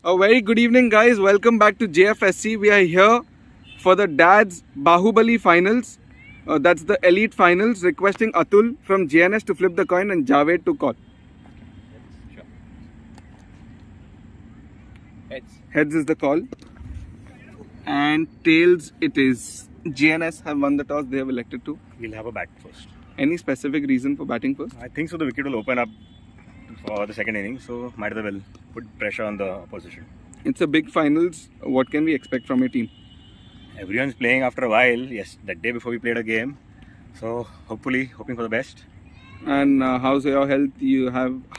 A very good evening, guys. Welcome back to JFSC. We are here for the DADS Bahubali finals. That's the elite finals. Requesting Atul from JNS to flip the coin and Javed to call. Sure. Heads. Heads is the call. And tails it is. JNS have won the toss. They have elected to. We'll have a bat first. Any specific reason for batting first? I think so. The wicket will open up for the second inning, so might as well put pressure on the opposition. It's a big finals. What can we expect from your team? Everyone's playing after a while. Yes, that day before we played a game, so hoping for the best. And how's your health?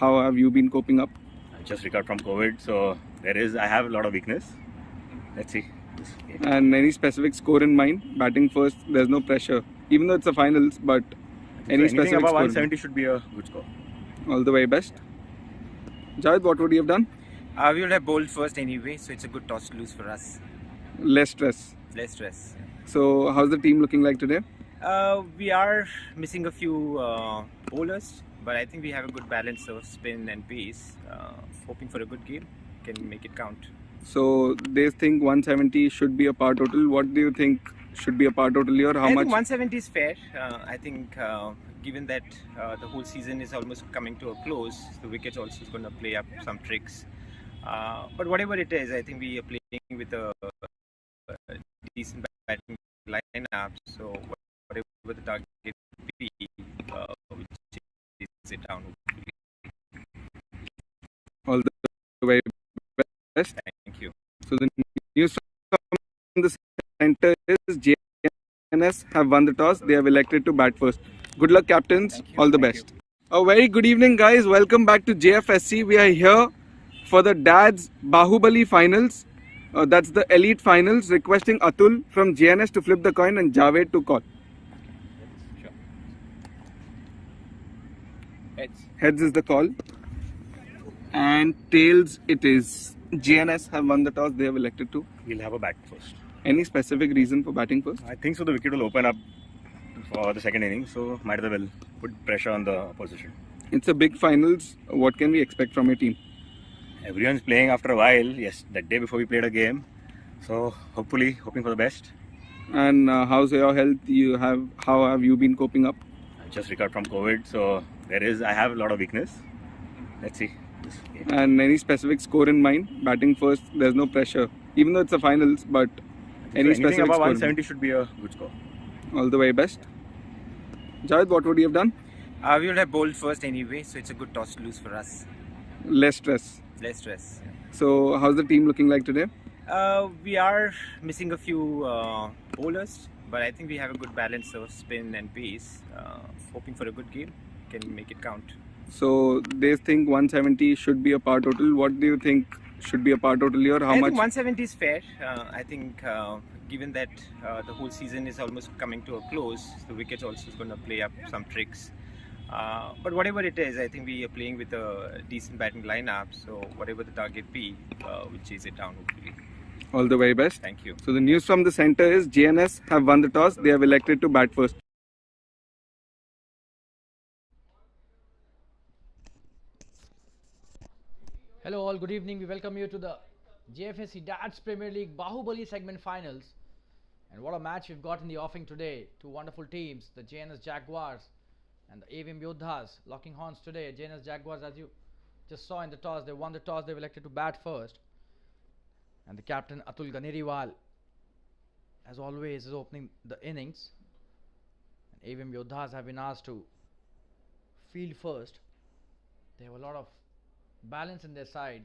How have you been coping up? I just recovered from COVID, so I have a lot of weakness. Let's see this game. And any specific score in mind? Batting first, there's no pressure. Even though it's a finals, but any Anything specific above score? 170 should be a good score. All the very best. Javed, what would you have done? We will have bowled first anyway, so it's a good toss to lose for us. Less stress. Less stress. So, how's the team looking like today? We are missing a few bowlers, but I think we have a good balance of spin and pace. Hoping for a good game, can make it count. So, they think 170 should be a par total. What do you think should be a par total here? How I much? think 170 is fair. I think given that the whole season is almost coming to a close, the wickets also is going to play up some tricks. But whatever it is, I think we are playing with a decent batting lineup. So whatever the target be, we chase it down. All the very best. Thank you. So, the news from the center is JNS have won the toss. They have elected to bat first. Good luck, captains. All the best. A very good evening, guys. Welcome back to JFSC. We are here for the DADS Bahubali finals. That's the elite finals. Requesting Atul from JNS to flip the coin and Javed to call. Sure. Heads. Heads is the call. And tails it is. JNS have won the toss. They have elected to. We'll have a bat first. Any specific reason for batting first? I think so. The wicket will open up for the second inning, so might as well put pressure on the opposition. It's a big finals. What can we expect from your team? Everyone's playing after a while. Yes, that day before we played a game, so hoping for the best. And how's your health? How have you been coping up? I just recovered from COVID, so I have a lot of weakness. Let's see this game. And any specific score in mind? Batting first, there's no pressure. Even though it's a finals, but any Anything specific above score? 170 should be a good score. All the very best. Javed, what would you have done? We will have bowled first anyway, so it's a good toss to lose for us. Less stress. Less stress. So, how's the team looking like today? We are missing a few bowlers, but I think we have a good balance of spin and pace. Hoping for a good game, can make it count. So, they think 170 should be a par total. What do you think should be a par total here? How I much? think 170 is fair. I think given that the whole season is almost coming to a close, the wickets also is going to play up some tricks. But whatever it is, I think we are playing with a decent batting lineup. So whatever the target be, we'll chase it down hopefully. All the very best. Thank you. So, the news from the center is JNS have won the toss. They have elected to bat first. Hello all, good evening. We welcome you to the JFSC DADS Premier League Bahubali segment finals. And what a match we've got in the offing today. Two wonderful teams, the JNS Jaguars and the AVM Yodhas, locking horns today. JNS Jaguars, as you just saw in the toss, they won the toss. They've elected to bat first. And the captain Atul Ganeriwal, as always, is opening the innings. And AVM Yodhas have been asked to field first. They have a lot of balance in their side,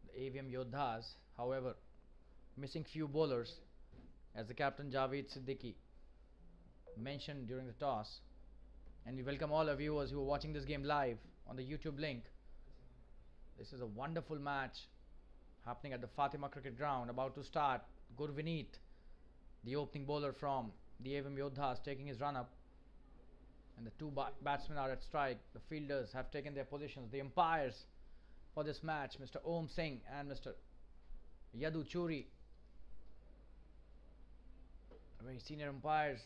the AVM Yodhas, however, missing few bowlers, as the captain Javed Siddiqui mentioned during the toss. And we welcome all our viewers who are watching this game live on the YouTube link. This is a wonderful match happening at the Fatima Cricket Ground, about to start. Gurvineet, the opening bowler from the AVM Yodhas, taking his run up. And the two batsmen are at strike. The fielders have taken their positions. The umpires for this match, Mr. Om Singh and Mr. Yadu Churi, very senior umpires,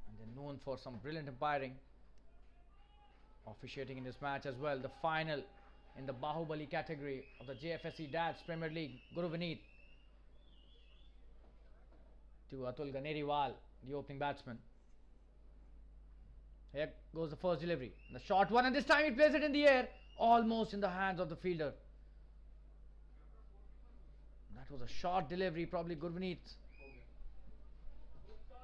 and they're known for some brilliant umpiring, officiating in this match as well. The final in the Bahubali category of the JFSC DADS Premier League. Guru Vineet to Atul Ganeriwal, the opening batsman. Here goes the first delivery. The short one, and this time he plays it in the air, almost in the hands of the fielder. That was a short delivery, probably Gurvineet's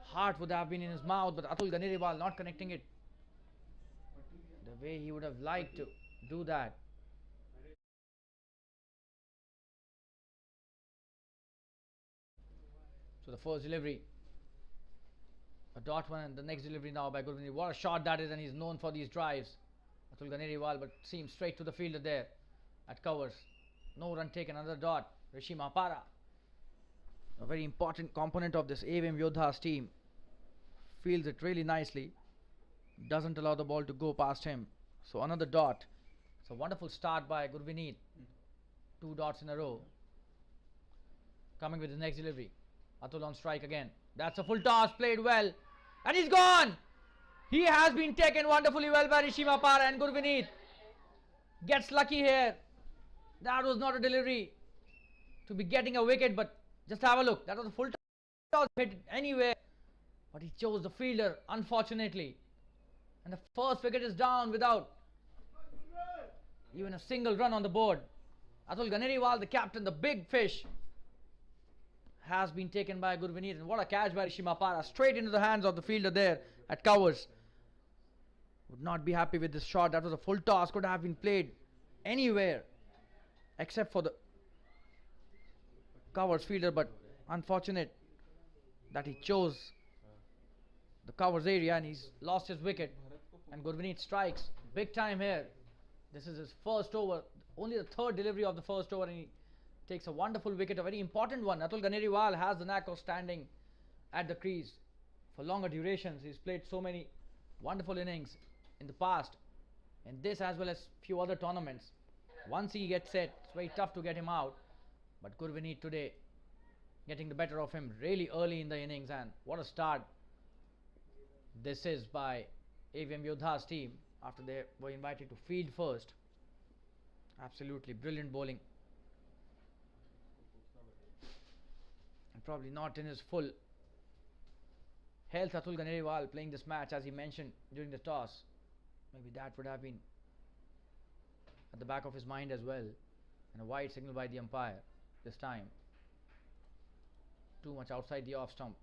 heart would have been in his mouth, but Atul Ganeriwal not connecting it the way he would have liked to do that. So the first delivery, a dot one, and the next delivery now by Gurvineet. What a shot that is, and he's known for these drives. Atul Ganeriwal, but seems straight to the fielder there at covers. No run taken, another dot. Rishi Mahapara, a very important component of this AVM Yodhas team, fields it really nicely, doesn't allow the ball to go past him. So another dot. It's a wonderful start by Gurvineet. 2 dots in a row. Coming with his next delivery. Atul on strike again. That's a full toss, played well. And he's gone! He has been taken wonderfully well by Rishi Mahapara, and Gurvineet gets lucky here. That was not a delivery to be getting a wicket, but just have a look. That was a full toss, hit it anywhere. But he chose the fielder, unfortunately. And the first wicket is down without even a single run on the board. Atul Ganeriwal, the captain, the big fish, has been taken by Gurvineet. And what a catch by Rishi Mahapara, straight into the hands of the fielder there at covers. Would not be happy with this shot. That was a full toss, could have been played anywhere except for the covers fielder, but unfortunate that he chose the covers area and he's lost his wicket. And Gurvineet strikes big time here. This is his first over, only the third delivery of the first over, and he takes a wonderful wicket, a very important one. Atul Ganeriwal has the knack of standing at the crease for longer durations. He's played so many wonderful innings in the past, in this as well as few other tournaments. Once he gets set, it's very tough to get him out. But Gurvineet today getting the better of him really early in the innings, and what a start this is by AVM Yodhas team after they were invited to field first. Absolutely brilliant bowling, and probably not in his full health. Atul Ganeriwal playing this match, as he mentioned during the toss. Maybe that would have been at the back of his mind as well. And a wide signal by the umpire this time. Too much outside the off stump.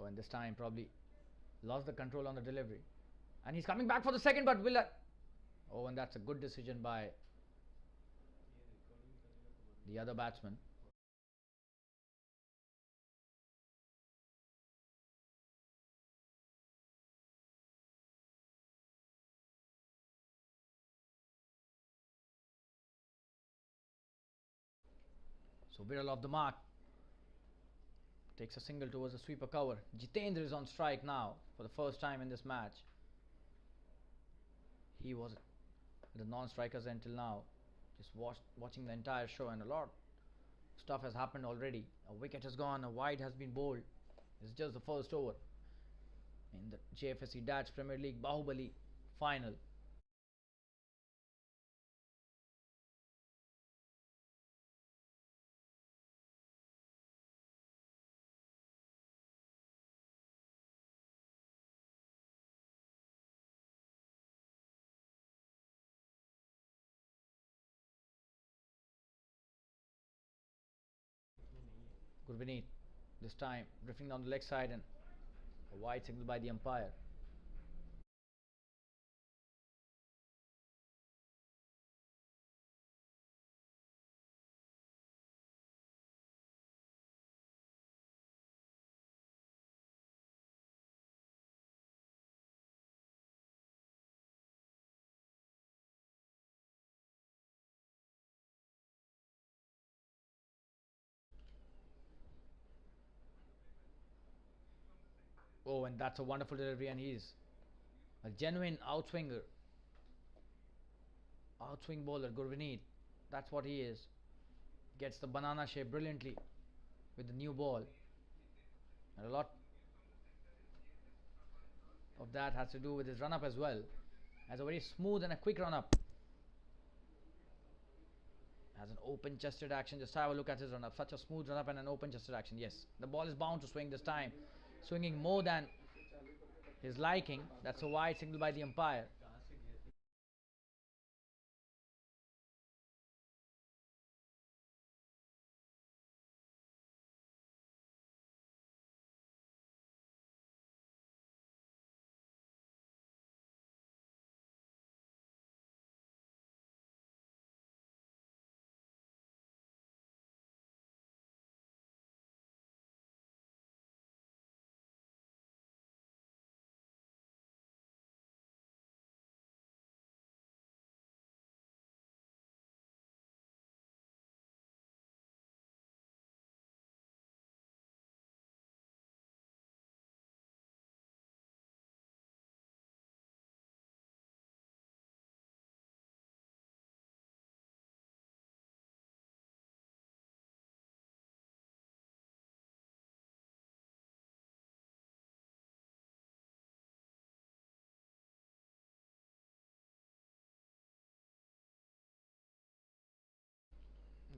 Oh, and this time probably lost the control on the delivery. And he's coming back for the second, but will that... Oh, and that's a good decision by the other batsman. So Viral off the mark. Takes a single towards the sweeper cover. Jitendra is on strike now for the first time in this match. He was the non-strikers until now. Just watching the entire show, and a lot of stuff has happened already. A wicket has gone, a wide has been bowled. It's just the first over in the JFSC DADS Premier League Bahubali final. Gurvineet this time drifting down the leg side, and a wide signal by the umpire. Oh, and that's a wonderful delivery, and he's a genuine outswing bowler, Gurvineet. That's what he is. Gets the banana shape brilliantly with the new ball, and a lot of that has to do with his run up as well. Has a very smooth and a quick run up. Has an open chested action. Just have a look at his run up. Such a smooth run up and an open chested action. Yes, the ball is bound to swing this time, swinging more than his liking. That's a wide signal by the umpire.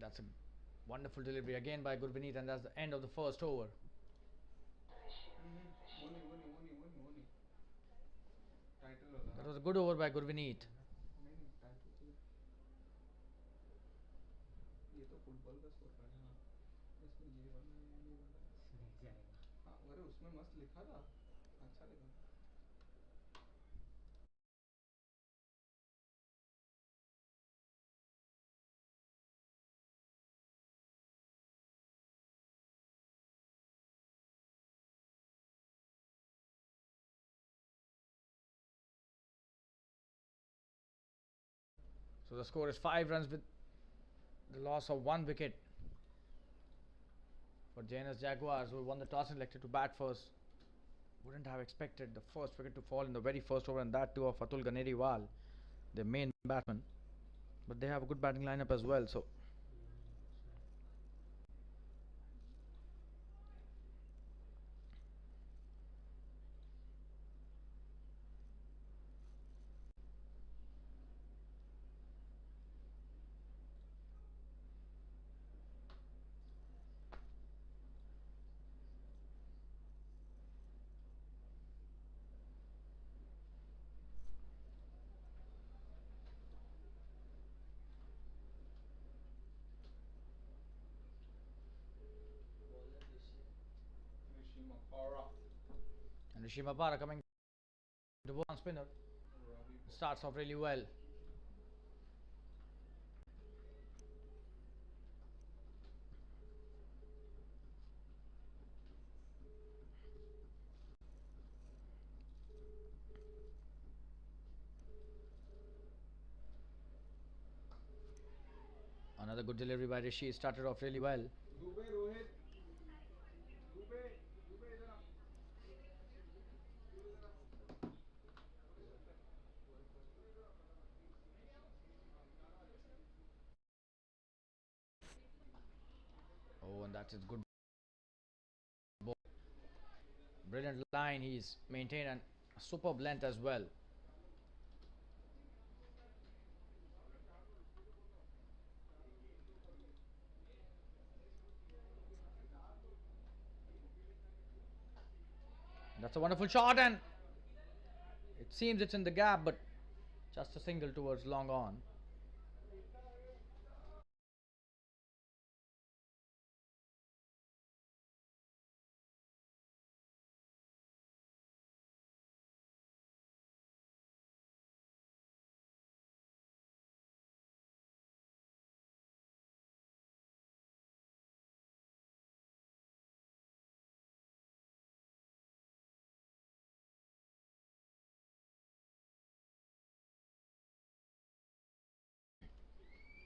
That's a wonderful delivery again by Gurvineet, and that's the end of the first over. That was a good over by Gurvineet. ये तो football का score card है, हाँ इसमें ये वाला है, ये वाला है, हाँ अरे उसमें मस्त लिखा था, अच्छा लिखा था. So the score is 5 runs with the loss of 1 wicket for JNS Jaguars, who won the toss and elected to bat first. Wouldn't have expected the first wicket to fall in the very first over, and that too of Atul Ganeriwal, their main batsman. But they have a good batting lineup as well, so and Rishi Mapara coming to bowl on spinner starts off really well. Another good delivery by Rishi. Started off really well. Dubey Rohit, Dubey Dubey इधर आ. Oh, and that's his good ball. Brilliant line he's maintained, and a superb length as well. That's a wonderful shot, and it seems it's in the gap, but just a single towards long on.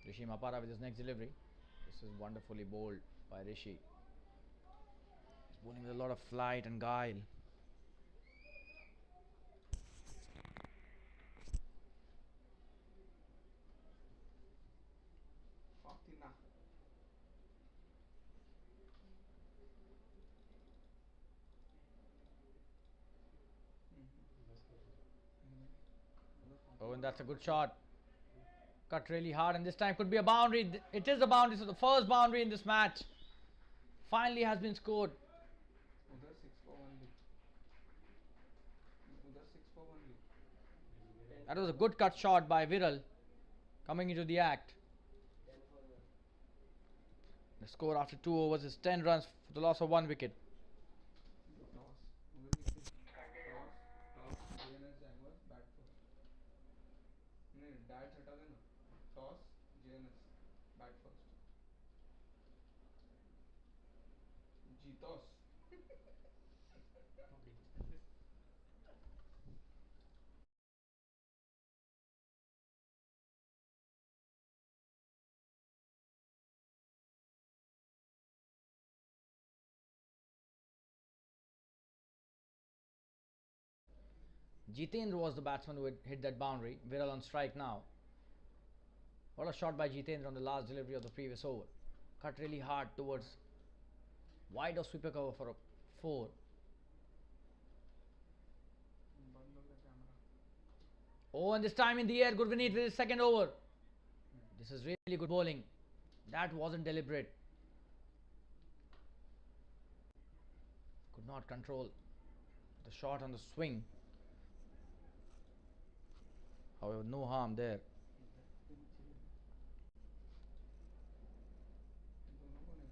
Rishi Mapara with his next delivery. This is wonderfully bowled by Rishi. He's bowling with a lot of flight and guile. and that's a good shot. Cut really hard, and this time could be a boundary. It is a boundary, so the first boundary in this match finally has been scored. उधर 6 for 1 lead. उधर 6 for 1 lead. That was a good cut shot by Viral coming into the act. The score after 2 overs is 10 runs for the loss of 1 wicket. Toss. उधर लिखते toss JNS Jaguars bat first. नहीं DADS हटा देना. Toss JNS bat first. जीतोस. Jitendra was the batsman who had hit that boundary. Viral on strike now. What a shot by Jitendra on the last delivery of the previous over. Cut really hard towards wide of sweeper cover for a 4. बंद हो गया camera. Oh, and this time in the air, Gurvineet with his second over. This is really good bowling. That wasn't deliberate. Could not control the shot on the swing. However, no harm there. दोनों को नहीं.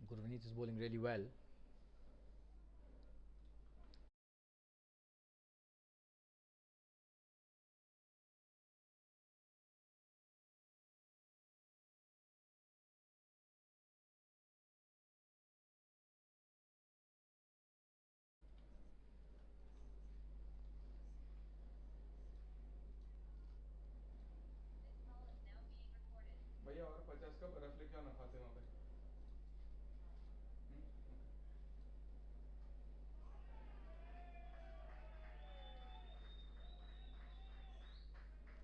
और Gurvineet is bowling really well. भैया और 50 का बर्फ लेके आना खाते वहाँ पे.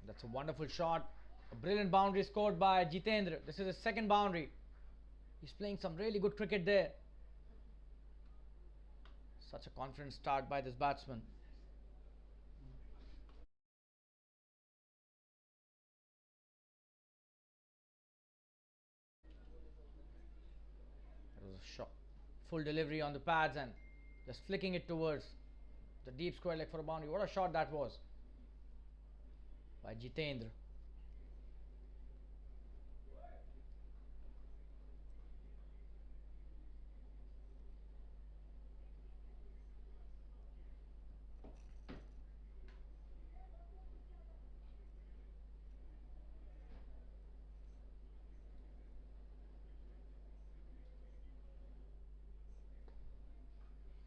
That's a wonderful shot. A brilliant boundary scored by Jitendra. This is his second boundary. He's playing some really good cricket there. Such a confident start by this batsman. It was a shot. Full delivery on the pads and just flicking it towards the deep square leg for a boundary. What a shot that was by Jitendra.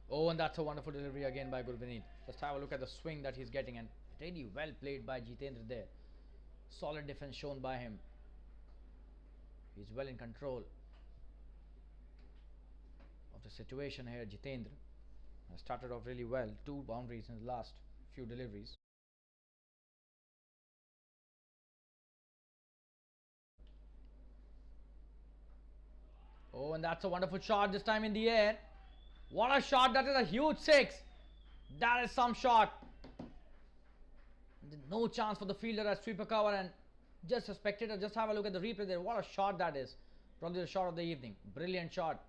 Oh, and that's a wonderful delivery again by Gurvineet. Just have a look at the swing that he's getting, and really well played by Jitendra there. Solid defense shown by him. He's well in control of the situation here. Jitendra has started off really well. 2 boundaries in his last few deliveries. Oh, and that's a wonderful shot, this time in the air. What a shot! That is a huge 6. That is some shot. No chance for the fielder at sweeper cover, and just a spectator, just have a look at the replay there. What a shot that is. Probably the shot of the evening. Brilliant shot.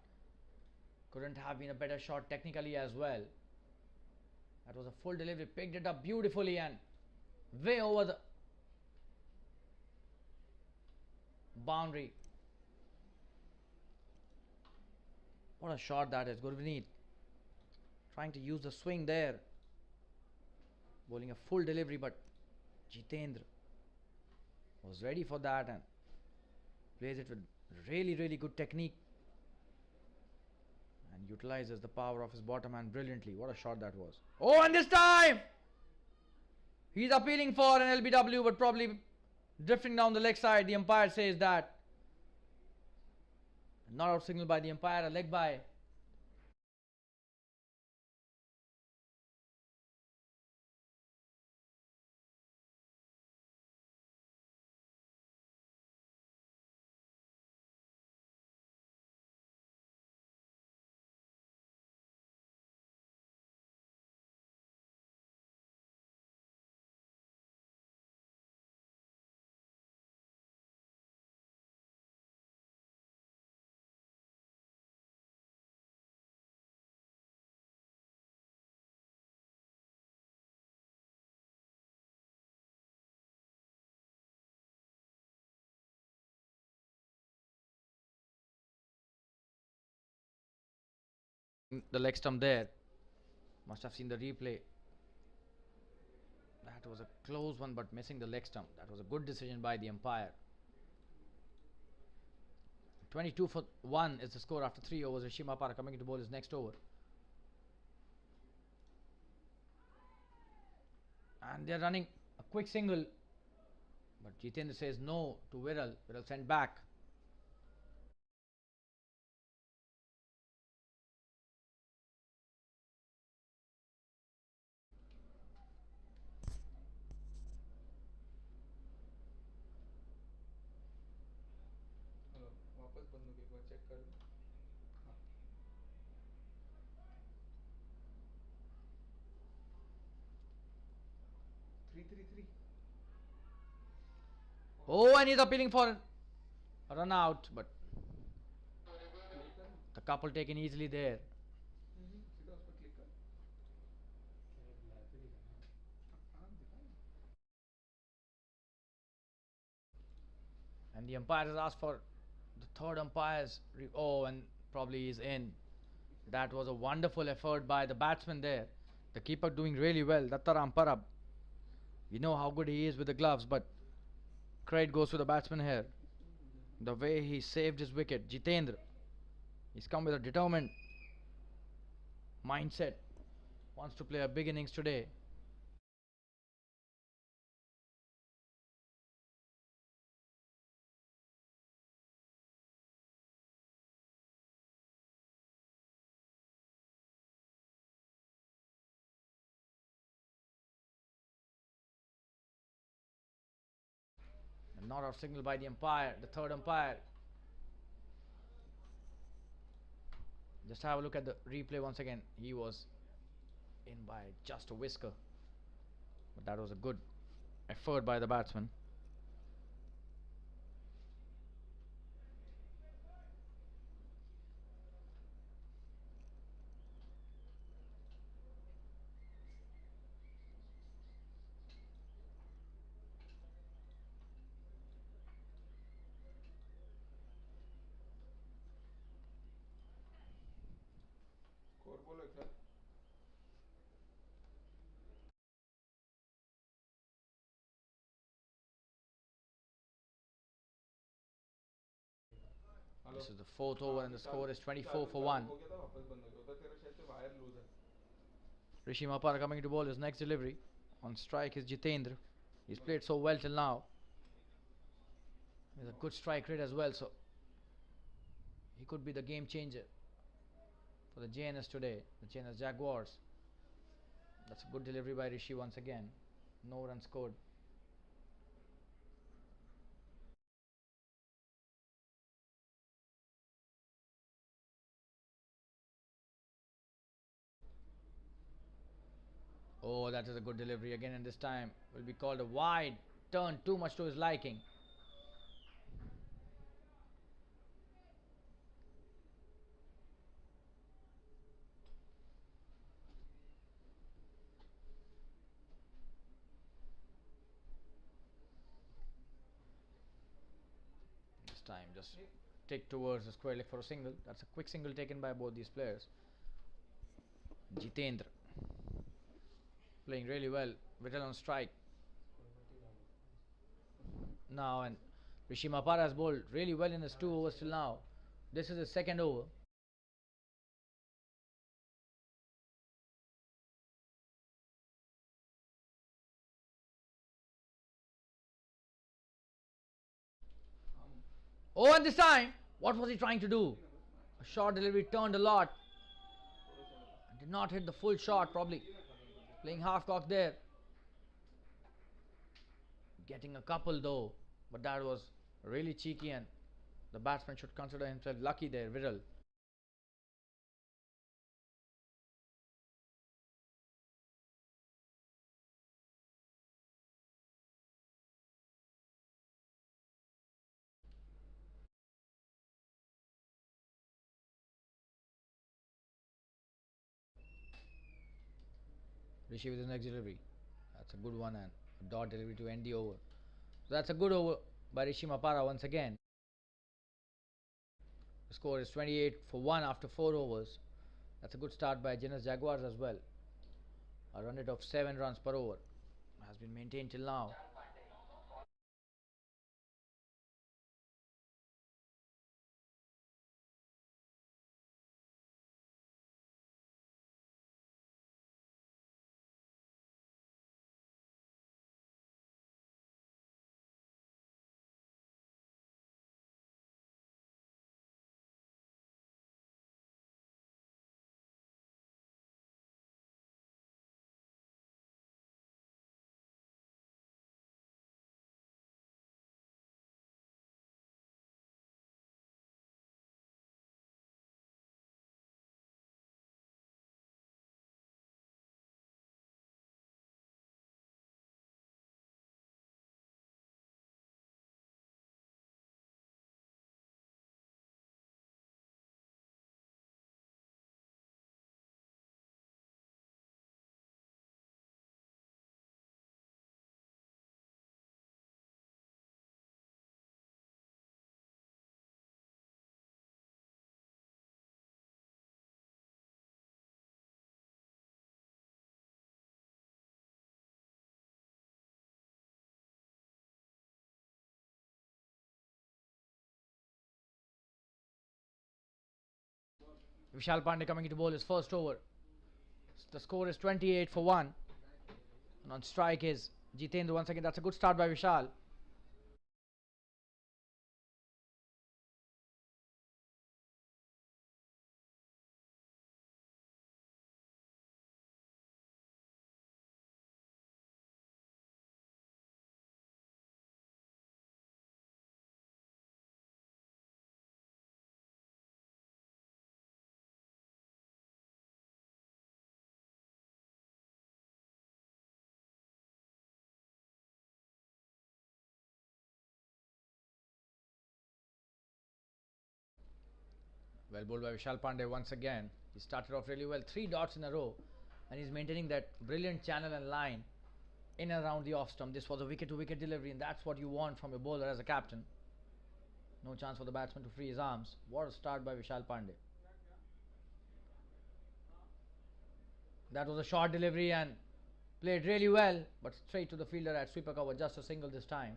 Couldn't have been a better shot technically as well. That was a full delivery. Picked it up beautifully and way over the boundary. What a shot that is. Gurvineet trying to use the swing there. Bowling a full delivery, but Jitendra was ready for that and plays it with really good technique. and utilizes the power of his bottom hand brilliantly. What a shot that was. Oh, and this time he's appealing for an LBW, but probably drifting down the leg side. The umpire says that not out signal by the umpire, a leg by. The leg stump there. Must have seen the replay. That was a close one, but missing the leg stump. That was a good decision by the umpire. 22 for 1 is the score after 3 overs. Shimapara coming into bowl his next over. And they're running a quick single. But Jitendra says no to Viral. Viral sent back. Oh, and he's appealing for a run out, but the couple taken easily there. And the umpire has asked for the third umpire's. Oh, and probably he's in. That was a wonderful effort by the batsman there. The keeper doing really well. Dattaram Parab. We know how good he is with the gloves, but credit goes to the batsman here. The way he saved his wicket. Jitendra. He's come with a determined mindset. Wants to play a big innings today. And not out signal by the umpire, the third umpire. Just have a look at the replay once again. He was in by just a whisker. But that was a good effort by the batsman. This is the fourth over and the score is 24 for 1. Rishi Mapara coming to bowl his next delivery. On strike is Jitendra. He's played so well till now. With a good strike rate as well, so he could be the game changer for the JNS today, the JNS Jaguars. That's a good delivery by Rishi once again. No run scored. Oh, that is a good delivery again, and this time will be called a wide turn, too much to his liking. This time just take towards the square leg for a single. That's a quick single taken by both these players. Jitendra playing really well. Vital on strike. Now, and Rishi Mapara has bowled really well in his 2 overs till now. This is his second over. Oh, and this time, what was he trying to do? A short delivery turned a lot. Did not hit the full shot, probably playing half cock there. Getting a couple though, but that was really cheeky, and the batsman should consider himself lucky there, Viral. Rishi with his next delivery. That's a good one, and a dot delivery to end the over. So that's a good over by Rishi Mapara once again. The score is 28 for 1 after 4 overs. That's a good start by JNS Jaguars as well. A run rate of 7 runs per over has been maintained till now. Vishal Pandey coming into bowl his first over. The score is 28 for 1. And on strike is Jitendra once again. That's a good start by Vishal. Well bowled by Vishal Pandey once again. He started off really well, 3 dots in a row, and he's maintaining that brilliant channel and line in and around the off stump. This was a wicket to wicket delivery, and that's what you want from your bowler as a captain. No chance for the batsman to free his arms. What a start by Vishal Pandey. That was a short delivery and played really well, but straight to the fielder at sweeper cover, just a single this time.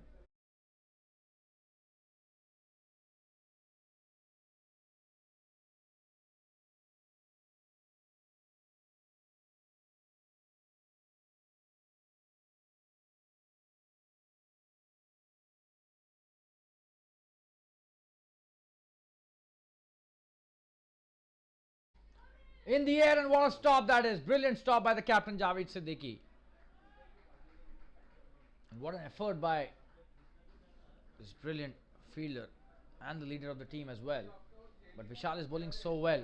In the air, and what a stop that is. Brilliant stop by the captain Javed Siddiqui. And what an effort by this brilliant fielder and the leader of the team as well. But Vishal is bowling so well.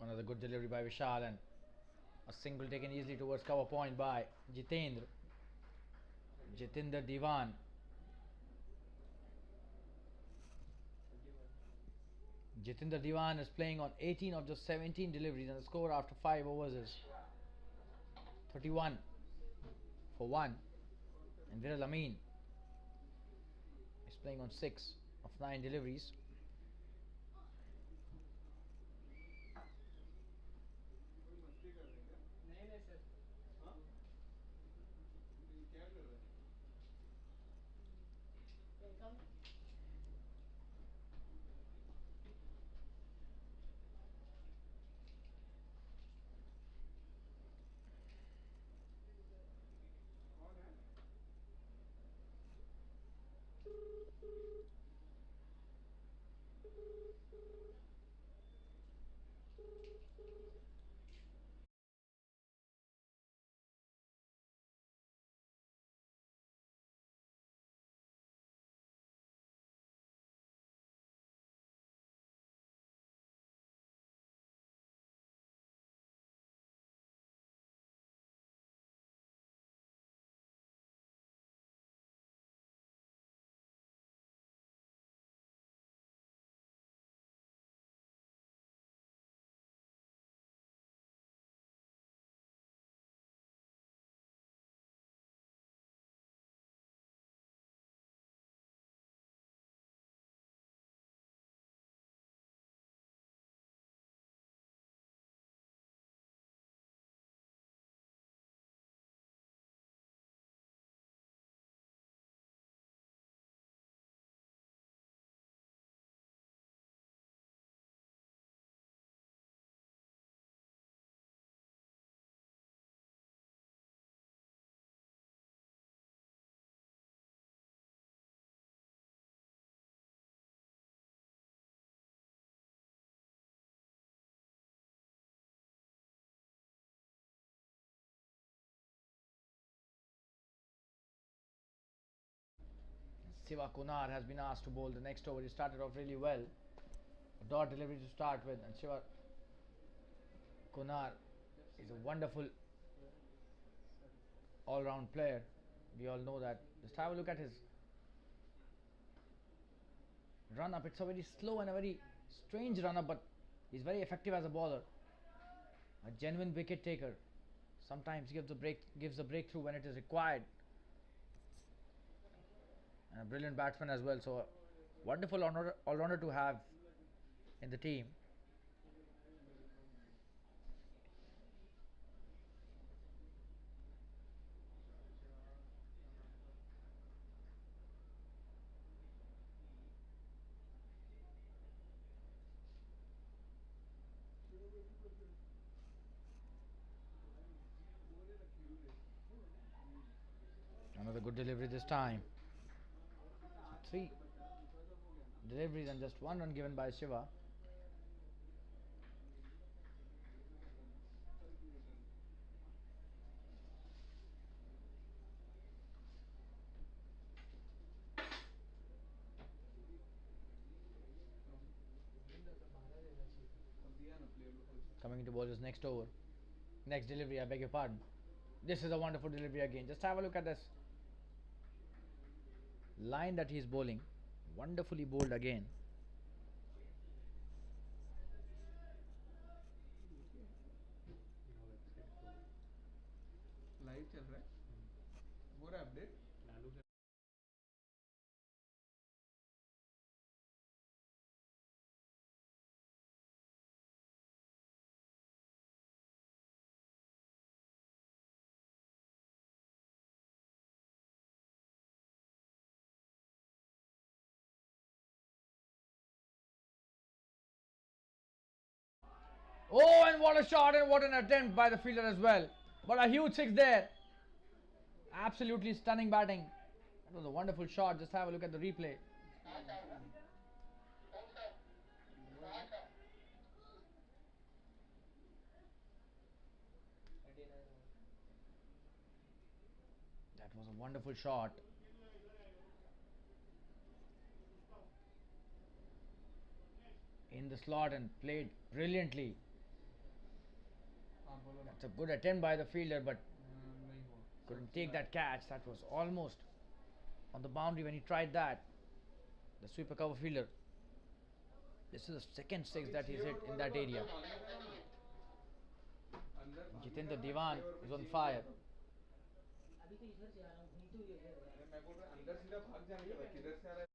Another good delivery by Vishal, and a single taken easily towards cover point by Jitendra. Jitinder Diwan. Jitinder Diwan is playing on 18 of just 17 deliveries, and the score after 5 overs is 31 for 1. And Viral Amin is playing on 6 of 9 deliveries. Siva Kunar has been asked to bowl the next over. He started off really well. A dot delivery to start with, and Siva Kunar is a wonderful all-round player. We all know that. Just have a look at his run up. It's a very slow and a very strange run up, but he's very effective as a bowler. A genuine wicket taker. Sometimes gives the breakthrough when it is required, and a brilliant batsman as well. So, a wonderful all-rounder to have in the team. Another good delivery this time. Three deliveries and just one run given by Shiva. Coming into bowlers next over. Next delivery, I beg your pardon. This is a wonderful delivery again. Just have a look at this line that he's bowling. Wonderfully bowled again. Live चल रहा है हो रहा है update Oh, and what a shot and what an attempt by the fielder as well. But a huge six there. Absolutely stunning batting. That was a wonderful shot. Just have a look at the replay. That was a wonderful shot. In the slot and played brilliantly. That's a good attempt by the fielder, but couldn't take that catch. That was almost on the boundary when he tried that. The sweeper cover fielder. This is the second six that he's hit in that area. Jitendra Diwan is on fire. मैं बोल रहा अंदर सीधा भाग जाने के बाद किधर से आ रहा है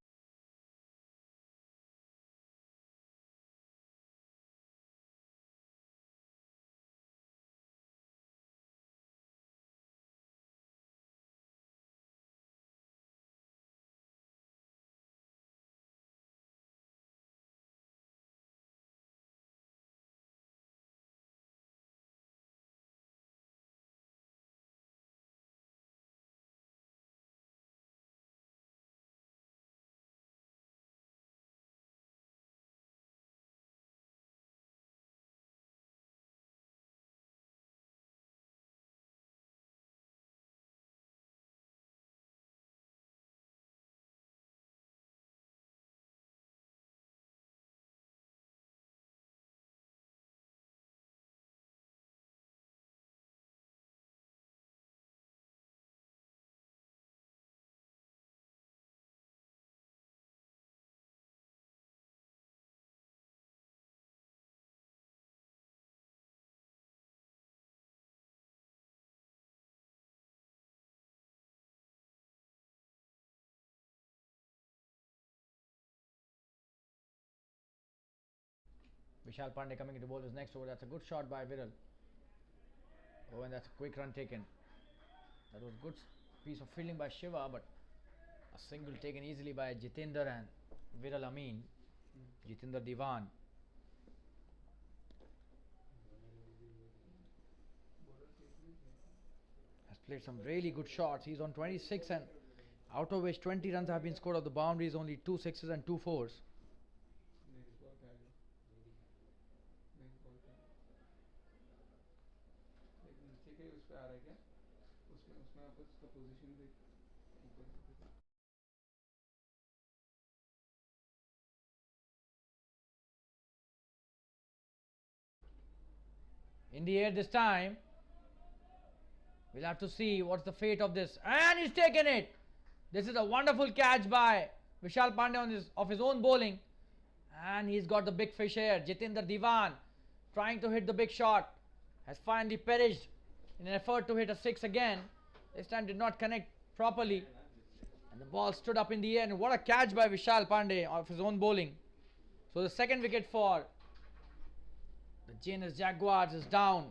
Vishal Pandey coming into bowlers next over. That's a good shot by Viral. Oh, and that's a quick run taken. That was good piece of fielding by Shiva, but a single taken easily by Jitendra and Viral Amin. Jitendra Diwan has played some really good shots. He's on 26, and out of which 20 runs have been scored off the boundaries, only 2 sixes and 2 fours. Next ball पे आ गया next ball पे एक नीचे के उस पे आ रहा है क्या उसमें उसमें आप उसका पोजीशन देख ऊपर से In the air this time. We'll have to see what's the fate of this. And he's taken it. This is a wonderful catch by Vishal Pandey on of his own bowling. And he's got the big fish here. Jitendra Diwan trying to hit the big shot. Has finally perished in an effort to hit a 6 again. This time did not connect properly. And the ball stood up in the air. And what a catch by Vishal Pandey of his own bowling. So the second wicket for the JNS Jaguars is down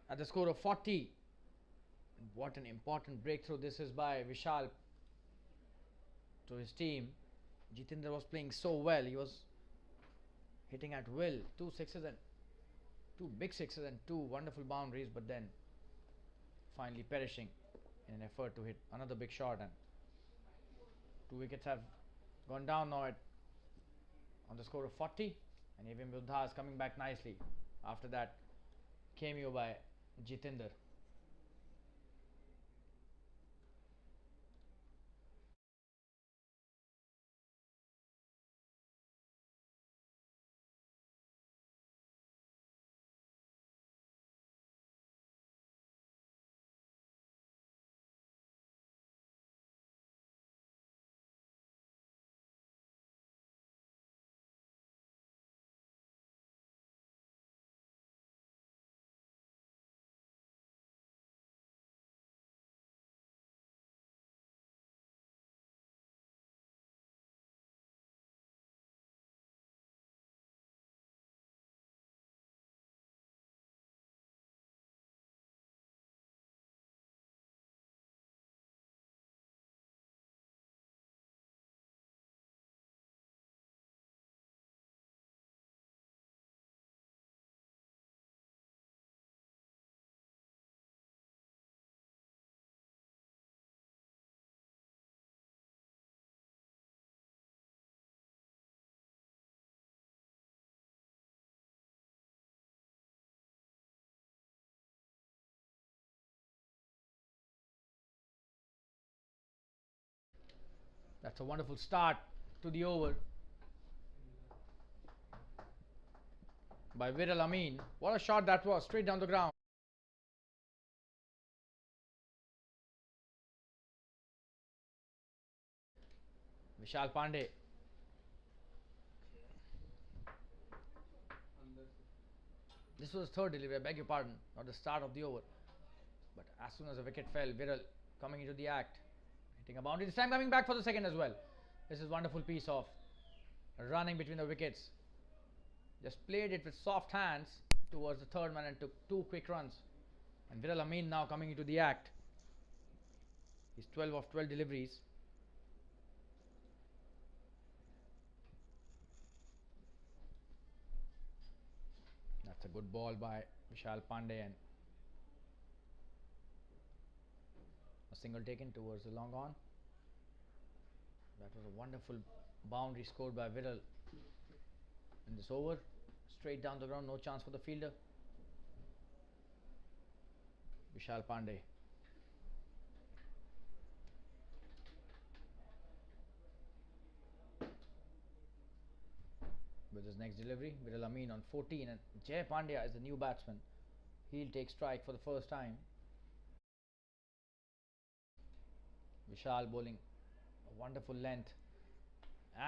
at the score of 40. What an important breakthrough this is by Vishal to his team. Jitendra was playing so well. He was hitting at will. Two big sixes and two wonderful boundaries, but then finally perishing in an effort to hit another big shot. And 2 wickets have gone down now on the score of 40. And AVM YODDHAS coming back nicely after that cameo by Jitendra. That's a wonderful start to the over by Viral Amin. What a shot that was, straight down the ground. Vishal Pandey. This was third delivery, I beg your pardon, not the start of the over. But as soon as the wicket fell, Viral coming into the act, hitting a boundary. This time coming back for the second as well. This is wonderful piece of running between the wickets. Just played it with soft hands towards the third man and took 2 quick runs. And Viral Amin now coming into the act. He's 12 of 12 deliveries. That's a good ball by Vishal Pandey and a single taken towards the long on. That was a wonderful boundary scored by Viral in this over. Straight down the ground, no chance for the fielder. Vishal Pandey. With his next delivery, Viral Amin on 14, and Jay Pandya is the new batsman. He'll take strike for the first time. Vishal bowling a wonderful length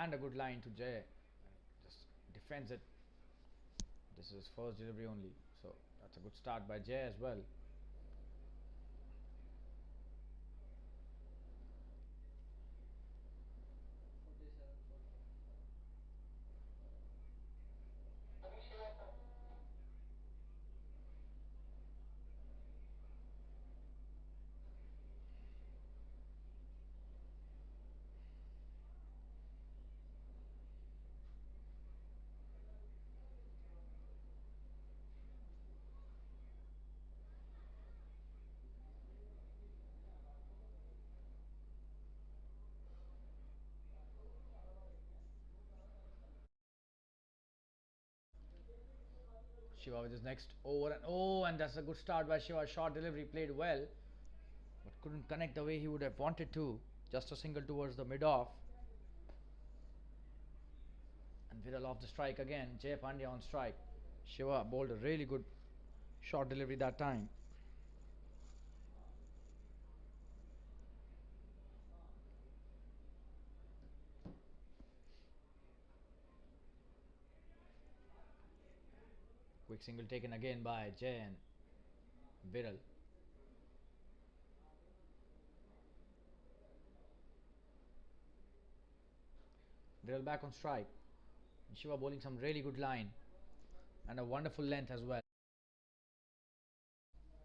and a good line to Jay. Just defends it. This is his first delivery only, so that's a good start by Jay as well. Shiva with his next over, and that's a good start by Shiva. Short delivery, played well, but couldn't connect the way he would have wanted to. Just a single towards the mid off. And Viral off the strike again. Jay Pandya on strike. Shiva bowled a really good short delivery that time. Quick single taken again by Jayan Viral. Viral back on strike. Shiva bowling some really good line and a wonderful length as well.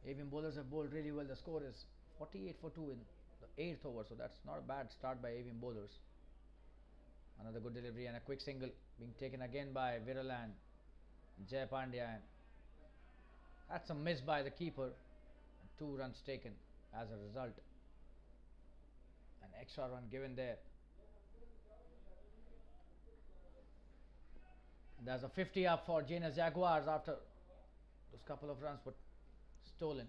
AVM bowlers have bowled really well. The score is 48 for 2 in the 8th over, so that's not a bad start by AVM bowlers. Another good delivery and a quick single being taken again by Viral and Jay Pandya. And that's a miss by the keeper. 2 runs taken as a result. An extra run given there. There's a 50 up for JNS Jaguars after those couple of runs were stolen.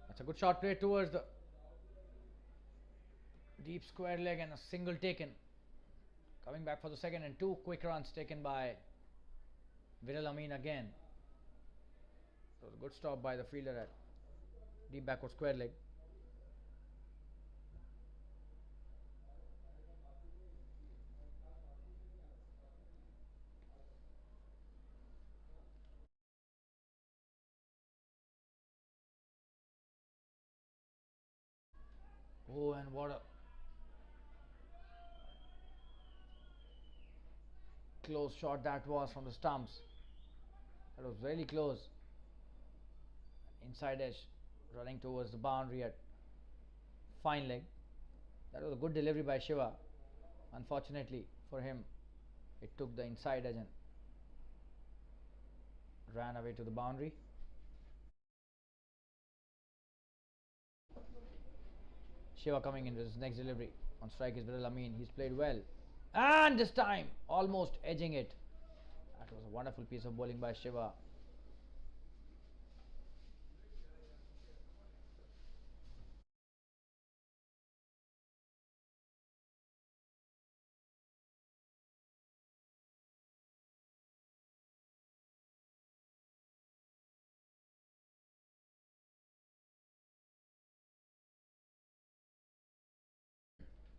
That's a good shot play towards the deep square leg and a single taken. Coming back for the second and 2 quick runs taken by Viral Amin again. So a good stop by the fielder at deep backward square leg. Oh, and what a close shot that was from the stumps. That was really close. Inside edge running towards the boundary at fine leg. That was a good delivery by Shiva. Unfortunately for him, it took the inside edge and ran away to the boundary. Shiva coming in with his next delivery. On strike is Viral Amin. He's played well. And this time, almost edging it. That was a wonderful piece of bowling by Shiva.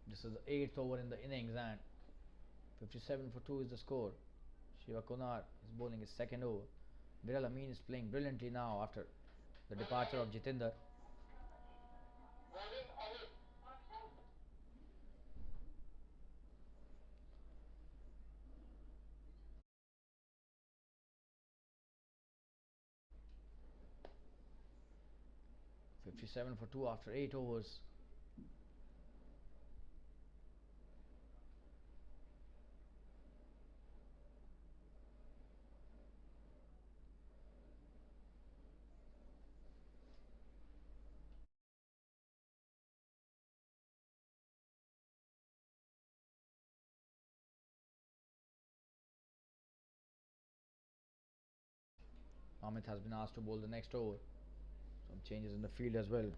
This is the 8th over in the innings and 57 for 2 is the score. Shiva Kunar is bowling his second over. Viral Amin is playing brilliantly now after the departure of Jitinder. "57 for 2 after 8 overs. Amit has been asked to bowl the next over. Some changes in the field as well.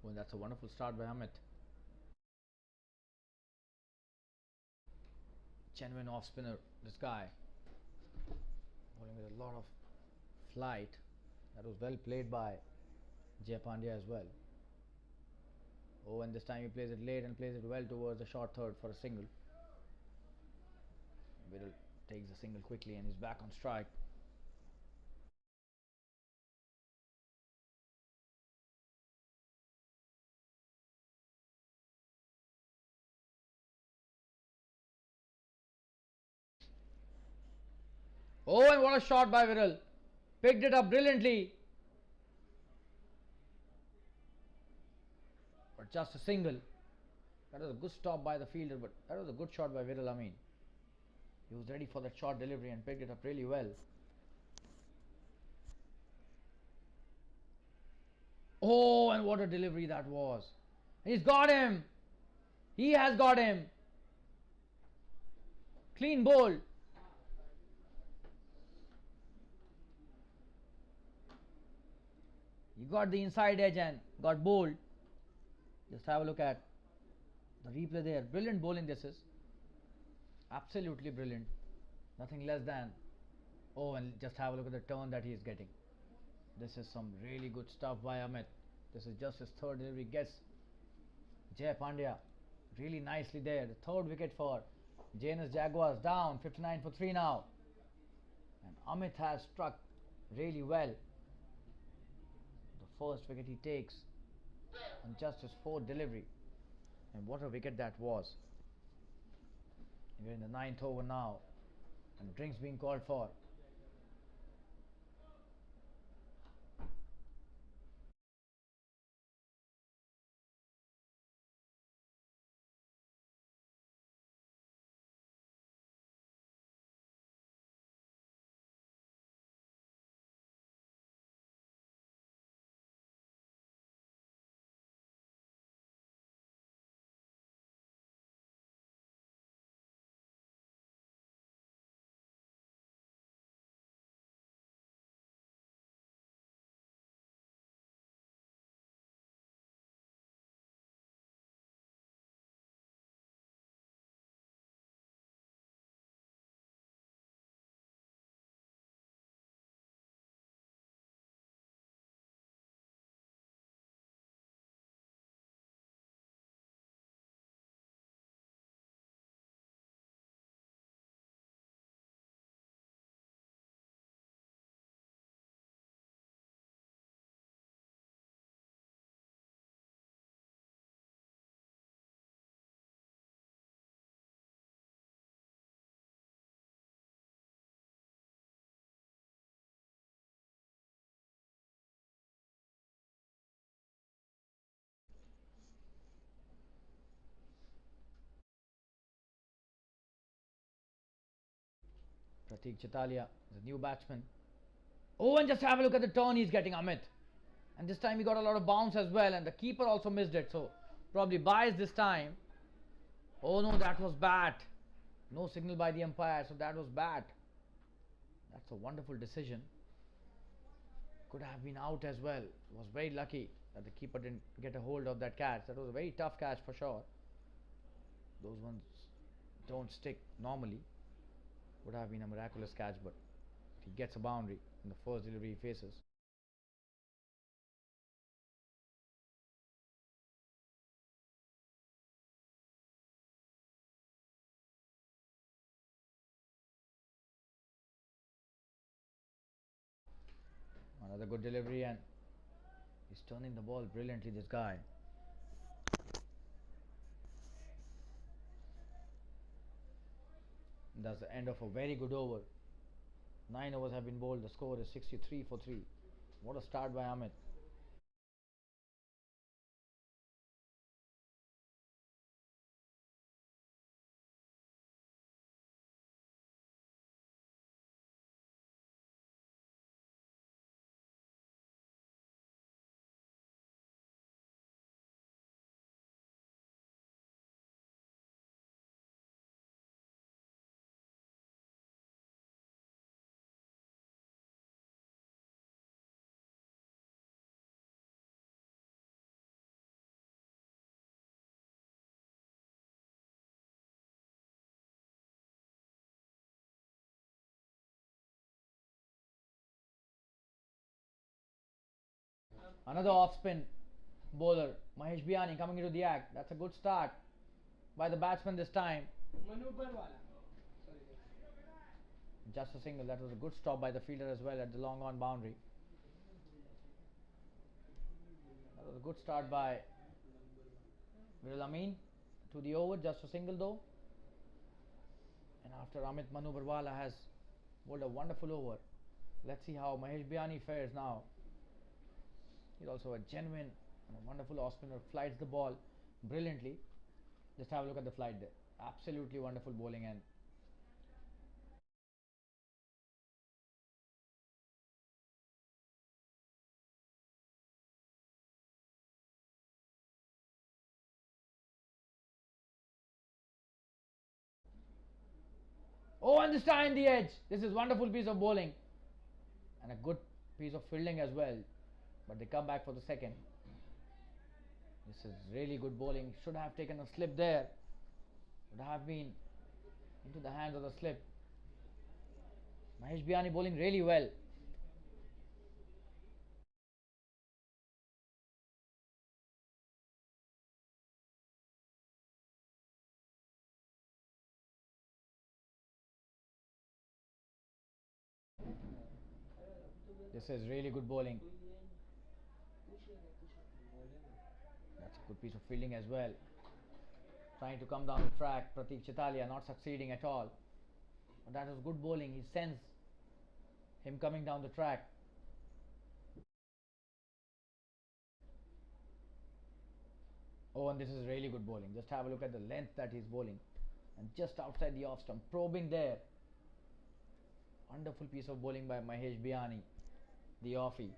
Well, that's a wonderful start by Amit. Genuine off spinner, this guy. Bowling with a lot of flight. That was well played by Jay Pandya as well. Oh, and this time he plays it late and plays it well towards the short third for a single. Viral takes the single quickly and is back on strike. Oh, and what a shot by Viral. Picked it up brilliantly. But just a single. That was a good stop by the fielder, but that was a good shot by Viral. I mean, he was ready for that short delivery and picked it up really well. Oh, and what a delivery that was. He's got him. He has got him. Clean bowl. He got the inside edge and got bowled. Just have a look at the replay there. Brilliant bowling this is. Absolutely brilliant. Nothing less than. Oh, and just have a look at the turn that he is getting. This is some really good stuff by Amit. This is just his third delivery. Gets Jay Pandya really nicely there. The third wicket for JNS Jaguars, down 59 for 3 now. And Amit has struck really well. The first wicket he takes on just his fourth delivery. And what a wicket that was. We're in the ninth over now. And drinks being called for. Pratik Chitalia, the new batsman. Oh, and just have a look at the turn he's getting, Amit. And this time he got a lot of bounce as well, and the keeper also missed it, so probably biased this time. Oh no, that was bat. No signal by the umpire, so that was bat. That's a wonderful decision. Could have been out as well. Was very lucky that the keeper didn't get a hold of that catch. That was a very tough catch for sure. Those ones don't stick normally. Would have been a miraculous catch, but he gets a boundary in the first delivery he faces. Another good delivery, and he's turning the ball brilliantly, this guy. And that's the end of a very good over. 9 overs have been bowled. The score is 63 for 3. What a start by Amit. Another off spin bowler, Mahesh Biani coming into the act. That's a good start by the batsman this time. Just a single. That was a good stop by the fielder as well at the long on boundary. That was a good start by Viral Amin to the over. Just a single though. And after Amit Manu Barwala has bowled a wonderful over, let's see how Mahesh Biani fares now. He's also a genuine and a wonderful off spinner. Flights the ball brilliantly. Just have a look at the flight there. Absolutely wonderful bowling. And oh, and this time the edge. This is wonderful piece of bowling and a good piece of fielding as well. But they come back for the second. This is really good bowling. Should have taken a slip there. Would have been into the hands of the slip. Mahesh Biani bowling really well. This is really good bowling. That's a good piece of fielding as well. Trying to come down the track. Pratik Chitalia not succeeding at all. But that was good bowling. He sensed him coming down the track. Oh, and this is really good bowling. Just have a look at the length that he's bowling. And just outside the off stump, probing there. Wonderful piece of bowling by Mahesh Biani, the offie.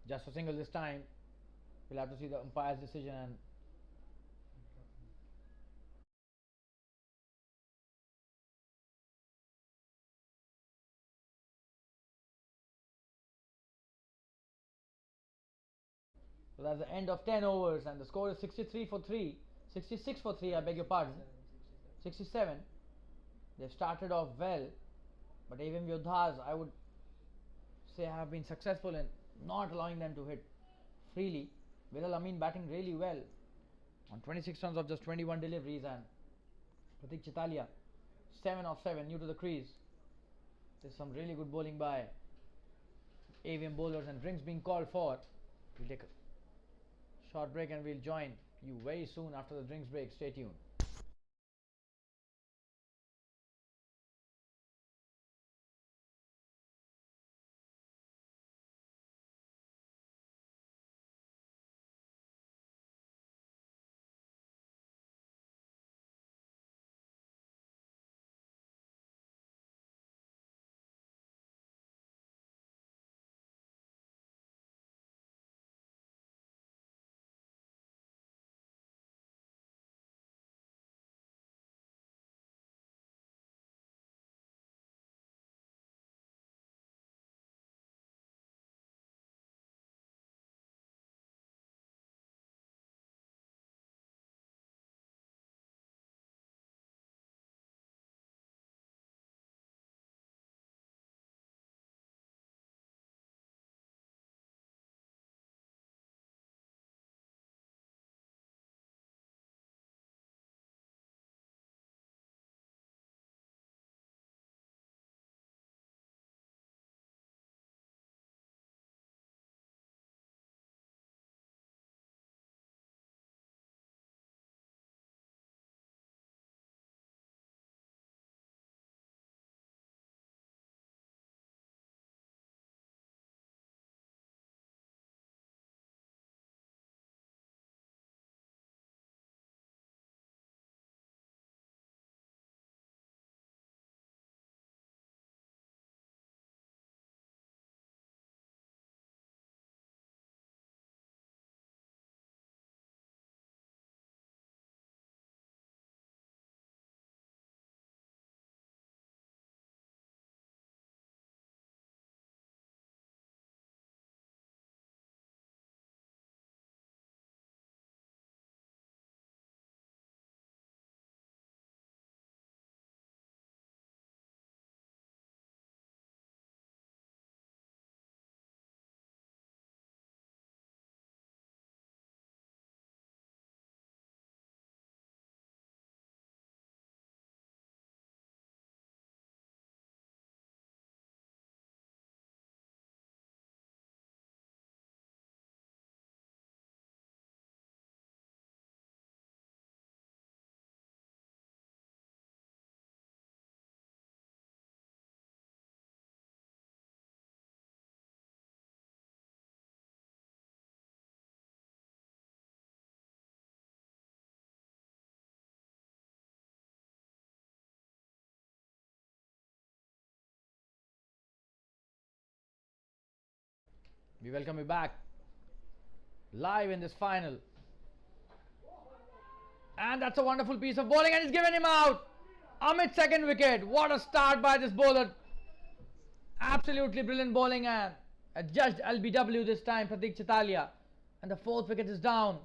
Just a single this time. We'll have to see the umpire's decision. And so that's the end of 10 overs, and the score is 63 for 3. 66 for 3, I beg your pardon. 67. They've started off well, but AVM Yodhas, I would say, have been successful in not allowing them to hit freely. Viral Amin batting really well on 26 runs of just 21 deliveries, and Pratik Chitalia 7 of 7 new to the crease. There's some really good bowling by AVM bowlers, and drinks being called for. We'll take a short break and we'll join you very soon after the drinks break. Stay tuned. We welcome you back live in this final. And that's a wonderful piece of bowling, and he's given him out. Amit's second wicket. What a start by this bowler. Absolutely brilliant bowling, and adjudged LBW this time, Pratik Chitalia. And the fourth wicket is down.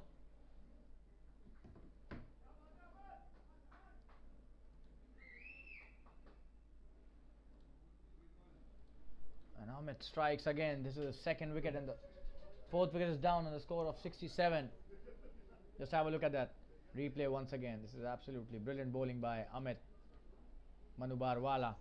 And Amit strikes again. This is the second wicket, and the fourth wicket is down on the score of 67. Just have a look at that replay once again. This is absolutely brilliant bowling by Amit Manubarwala.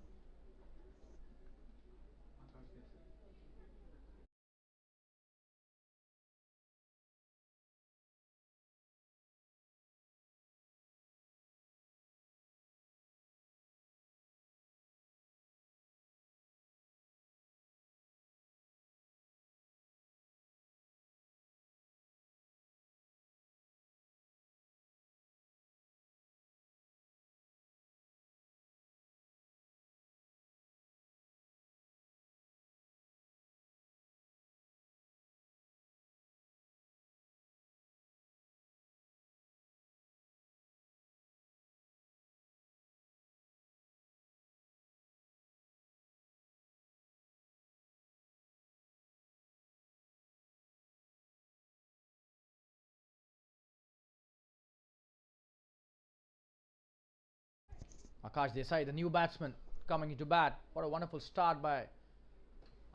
Akash Desai, the new batsman, coming into bat. What a wonderful start by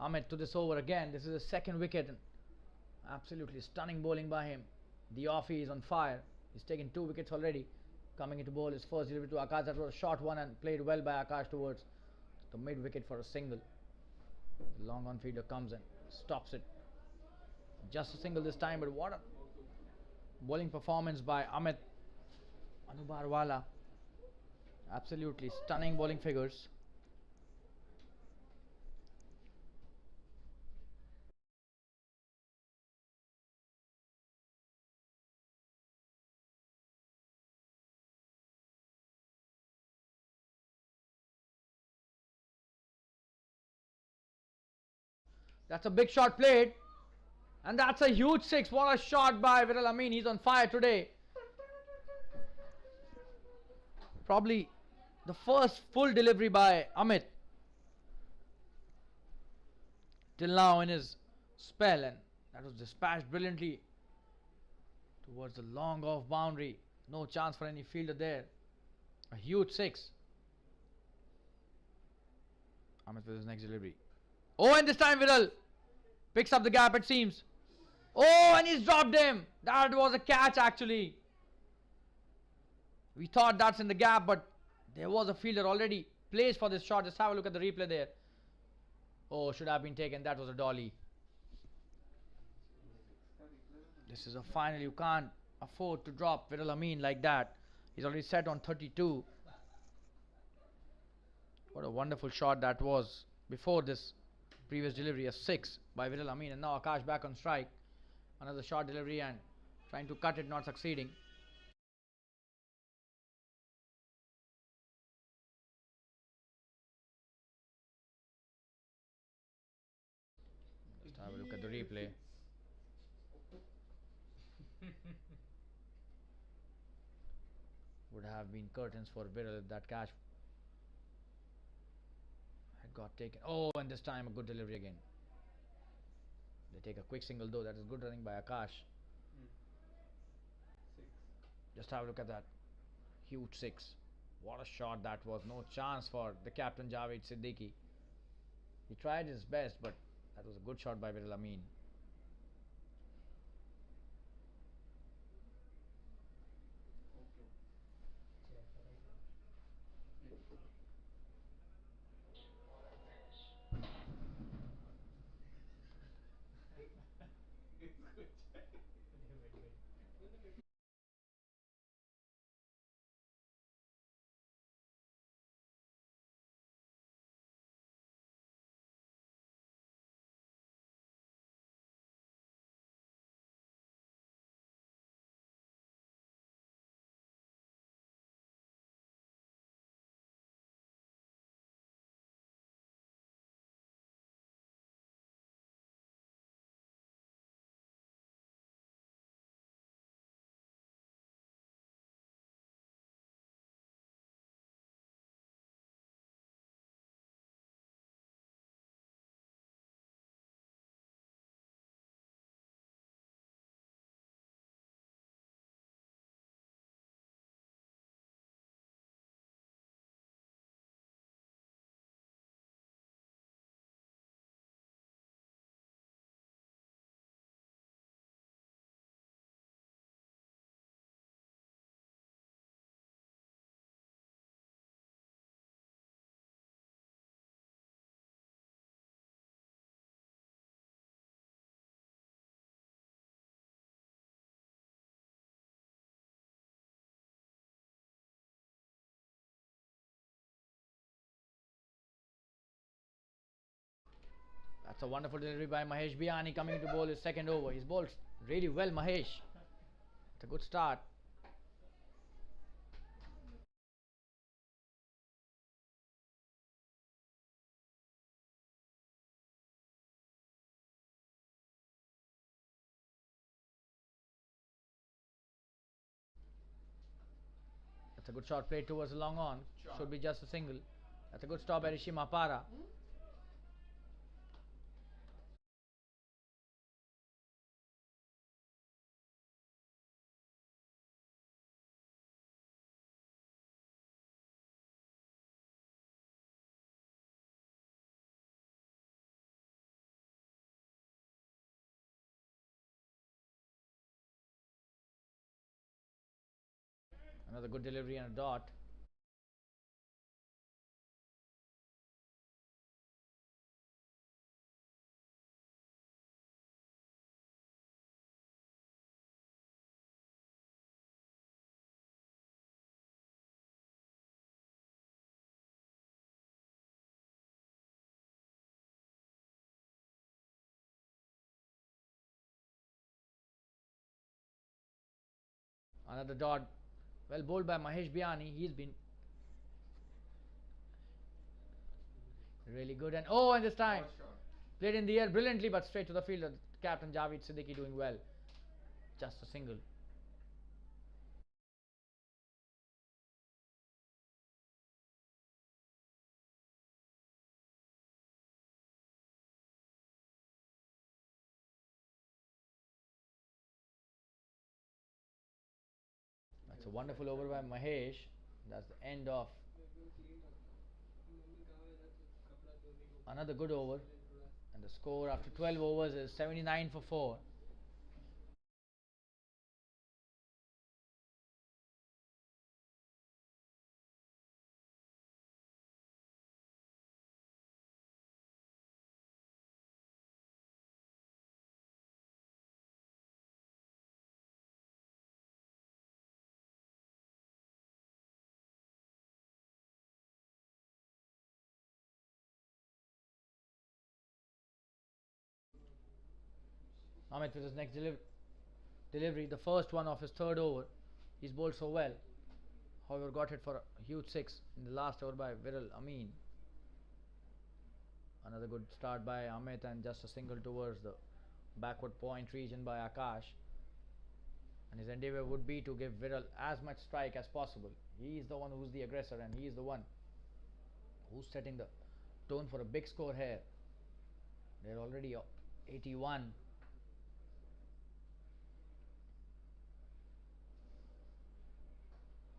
Amit to this over again. This is his second wicket. Absolutely stunning bowling by him. The offie is on fire. He's taken 2 wickets already. Coming into bowl, his first delivery to Akash. That was a short one and played well by Akash towards the mid wicket for a single. The long on fielder comes and stops it. Just a single this time, but what a bowling performance by Amit Anubarwala. Absolutely stunning bowling figures. That's a big shot played. And that's a huge 6. What a shot by Viral Amin. He's on fire today. Probably the first full delivery by Amit till now in his spell, and that was dispatched brilliantly towards the long off boundary. No chance for any fielder there. A huge 6. Amit with his next delivery. Oh, and this time Viral picks up the gap, it seems. Oh, and he's dropped him. That was a catch actually. We thought that's in the gap, but there was a fielder already placed for this shot. Just have a look at the replay there. Oh, should have been taken. That was a dolly. This is a final. You can't afford to drop Viral Amin like that. He's already set on 32. What a wonderful shot that was before this previous delivery. A 6 by Viral Amin. And now Akash back on strike. Another short delivery and trying to cut it, not succeeding. Just have a look at the replay. Would have been curtains for Viral if that catch had got taken. Oh, and this time a good delivery again. They take a quick single though. That is good running by Akash. Just have a look at that. Huge 6. What a shot that was. No chance for the captain Javed Siddiqui. He tried his best, but that was a good shot by Viral Amin. That's a wonderful delivery by Mahesh Biani coming to bowl his second over. He's bowled really well, Mahesh. It's a good start. That's a good shot played towards the long on. Should be just a single. That's a good stop by Rishi Mapara. Another good delivery and a dot. Another dot. Well bowled by Mahesh Biani. He's been really good. And this time played in the air brilliantly, but straight to the fielder. Captain Javed Siddiqui doing well. Just a single. That's a wonderful over by Mahesh. That's the end of another good over. And the score after 12 overs is 79 for 4. Amit with his next delivery, the first one of his third over. He's bowled so well. However, got hit for a huge 6 in the last over by Viral Amin. Another good start by Amit and just a single towards the backward point region by Akash. And his endeavour would be to give Viral as much strike as possible. He is the one who's the aggressor and he is the one who's setting the tone for a big score here. They're already 81.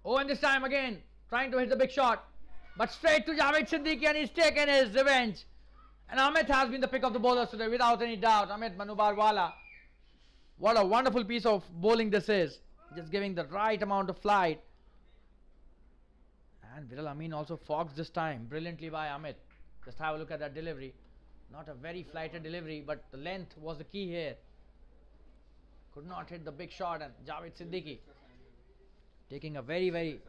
Oh, and this time again, trying to hit the big shot. But straight to Javed Siddiqui and he's taken his revenge. And Amit has been the pick of the bowlers today without any doubt. Amit Manubarwala. What a wonderful piece of bowling this is. Just giving the right amount of flight. And Viral Amin also fogs this time. Brilliantly by Amit. Just have a look at that delivery. Not a very flighted delivery, but the length was the key here. Could not hit the big shot, and Javed Siddiqui taking a very, very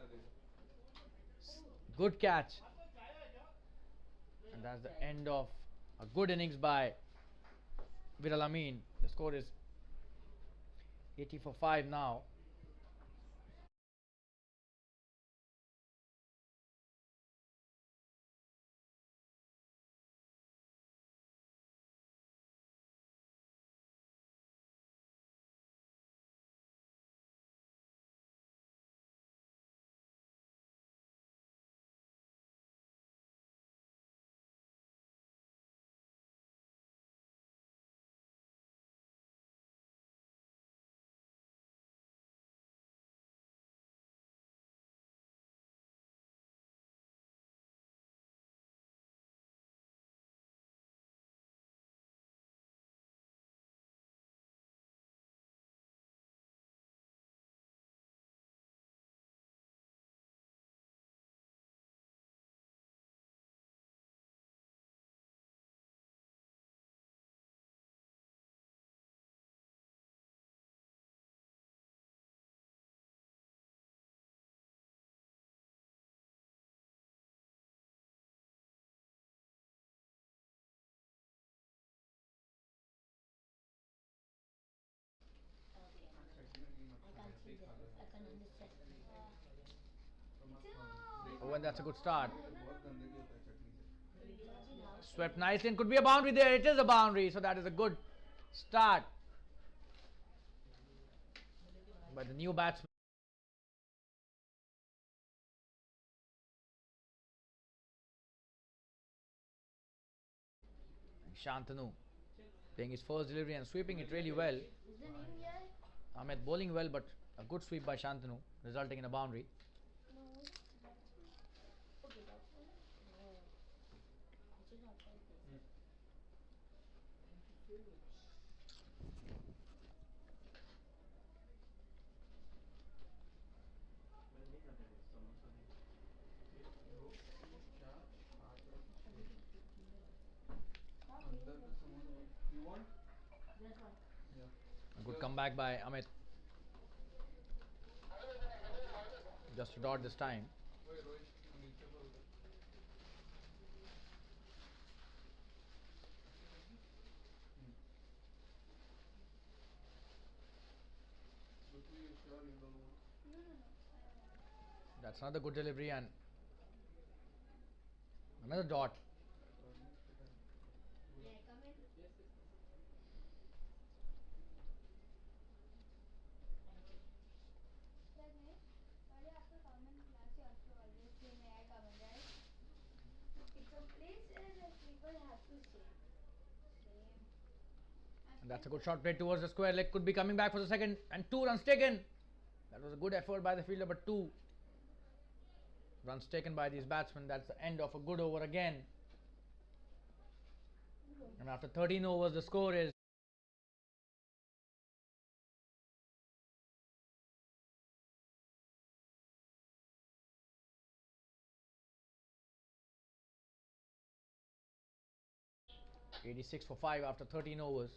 good catch. And that's the end of a good innings by Viral Amin. The score is 80 for 5 now. Oh, and that's a good start. Swept nicely and could be a boundary there. It is a boundary, so that is a good start by the new batsman. Shantanu playing his first delivery and sweeping it really well. Ahmed bowling well, but a good sweep by Shantanu, resulting in a boundary. A good comeback by Amit. Just a dot this time. That's another good delivery and another dot. And that's a good shot played towards the square leg. Could be coming back for the second and 2 runs taken. That was a good effort by the fielder, but 2 runs taken by these batsmen. That's the end of a good over again. And after 13 overs, the score is 86 for 5 after 13 overs.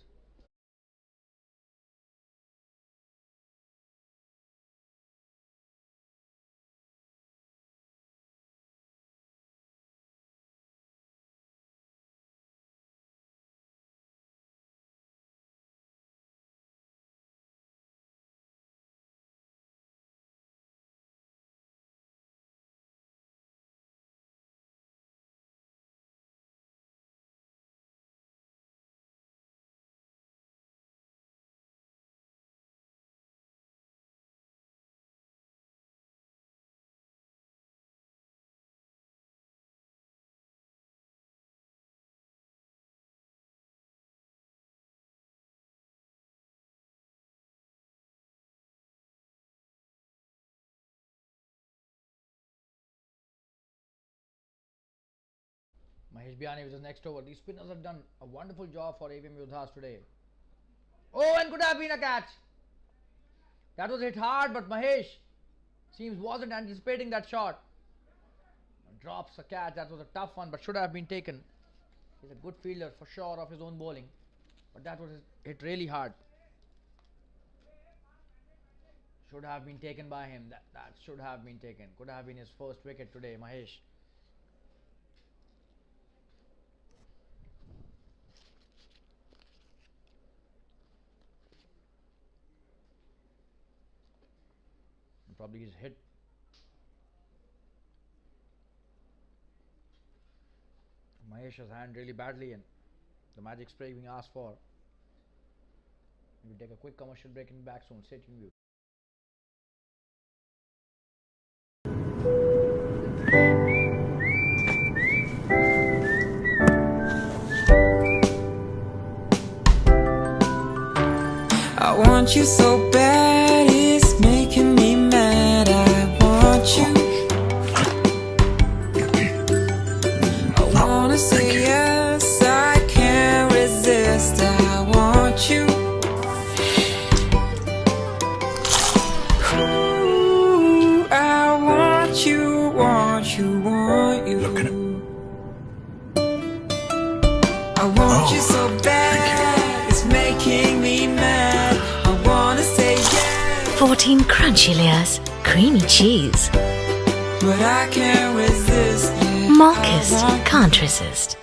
Mahesh Biyani with his next over. These spinners have done a wonderful job for AVM Yodhas today. Oh, and could have been a catch. That was hit hard, but Mahesh seems wasn't anticipating that shot. Drops a catch. That was a tough one, but should have been taken. He's a good fielder for sure of his own bowling, but that was hit really hard. Should have been taken by him. That should have been taken. Could have been his first wicket today, Mahesh. Probably he's hit. Mahesh's hand really badly, and the magic spray being asked for. We'll take a quick commercial break and back soon. Stay tuned. I want you so bad, it's making me mad. I want you. I wanna say yes, I can't resist. I want you. Ooh, I want you, want you, want you. I want you so bad, it's making me mad. 14 crunchy layers, creamy cheese. But I can't resist. Malkist can't resist.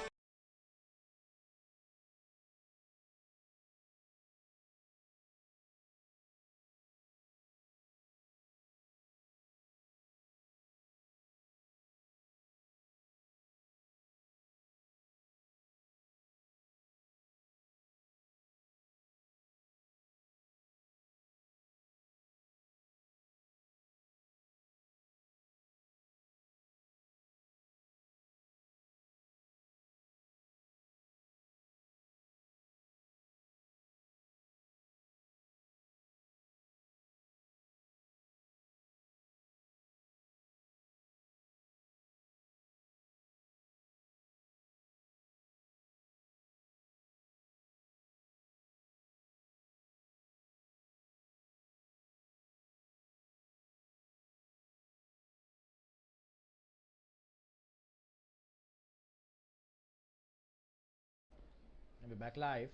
be back live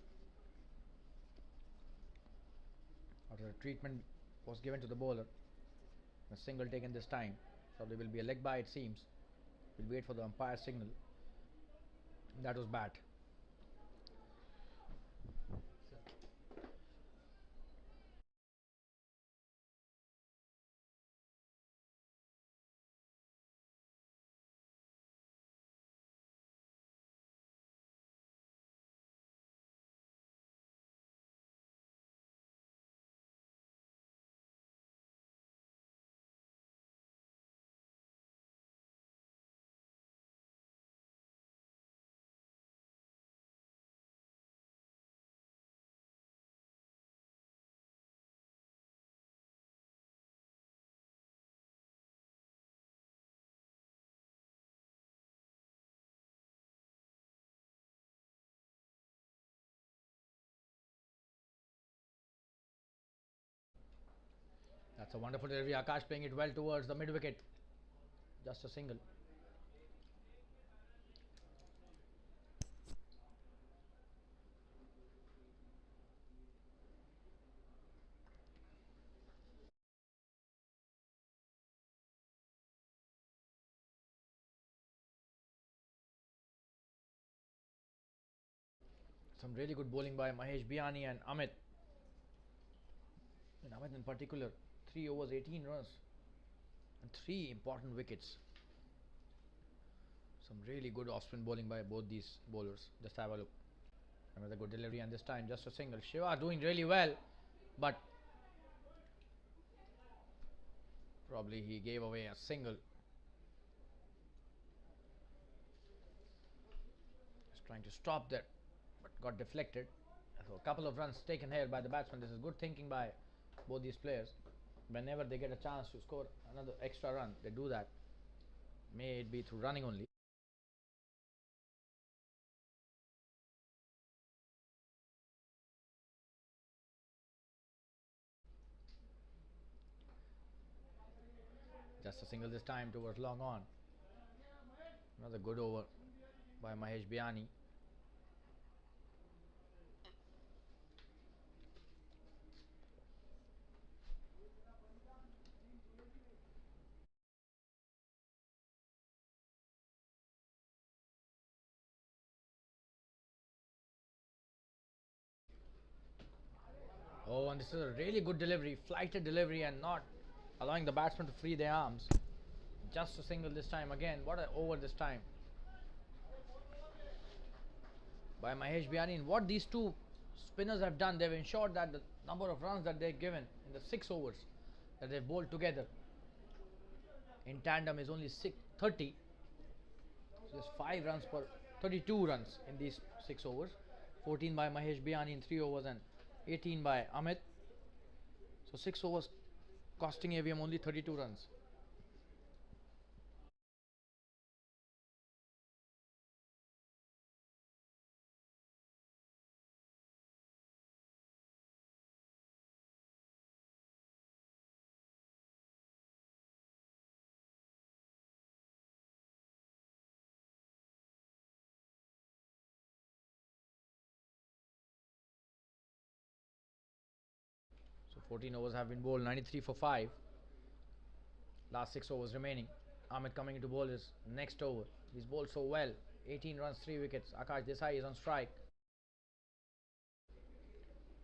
after a treatment was given to the bowler. A single taken this time, so there will be a leg by, it seems. We'll wait for the umpire signal. That was bat. That's a wonderful delivery. Akash playing it well towards the mid wicket. Just a single. Some really good bowling by Mahesh Biani and Amit. And Amit in particular, 3 overs, 18 runs, and 3 important wickets. Some really good off-spin bowling by both these bowlers. Just have a look. Another good delivery, and this time just a single. Shiva doing really well, but probably he gave away a single. Just trying to stop that, but got deflected. So a couple of runs taken here by the batsman. This is good thinking by both these players. Whenever they get a chance to score another extra run, they do that. May it be through running only. Just a single this time towards long on. Another good over by Mahesh Biani. Oh, and this is a really good delivery, flighted delivery, and not allowing the batsman to free their arms. Just a single this time again. What an over this time by Mahesh Biani. And what these two spinners have done, they've ensured that the number of runs that they've given in the 6 overs that they've bowled together in tandem is only 30. So just 5 runs per 32 runs in these 6 overs. 14 by Mahesh Biani in 3 overs and 18 by Amit. So 6 overs costing AVM only 32 runs. So 14 overs have been bowled, 93 for 5. Last 6 overs remaining. Amit coming into bowl his next over. He's bowled so well. 18 runs, 3 wickets. Akash Desai is on strike.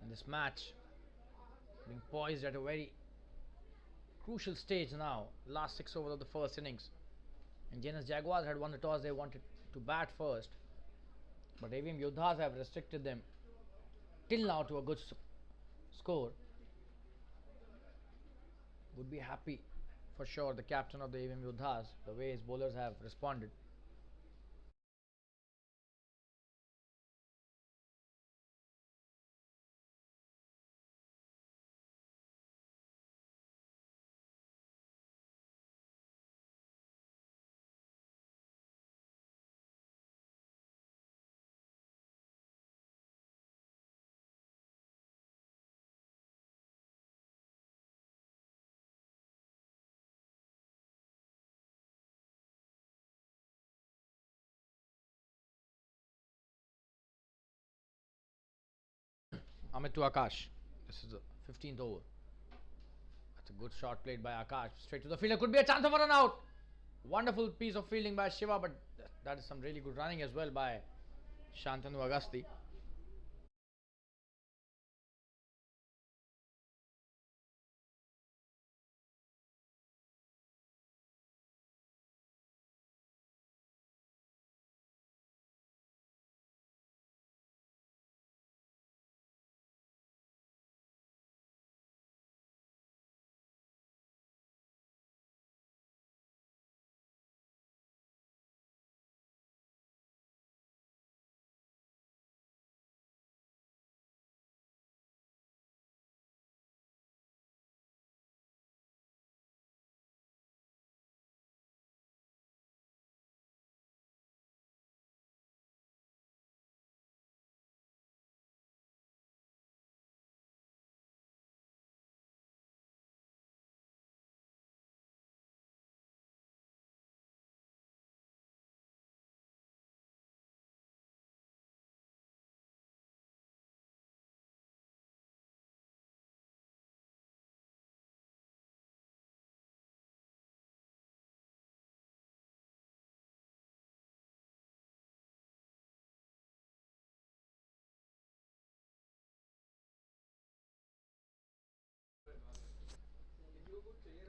And this match being poised at a very crucial stage now. Last 6 overs of the first innings. And JNS Jaguars had won the toss. They wanted to bat first. But AVM Yodhas have restricted them till now to a good score. Would be happy for sure, the captain of the AVM Yodhas, the way his bowlers have responded. Amit to Akash. This is the 15th over. That's a good shot played by Akash. Straight to the fielder. Could be a chance of a run out. Wonderful piece of fielding by Shiva, but that is some really good running as well by Shantanu Agasti.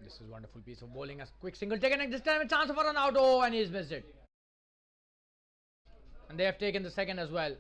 This is wonderful piece of bowling. A quick single taken, and this time a chance for a run out. Oh, and he's missed it. And they have taken the second as well.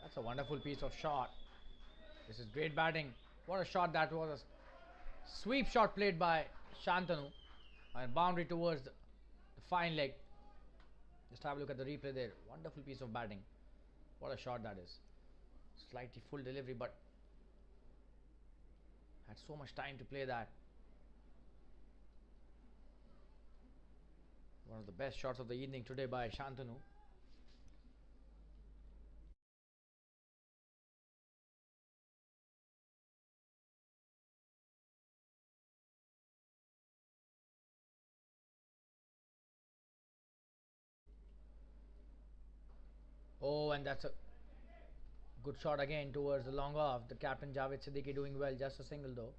That's a wonderful piece of shot. This is great batting. What a shot that was. A sweep shot played by Shantanu. And boundary towards the fine leg. Just have a look at the replay there. Wonderful piece of batting. What a shot that is. Slightly full delivery, but had so much time to play that. One of the best shots of the evening today by Shantanu. Oh, and that's a good shot again towards the long off. The captain Javed Siddiqui doing well. Just a single though.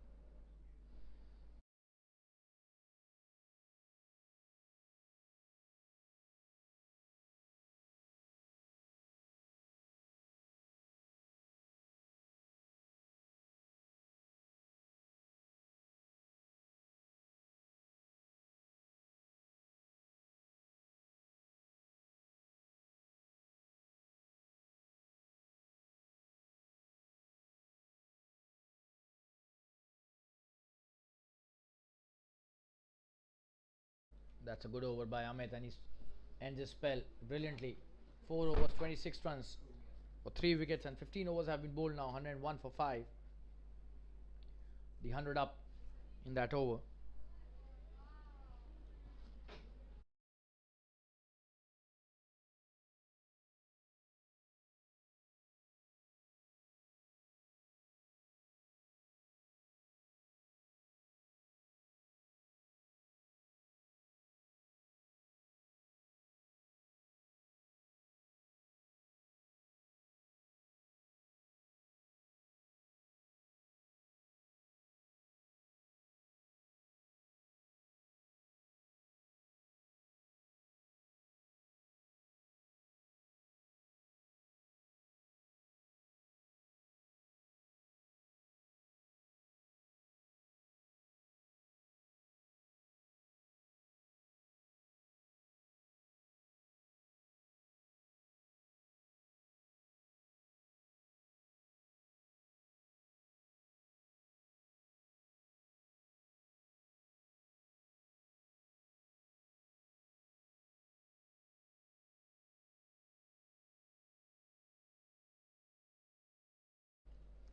That's a good over by Amit, and he ends his spell brilliantly. 4 overs, 26 runs for 3 wickets, and 15 overs have been bowled now. 101 for 5. The 100 up in that over.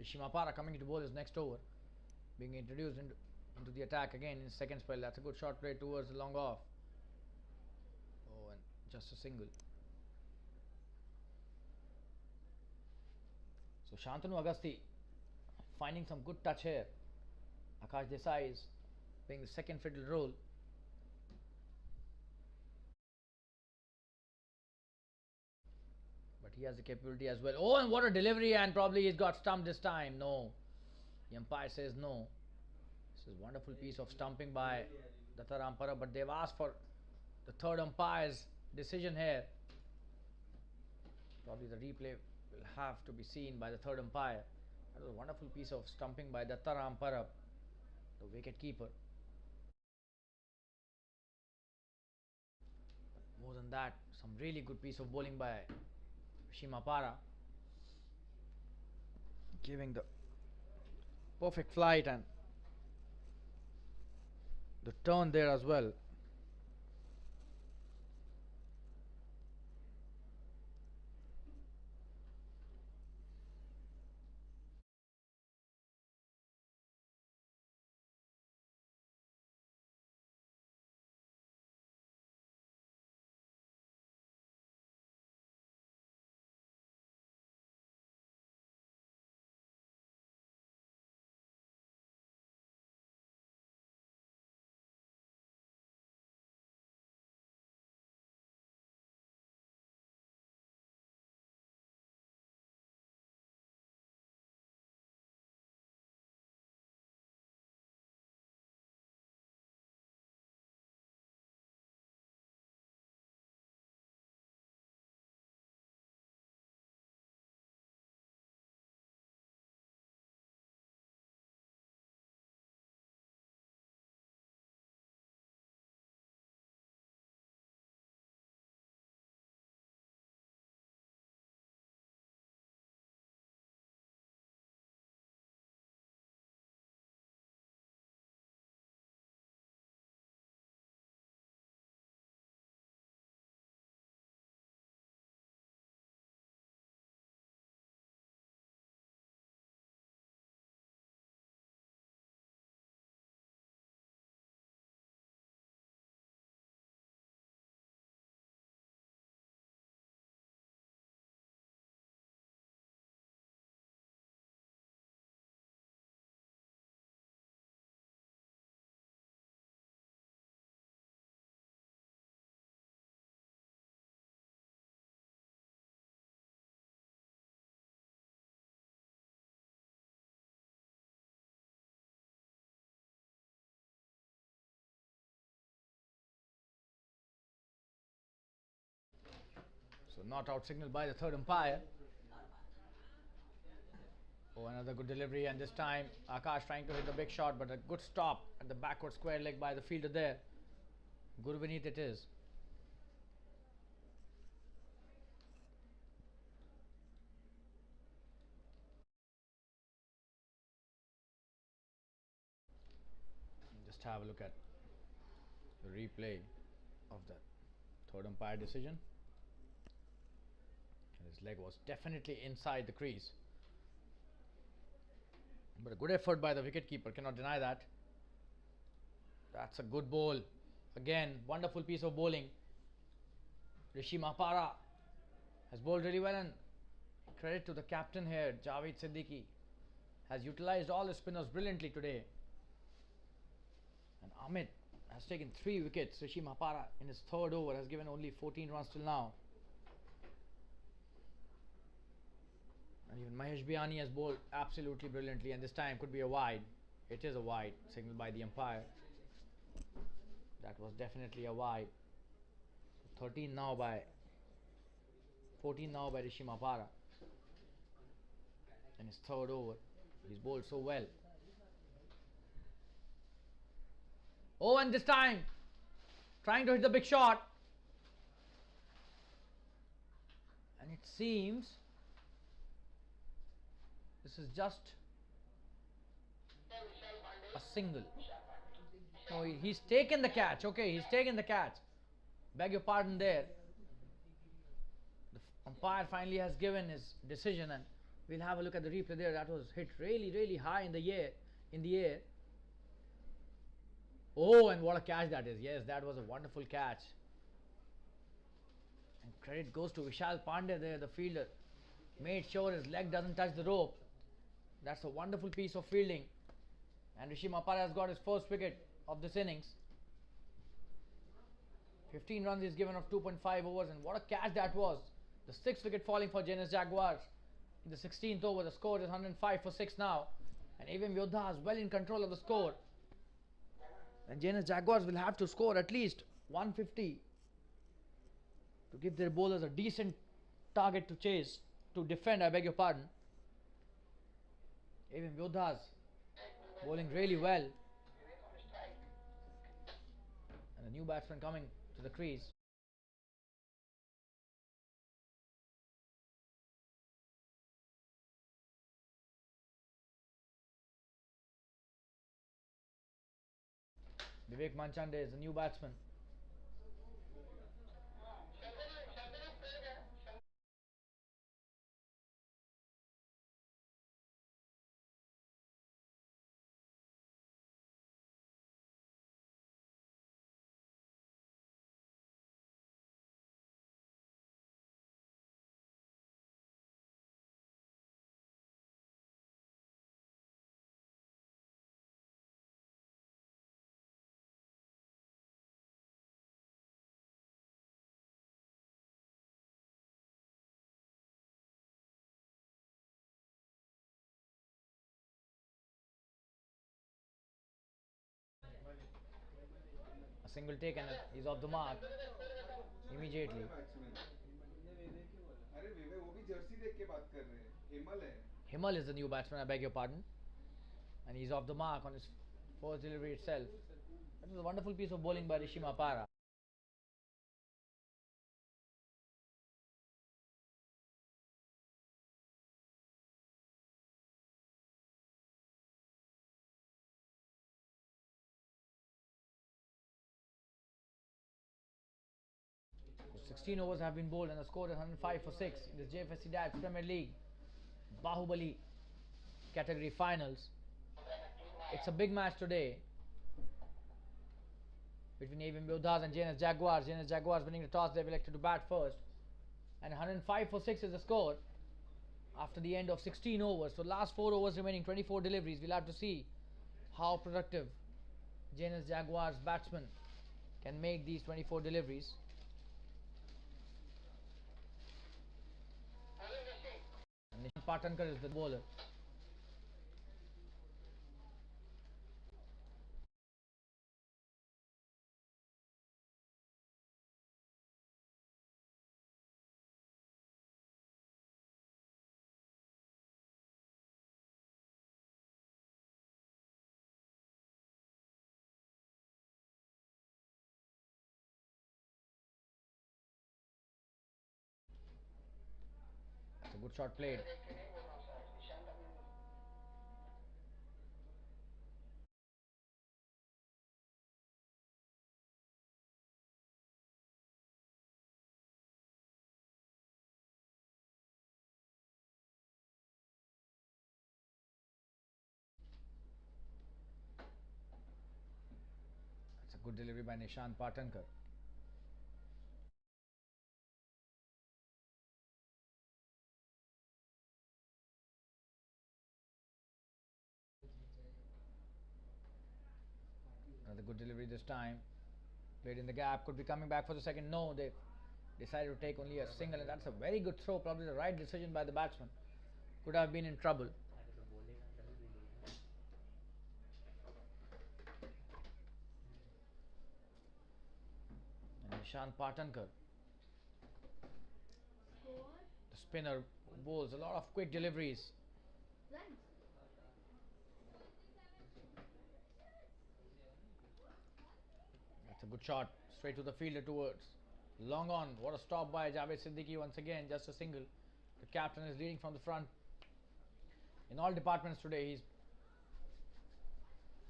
Rishimapara coming to bowl his next over, being introduced into the attack again in his second spell. That's a good shot play towards the long off. Oh, and just a single. So Shantanu Agasti finding some good touch here. Akash Desai is playing the second fiddle role. But he has the capability as well. Oh, and what a delivery, and probably he's got stumped this time. No. The umpire says no. This is a wonderful piece of stumping by Datta Rampara, but they've asked for the third umpire's decision here. Probably the replay will have to be seen by the third umpire. That was a wonderful piece of stumping by Datta Rampara, the wicket keeper. More than that, some really good piece of bowling by Rishimapara, giving the perfect flight and the turn there as well. So not out signal by the third umpire. Oh, another good delivery, and this time Akash trying to hit the big shot, but a good stop at the backward square leg by the fielder there. Gurvineet it is. Just have a look at the replay of the third umpire decision. His leg was definitely inside the crease. But a good effort by the wicketkeeper, cannot deny that. That's a good bowl. Again, wonderful piece of bowling. Rishimapara has bowled really well, and credit to the captain here, Javed Siddiqui. Has utilized all the spinners brilliantly today. And Amit has taken 3 wickets. Rishimapara in his third over has given only 14 runs till now. And even Mahesh Biyani has bowled absolutely brilliantly, and this time could be a wide. It is a wide, signaled by the umpire. That was definitely a wide. 14 now by Rishimapara. In his third over, he's bowled so well. Oh, and this time trying to hit the big shot, and it seems this is just a single. No, he's taken the catch. Okay, he's taken the catch. Beg your pardon there. The umpire finally has given his decision, and We'll have a look at the replay there. That was hit really high in the air. In the air. Oh, and what a catch that is. Yes, that was a wonderful catch. And credit goes to Vishal Pandey there, the fielder. Made sure his leg doesn't touch the rope. That's a wonderful piece of fielding. And Rishi Mapara has got his first wicket of this innings. 15 runs is given of 2.5 overs, and what a catch that was. The 6th wicket falling for JNS Jaguars. In the 16th over, the score is 105 for 6 now. And AVM Yodhas well in control of the score. And JNS Jaguars will have to score at least 150 to give their bowlers a decent target to chase, to defend, I beg your pardon. AVM Yodhas bowling really well. And the new batsman coming to the crease. Vivek Manchande is the new batsman. A single taken, he's off the mark immediately. Himal is the new batsman, I beg your pardon. And he's off the mark on his first delivery itself. That was a wonderful piece of bowling by Rishi Mapara. So 16 overs have been bowled and the score is 105 for 6 in this JFSC DADS Premier League Bahubali category finals. It's a big match today between AVM Yodhas and JNS Jaguars. JNS Jaguars winning the toss, they've elected to bat first. And 105 for 6 is the score after the end of 16 overs. So last 4 overs remaining, 24 deliveries. We'll have to see how productive JNS Jaguars batsmen can make these 24 deliveries. And Nishan Patankar is the bowler. It's a good shot played. It's a good delivery by Nishan Patankar. Another good delivery this time. Played in the gap, could be coming back for the second. No, they decided to take only a single, and that's a very good throw. Probably the right decision by the batsman. Could have been in trouble. And Nishan Patankar, the spinner, bowls a lot of quick deliveries. That's a good shot, straight to the fielder towards. Long on, what a stop by Javed Siddiqui once again, just a single. The captain is leading from the front. In all departments today, he's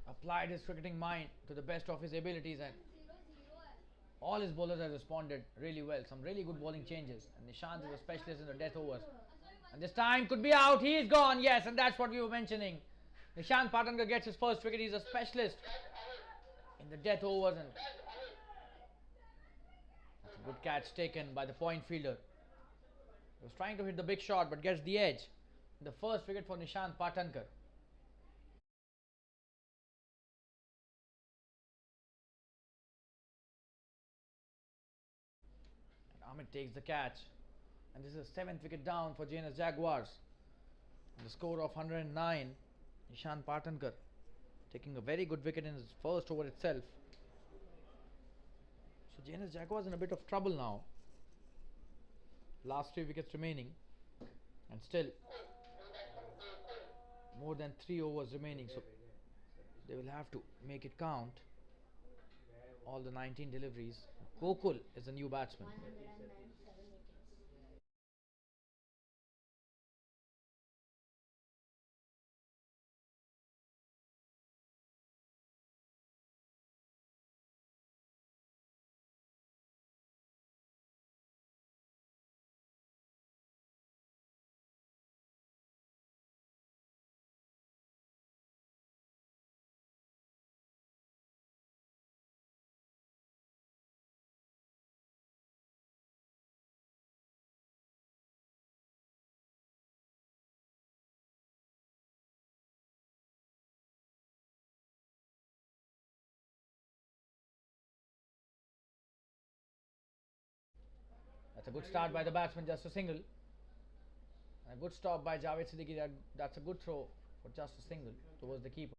applied his cricketing mind to the best of his abilities, and all his bowlers have responded really well. Some really good bowling changes, and Nishant is a specialist in the death overs. And this time could be out. He is gone. Yes, and that's what we were mentioning. Nishant Patankar gets his first wicket. He's a specialist in the death overs, and that's a good catch taken by the point fielder. He was trying to hit the big shot but gets the edge. The first wicket for Nishant Patankar. And Amit takes the catch. And this is 7th wicket down for JNS Jaguars. And the score of 109. Nishant Patankar taking a very good wicket in his first over itself. So JNS Jaguars in a bit of trouble now. Last 3 wickets remaining. And still more than 3 overs remaining. So they will have to make it count. All the 19 deliveries. Gokul is the new batsman. That's a good start by the batsman, just a single. And a good stop by Javed Siddiqui. That's a good throw for just a single towards the keeper.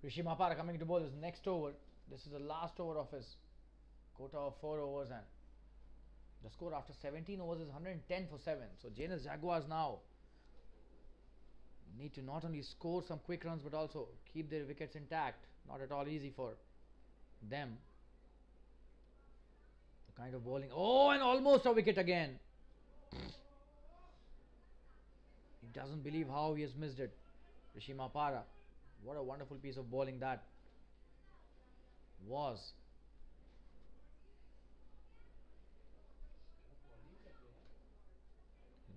Rishi Mahapara coming to bowl his next over. This is the last over of his quota of 4 overs, and the score after 17 overs is 110 for 7. So JNS Jaguars now need to not only score some quick runs but also keep their wickets intact. Not at all easy for them. The kind of bowling. Oh, and almost a wicket again. He doesn't believe how he has missed it. Rishi Mahapara. What a wonderful piece of bowling that was.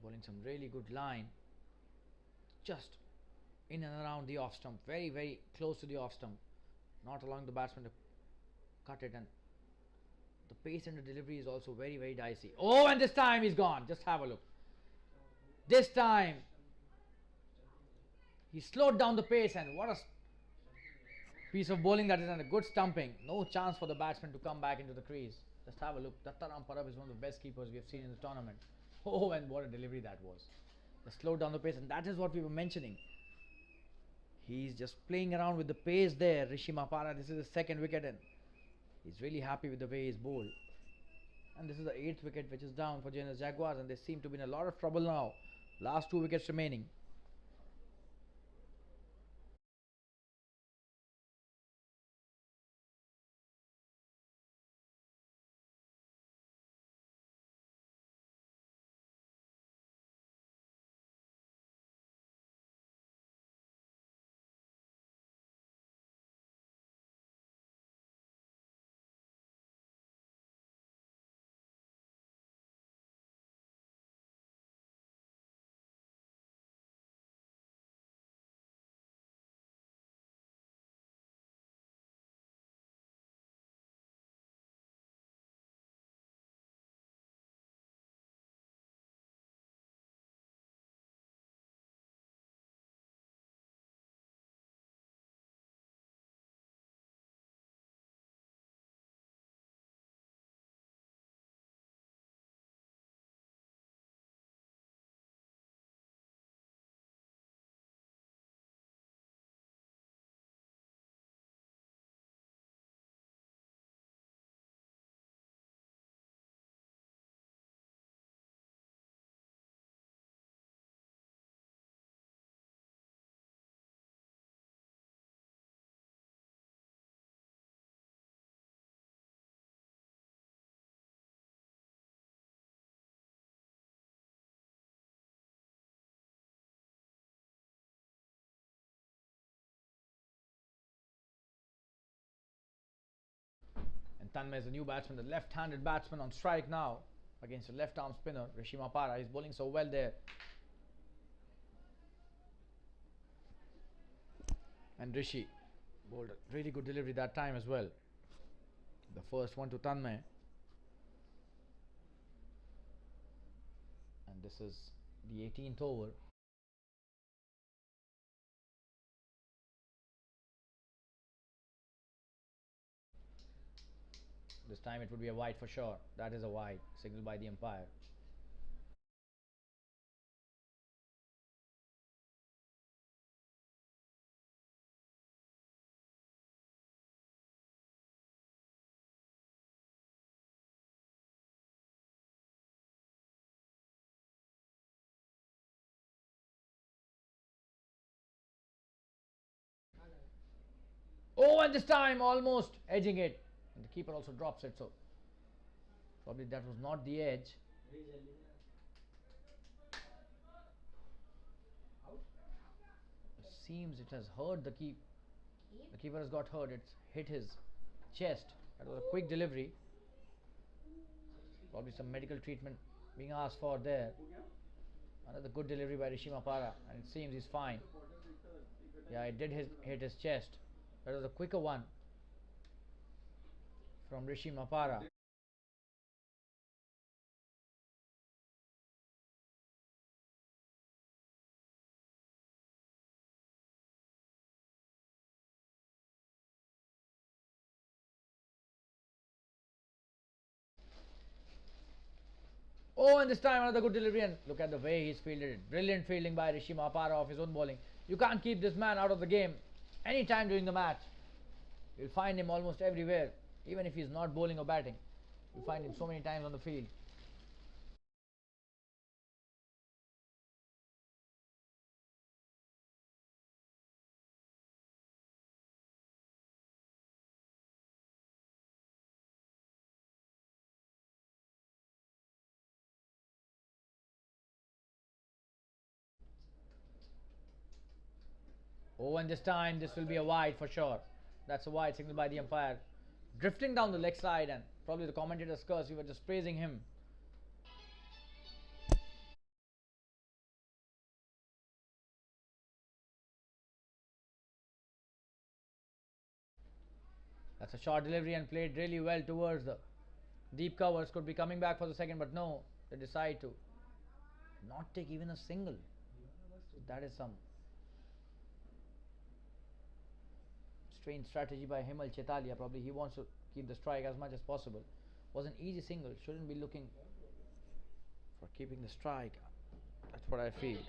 Bowling some really good line. Just in and around the off stump. Very, very close to the off stump. Not allowing the batsman to cut it, and the pace and the delivery is also very, very dicey. Oh, and this time he's gone. Just have a look. This time he slowed down the pace, and what a piece of bowling that is, and a good stumping. No chance for the batsman to come back into the crease. Just have a look. Dattaram Parab is one of the best keepers we have seen in the tournament. Oh, and what a delivery that was. Just slowed down the pace, and that is what we were mentioning. He's just playing around with the pace there. Rishi Mahapara, this is his second wicket, and he's really happy with the way he's bowled. And this is the 8th wicket which is down for JNS Jaguars, and they seem to be in a lot of trouble now. Last 2 wickets remaining. Tanmay is the new batsman, the left-handed batsman on strike now against a left-arm spinner, Rishi Mapara. He's bowling so well there. And Rishi bowled a really good delivery that time as well. The first one to Tanmay. And this is the 18th over. This time it would be a wide for sure. That is a wide, signaled by the umpire. Oh, and this time almost edging it. And the keeper also drops it, so probably that was not the edge. It seems it has hurt the keeper. The keeper has got hurt. It's hit his chest. That was a quick delivery. Probably some medical treatment being asked for there. Another good delivery by Rishi Mapara, and it seems he's fine. Yeah, it did hit his chest. That was a quicker one from Rishi Mapara. Oh, and this time another good delivery, and look at the way he's fielded it. Brilliant fielding by Rishi Mapara off his own bowling. You can't keep this man out of the game anytime during the match. You'll find him almost everywhere, even if he's not bowling or batting. You'll find him so many times on the field. Oh, and this time this will be a wide for sure. That's a wide signal by the umpire. Drifting down the leg side, and probably the commentator's curse. We were just praising him. That's a short delivery and played really well towards the deep covers. Could be coming back for the second, but no, they decide to not take even a single. So that is some strange strategy by Himal Chetalia. Probably he wants to keep the strike as much as possible. Was an easy single. Shouldn't be looking for keeping the strike. That's what I feel.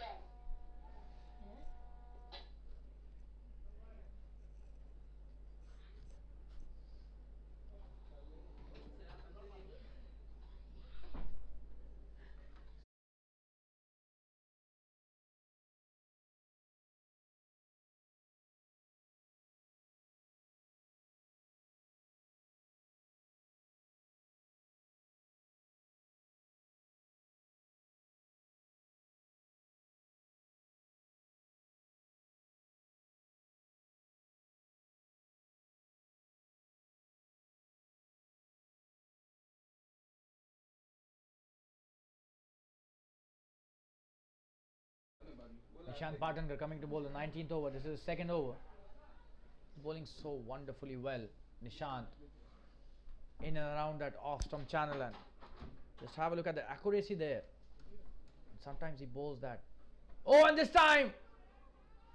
Nishant Patankar coming to bowl the 19th over. This is the second over. Bowling so wonderfully well. Nishant in and around that off stump channel, and just have a look at the accuracy there. Sometimes he bowls that. Oh, and this time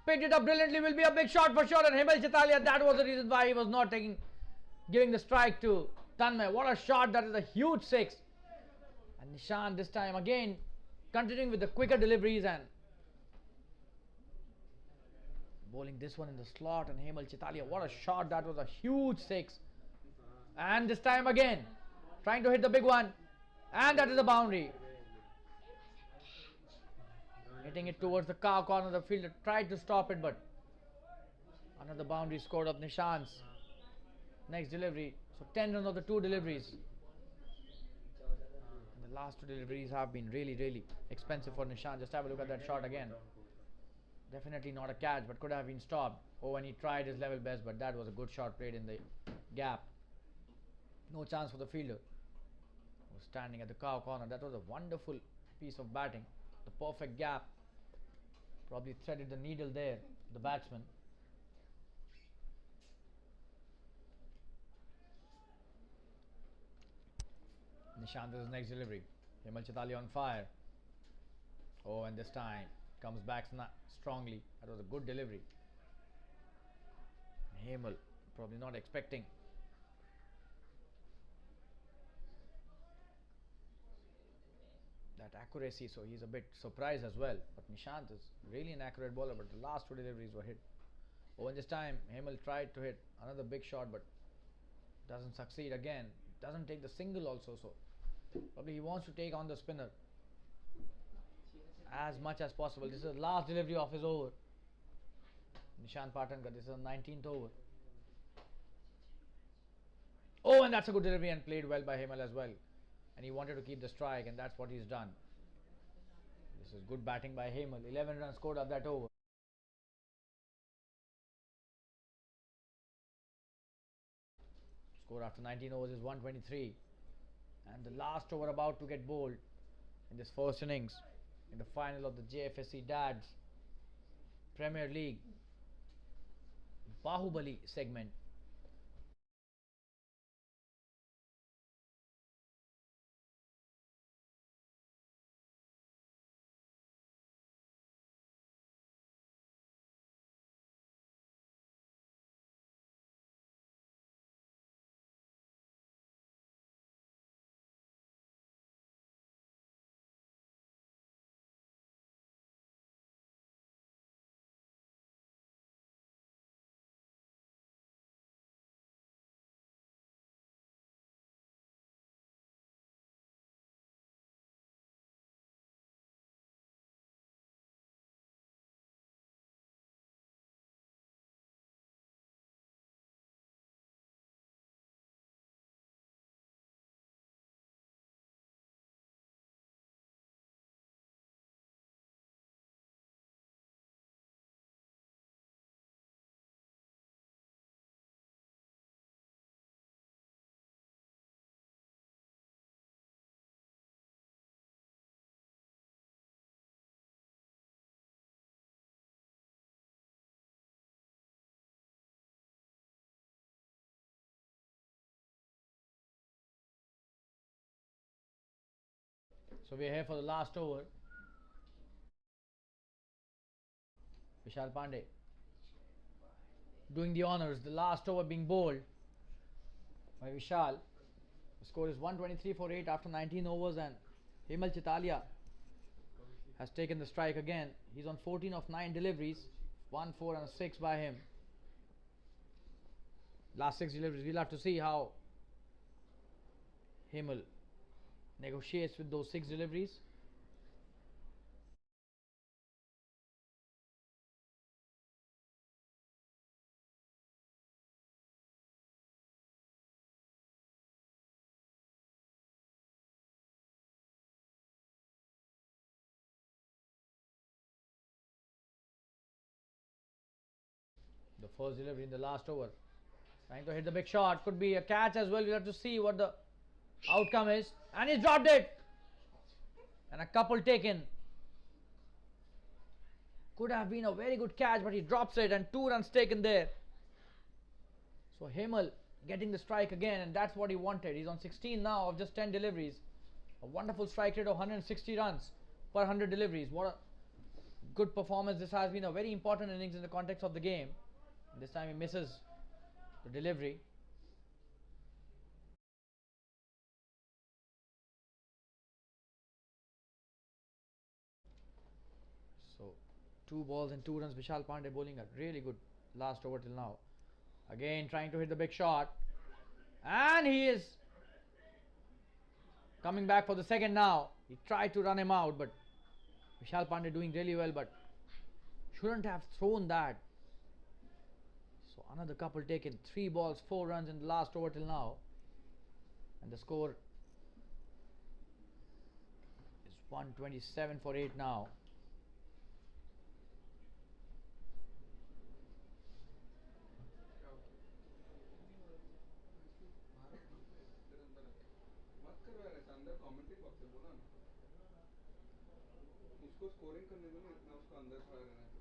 picked it up brilliantly. Will be a big shot for sure. And Himal Chetalia, that was the reason why he was not giving the strike to Tanmay. What a shot! That is a huge six. And Nishant this time again continuing with the quicker deliveries and bowling this one in the slot. And Himal Chetalia, what a shot! That was a huge six. And this time again trying to hit the big one, and that is a boundary. Hitting it towards the cow corner of the fielder, tried to stop it, but another boundary scored of Nishant's next delivery. So 10 runs of the two deliveries. And the last two deliveries have been really expensive for Nishant. Just have a look at that shot again. Definitely not a catch, but could have been stopped. Oh, and he tried his level best, but that was a good shot played in the gap. No chance for the fielder. Was standing at the cow corner. That was a wonderful piece of batting. The perfect gap. Probably threaded the needle there, the batsman. Nishant is his next delivery. Himal Chitali on fire. Oh, and this time comes back strongly. That was a good delivery. Himal probably not expecting. That accuracy, so he's a bit surprised as well. But Nishant is really an accurate bowler, but the last two deliveries were hit. Oh, and this time Himal tried to hit another big shot, but doesn't succeed again. Doesn't take the single also, so probably he wants to take on the spinner as much as possible. This is the last delivery of his over. Nishant Patankar, this is the 19th over. Oh, and that's a good delivery and played well by Himal as well. And he wanted to keep the strike, and that's what he's done. This is good batting by Himal. 11 runs scored of that over. Score after 19 overs is 123. And the last over about to get bowled in this first innings in the final of the JFSC DADS Premier League Bahubali segment. So we are here for the last over. Vishal Pandey doing the honours. The last over being bowled by Vishal. The score is 123 for 8 after 19 overs, and Himal Chitalia has taken the strike again. He's on 14 of 9 deliveries, 1, 4 and 6 by him. Last 6 deliveries. We'll have to see how Himal negotiates with those 6 deliveries. The first delivery in the last over. Trying to hit the big shot. Could be a catch as well. We'll have to see what the outcome is. And he's dropped it. And a couple taken. Could have been a very good catch, but he drops it, and 2 runs taken there. So Himal getting the strike again, and that's what he wanted. He's on 16 now of just 10 deliveries. A wonderful strike rate of 160 runs per 100 deliveries. What a good performance. This has been a very important innings in the context of the game. This time he misses the delivery. So 2 balls and 2 runs. Vishal Pandey bowling a really good last over till now. Again trying to hit the big shot, and he is coming back for the second now. He tried to run him out, but Vishal Pandey doing really well, but shouldn't have thrown that. So another couple taken. 3 balls, 4 runs in the last over till now, and the score is 127 for 8 now.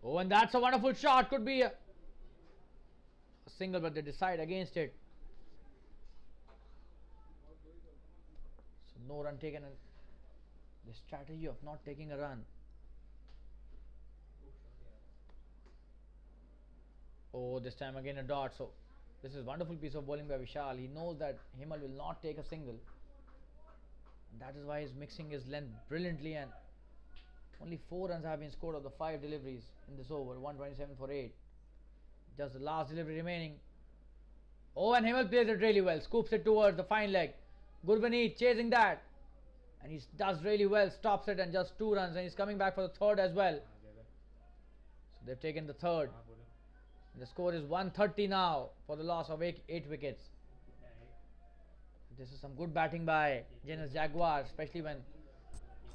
Oh, and that's a wonderful shot. Could be a single, but they decide against it. So no run taken, and the strategy of not taking a run. Oh, this time again a dot. So this is wonderful piece of bowling by Vishal. He knows that Himal will not take a single. And that is why he's mixing his length brilliantly, and only 4 runs have been scored of the 5 deliveries in this over. 127 for 8. Just the last delivery remaining. Oh, and Himal plays it really well. Scoops it towards the fine leg. Gurbaneet chasing that. And he does really well. Stops it and just 2 runs. And he's coming back for the third as well. So they've taken the third. And the score is 130 now for the loss of 8 wickets. This is some good batting by JNS Jaguars, especially when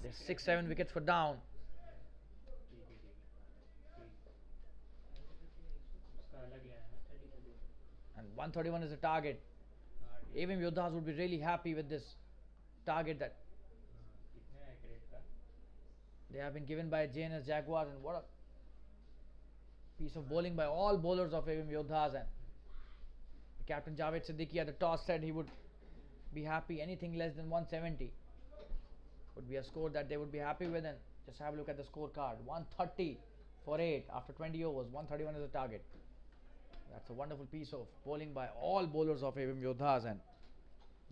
there's 6-7 wickets for down. And 131 is the target. AVM Yodhas would be really happy with this target that they have been given by JNS Jaguars. And what a piece of bowling by all bowlers of AVM Yodhas. And Captain Javed Siddiqui at the toss said he would be happy anything less than 170 would be a score that they would be happy with. And just have a look at the scorecard. 130 for 8 after 20 overs. 131 is the target. That's a wonderful piece of bowling by all bowlers of AVM Yodhas, and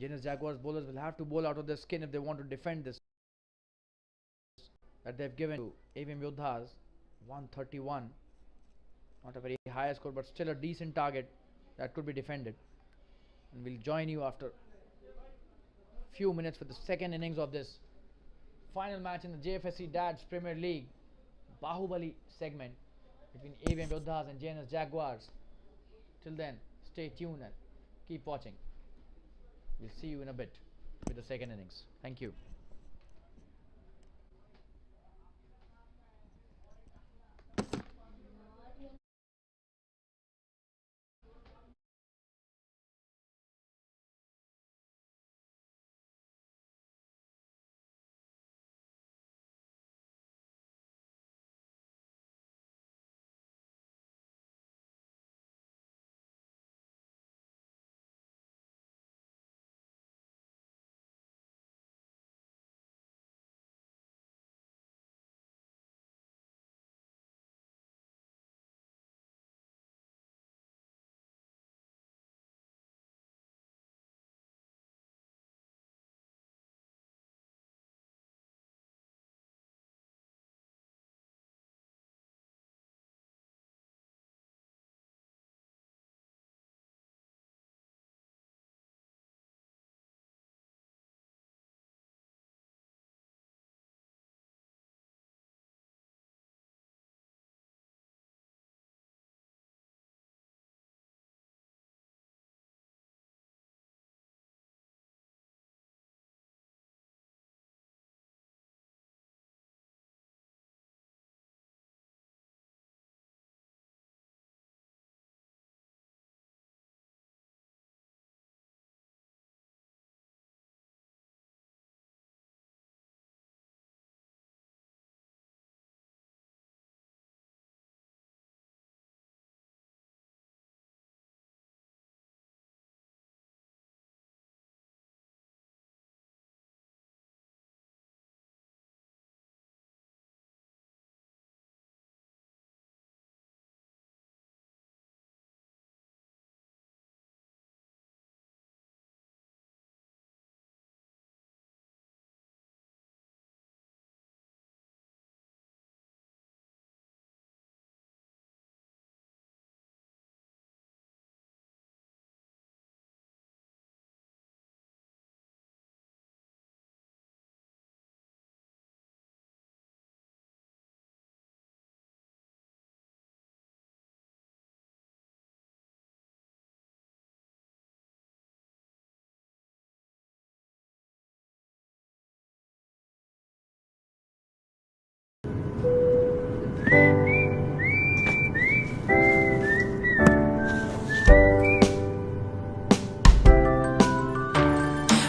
JNS Jaguars bowlers will have to bowl out of their skin if they want to defend this that they've given to AVM Yodhas. 131, not a very high score, but still a decent target that could be defended. And we'll join you after a few minutes for the second innings of this final match in the JFSC DADS Premier League Bahubali segment between AVM Yodhas and JNS Jaguars. Till then, stay tuned and keep watching. We'll see you in a bit with the second innings. Thank you.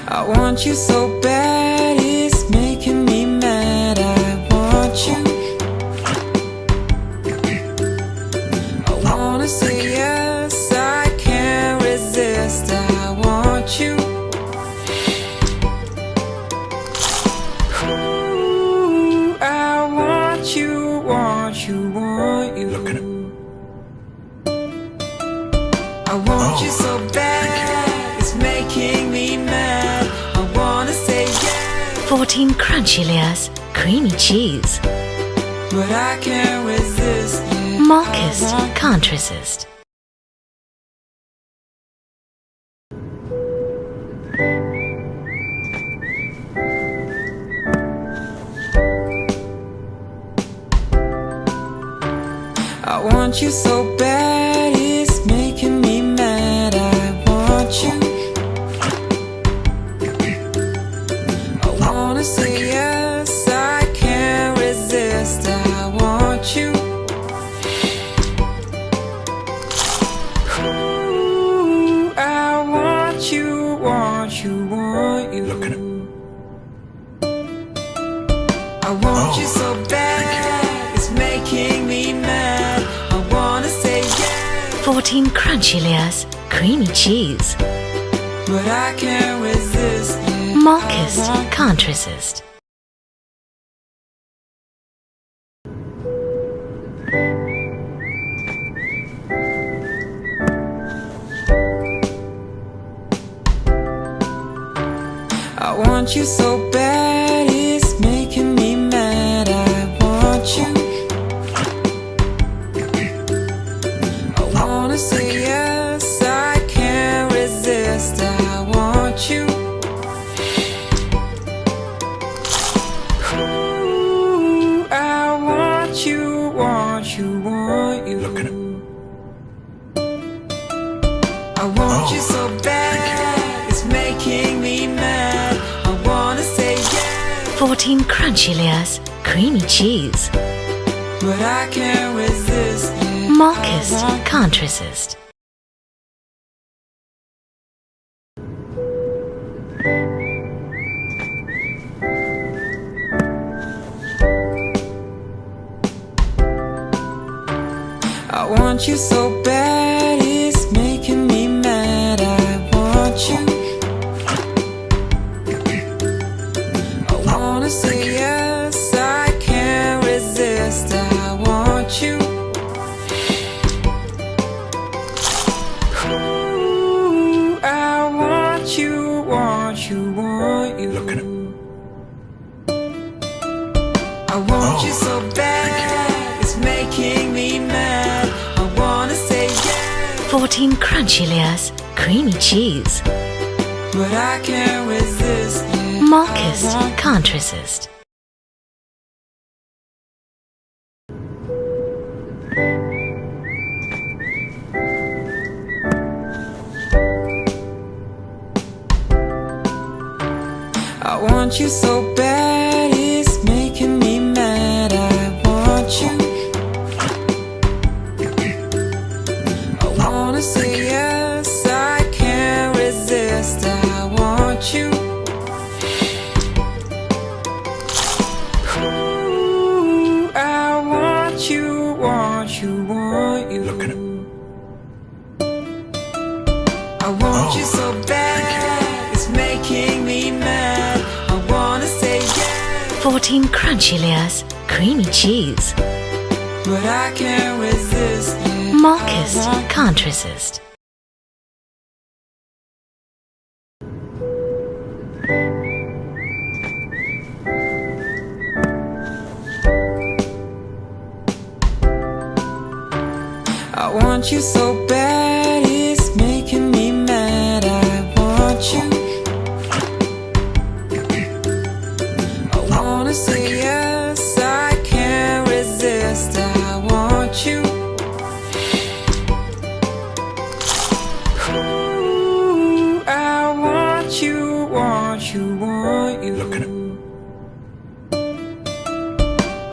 I want you so bad, it's making me mad. I want you you. I want you so bad, it's making me mad. I wanna say yes, 14 crunchy layers, creamy cheese. but I can't resist. Yeah. Marcus can't resist. I want you so bad, it's making me mad. I want you. I wanna say yes, I can't resist. I want you. Ooh, I want you, want you, want you. I want you so bad, it's making me mad. I wanna say yes, 14 crunchy layers, creamy cheese. but I can't resist. Yeah. Marcus can't resist. I want you so bad, it's making me mad. I want you. I wanna say yes, I can't resist. I want you. Ooh, I want you, want you, want you. I want you so bad, it's making me mad. I wanna say yes, 14 crunchy layers, creamy cheese. but I can't resist. Yeah. Marcus can't resist. I want you so bad, it's making me mad. I want you. I wanna say yes, I can't resist. I want you. Ooh, I want you, want you, want you. I want you so bad, it's making me mad. I wanna say yes, 14 crunchy layers, creamy cheese. but I can't resist. Yeah. Marcus can't resist. I want you so bad, it's making me mad. I want you. I wanna say yes, I can't resist. I want you. Ooh, I want you, want you, want you. I want you so bad, it's making me mad. I wanna say yes, 14 crunchy layers, creamy cheese. but I can't resist. Yeah. Marcus can't resist. I want you so bad, it's making me mad. I want you. I wanna say yes, I can't resist. I want you. Ooh, I want you, want you, want you.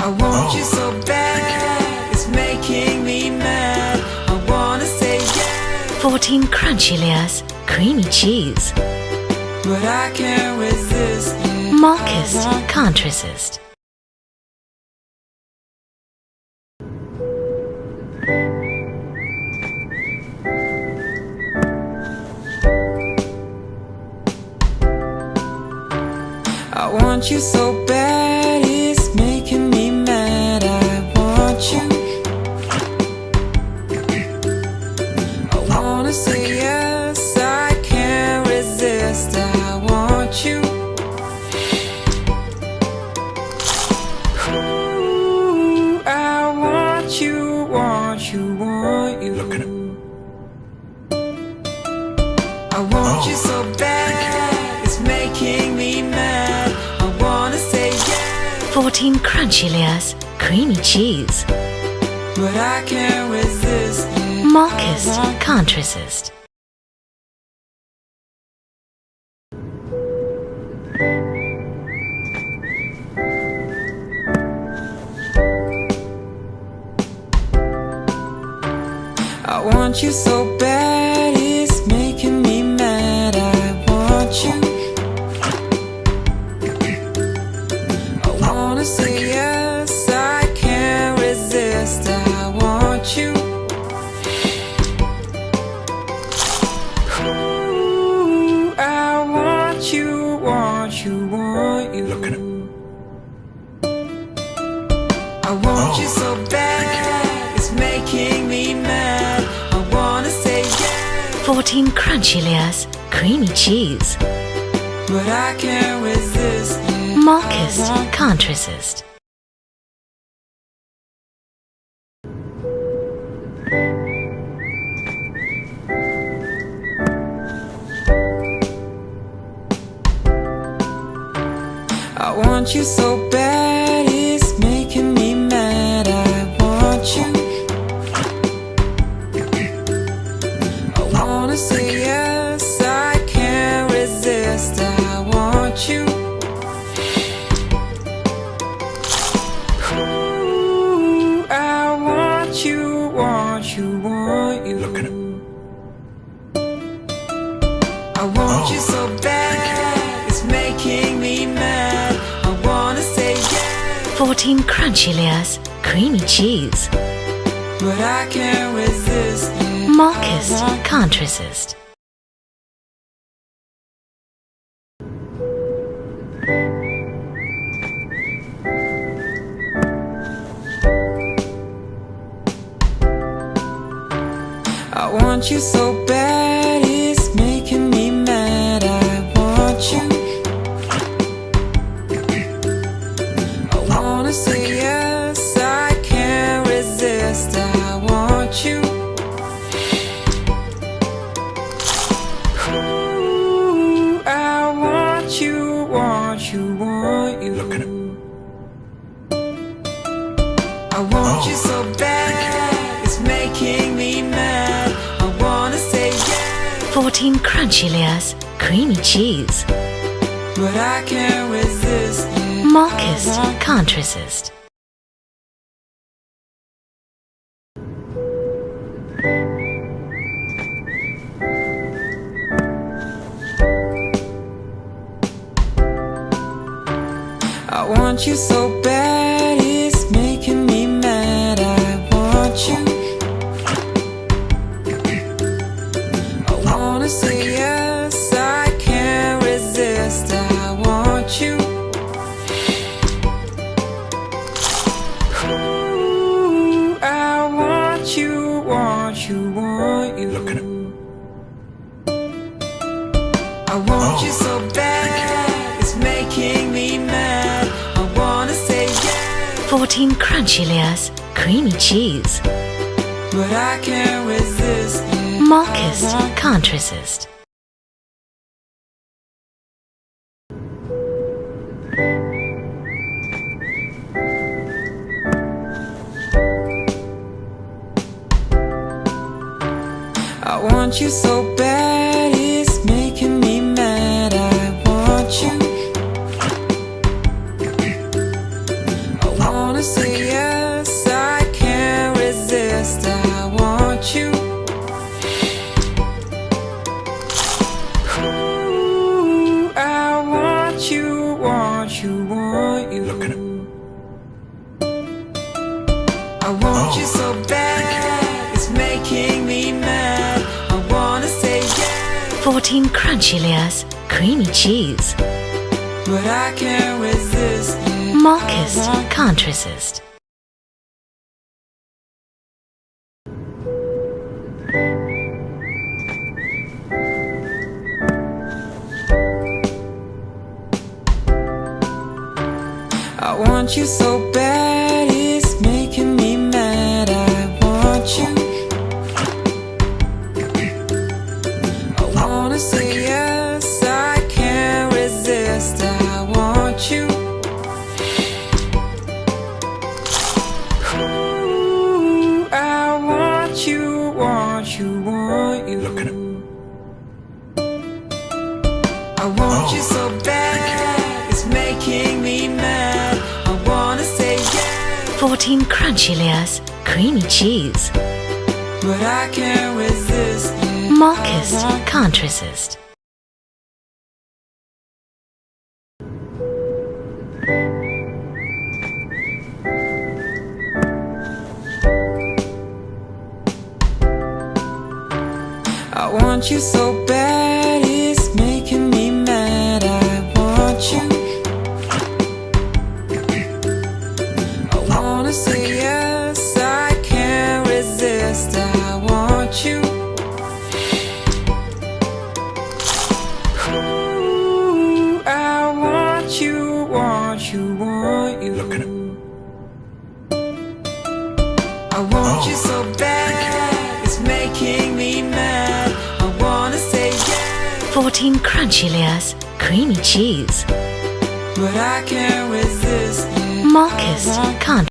I want you so bad, it's making me mad. I wanna say yes, 14 crunchy layers, creamy cheese. but I can't resist. Yeah. Marcus can't resist. I want you so bad, it's making me mad. I want you. want you, want you, want you. Look at him. I want you so bad, it's making me mad. I wanna say yes, 14 crunchy layers, creamy cheese. but I can't resist. Yeah. Marcus can't resist. I want you so bad, it's making me mad. I want you. I wanna say yes, I can't resist. I want you. Ooh, I want you, want you, want you. Look at him. I want you so bad, it's making me mad. I wanna say yes, 14 crunchy layers, creamy cheese. but I can't resist. Yeah. Marcus can't resist. I want you so bad, it's making me mad. I want you. I wanna say yes, I can't resist. I want you. Ooh, I want you, want you, want you. Look at him. I want you so bad, it's making me mad. I wanna say yes, 14 crunchy layers, creamy cheese. but I can't resist. Yeah. Marcus can't resist. I want you so bad, it's making me mad. I want you. I wanna say yes, I can't resist. I want you. Ooh, I want you, want you, want you. Look at him. I want you so bad, it's making me mad. I wanna say yes, 14 crunchy layers, creamy cheese. but I can't resist. Yeah. Marcus can't resist. I want you so bad, it's making me mad. I want you. I wanna say yes, I can't resist. I want you. Ooh, I want you, want you, want you. Look at him. I want you so bad, it's making me mad. I wanna say yes, 14 crunchy layers, creamy cheese. but I can't resist. Yeah. Marcus can't resist. I want you so bad, it's making me mad. I want you. I wanna say yes, I can't resist. I want you. Ooh, I want you, want you, want you. Look at him. I want you so bad, it's making me mad. I wanna say yes, 14 crunchy layers, creamy cheese. but I can't resist. Yeah. Marcus can't resist. I want you so bad, it's making me mad. Looking at I want you so bad, it's making me mad. I wanna say yes, 14 crunchy layers, creamy cheese. but I can't resist. Yeah, Marcus I want can't resist. I want you so bad, it's making me mad. I want you. I wanna say yes, I can't resist. I want you. Ooh, I want you, want you, want you. I want you so bad, it's making me mad. I wanna say yes, 14 crunchy layers, creamy cheese. but I can't resist. Yeah, Marcus I want can't.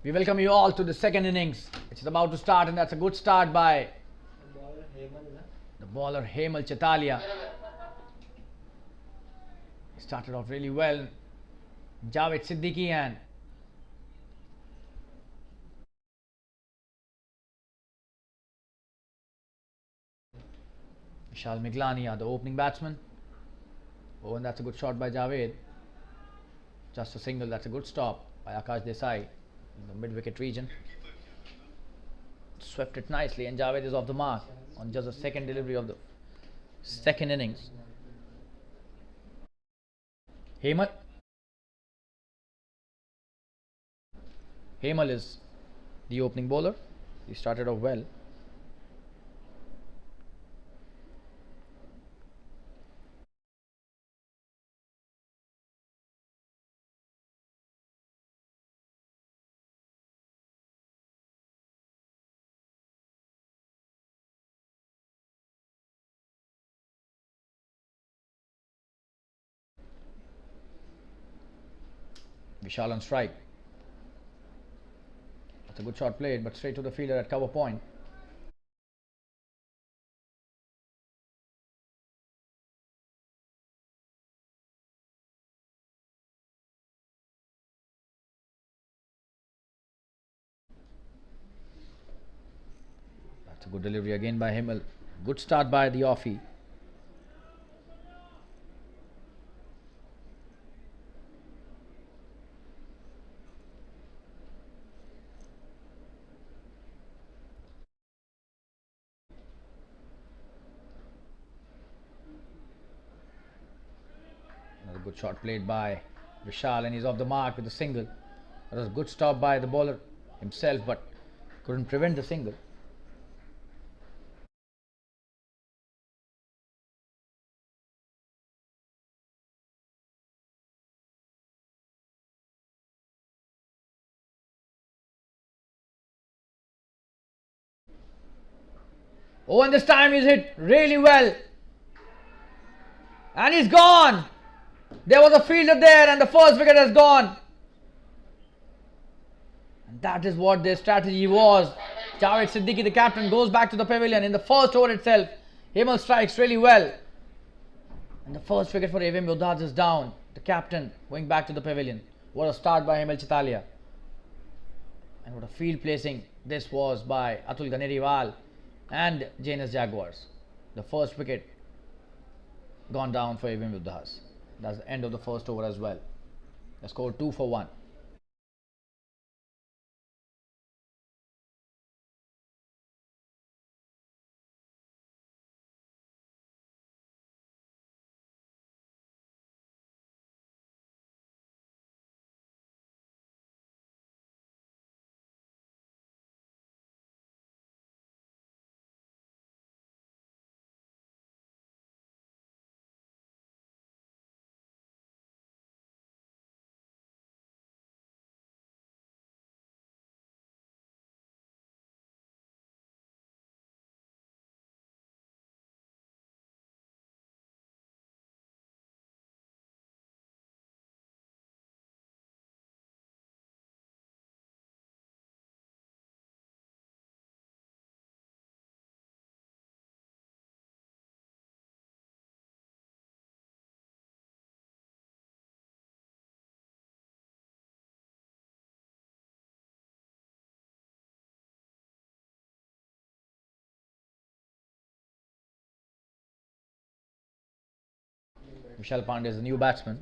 We welcome you all to the second innings. It's about to start, and that's a good start by the bowler Hemal Chatalia. He started off really well. Javed Siddiqui and Vishal Miglani are the opening batsmen. Oh, and that's a good shot by Javed. Just a single, that's a good stop by Akash Desai in the mid-wicket region. Swept it nicely, and Javed is off the mark on just the second delivery of the second innings. Hemal is the opening bowler. He started off well. Vishal on strike. That's a good shot played, but straight to the fielder at cover point. That's a good delivery again by Hemal. Good start by the offie. Another good shot played by Vishal, and he's off the mark with a single. That was a good stop by the bowler himself, but couldn't prevent the single. Oh, and this time he's hit really well. And he's gone. There was a fielder there, and the first wicket has gone. And that is what their strategy was. Javed Siddiqui, the captain, goes back to the pavilion in the first over itself. Hemal strikes really well. And the first wicket for AVM Yodhas is down. the captain, going back to the pavilion. What a start by Hemel Chitalia. And what a field placing this was by Atul Ganeriwal and JNS Jaguars. The first wicket gone down for AVM YODDHAS. That's the end of the first over as well. The score 2 for 1. Vishal Pandey is the new batsman.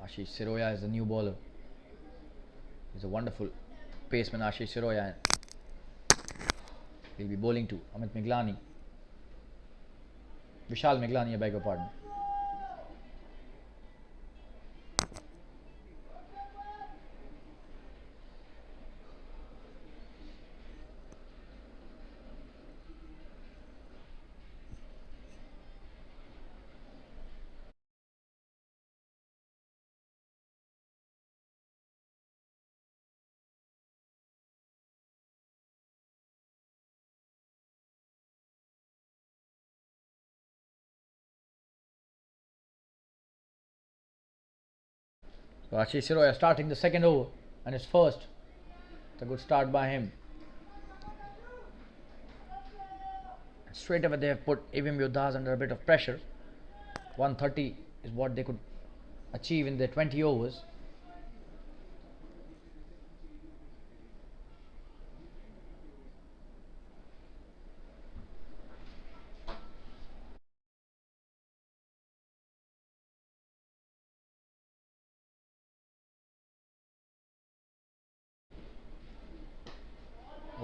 Ashish Siroya is the new bowler. He's a wonderful paceman, Ashish Siroya. He'll be bowling to Amit Miglani. Vishal Miglani, I beg your pardon. So Ashish Siroya starting the second over and his first. It's a good start by him. Straight away they have put AVM YODDHAS under a bit of pressure. 130 is what they could achieve in their 20 overs.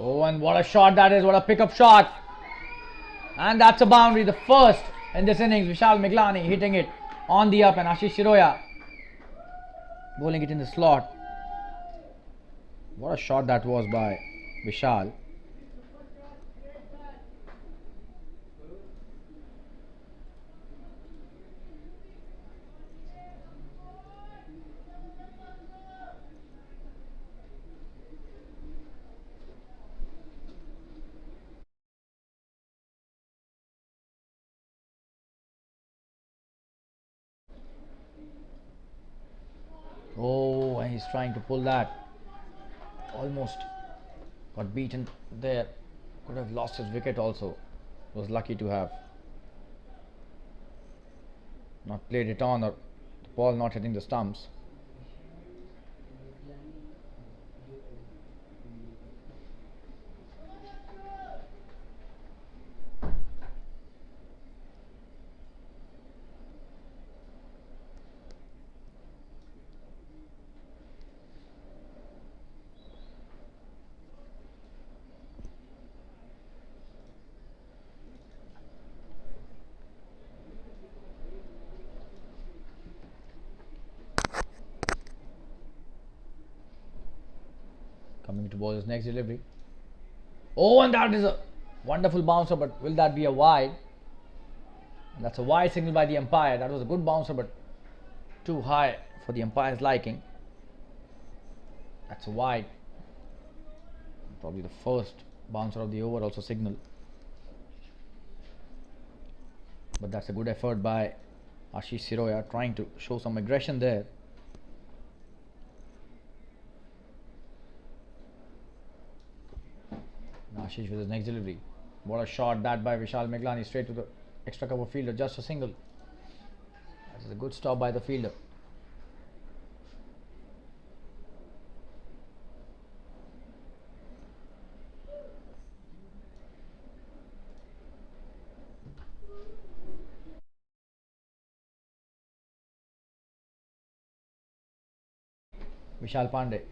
Oh, and what a shot that is, what a pickup shot. And that's a boundary, the first in this innings. Vishal Miglani hitting it on the up and Ashish Siroya bowling it in the slot. What a shot that was by Vishal. Oh, and he's trying to pull that. Almost got beaten there. Could have lost his wicket also. Was lucky to have not played it on or the ball not hitting the stumps. Coming to bowler's next delivery. Oh, and that is a wonderful bouncer, but will that be a wide? And that's a wide signal by the umpire. That was a good bouncer, but too high for the umpire's liking. That's a wide. Probably the first bouncer of the over also signal. But that's a good effort by Ashish Siroya, trying to show some aggression there. Ashish with his next delivery. What a shot that by Vishal Miglani, straight to the extra cover fielder, just a single. That is a good stop by the fielder. Vishal Pandey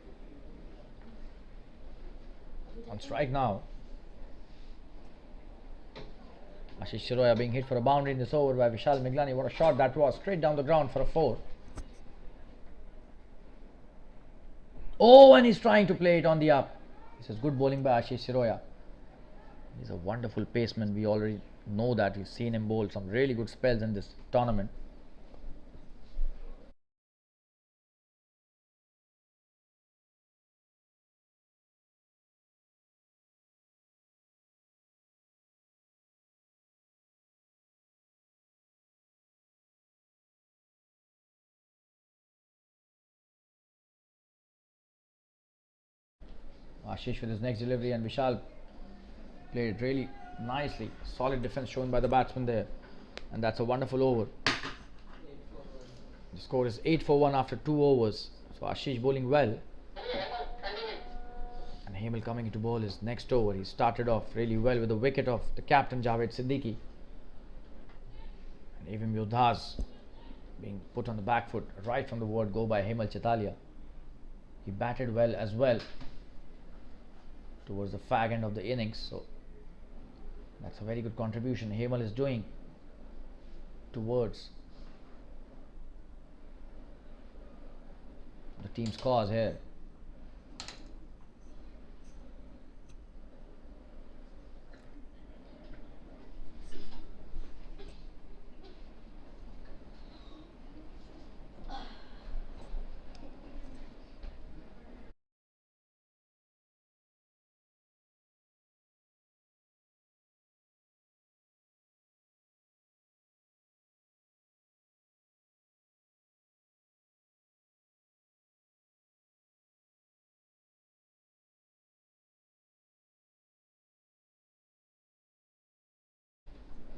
on strike now. Ashish Shiroya being hit for a boundary in this over by Vishal Miglani. What a shot that was, straight down the ground for a 4. Oh, and he's trying to play it on the up. This is good bowling by Ashish Shiroya. He's a wonderful paceman. We already know that. We've seen him bowl some really good spells in this tournament. Ashish with his next delivery, and Vishal played it really nicely. Solid defense shown by the batsman there, and that's a wonderful over. The score is 8 for 1 after 2 overs. So Ashish bowling well, and Hemal coming into bowl his next over. He started off really well with the wicket of the captain Javed Siddiqui, and AVM Yodhas being put on the back foot right from the word go by Hemal Chitalia. He batted well as well towards the fag end of the innings, so that's a very good contribution Hemal is doing towards the team's cause here.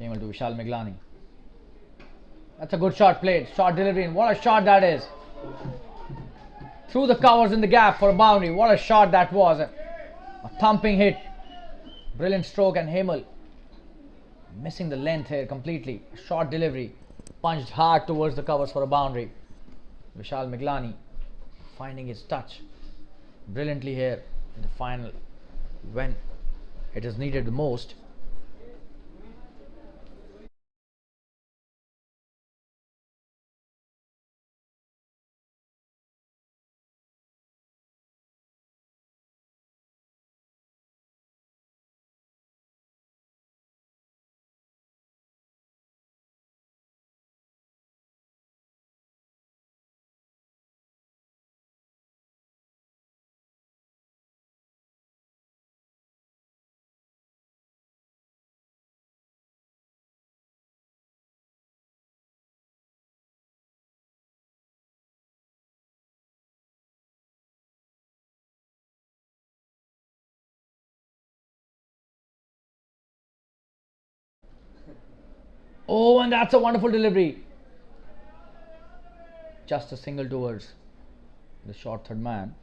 Hemal to Vishal Miglani. That's a good shot played, short delivery, and what a shot that is. Through the covers in the gap for a boundary. What a shot that was. A thumping hit. Brilliant stroke, and Hemal missing the length here completely. Short delivery. Punched hard towards the covers for a boundary. Vishal Miglani finding his touch brilliantly here in the final when it is needed the most. Oh, and that's a wonderful delivery. Just a single towards the short third man.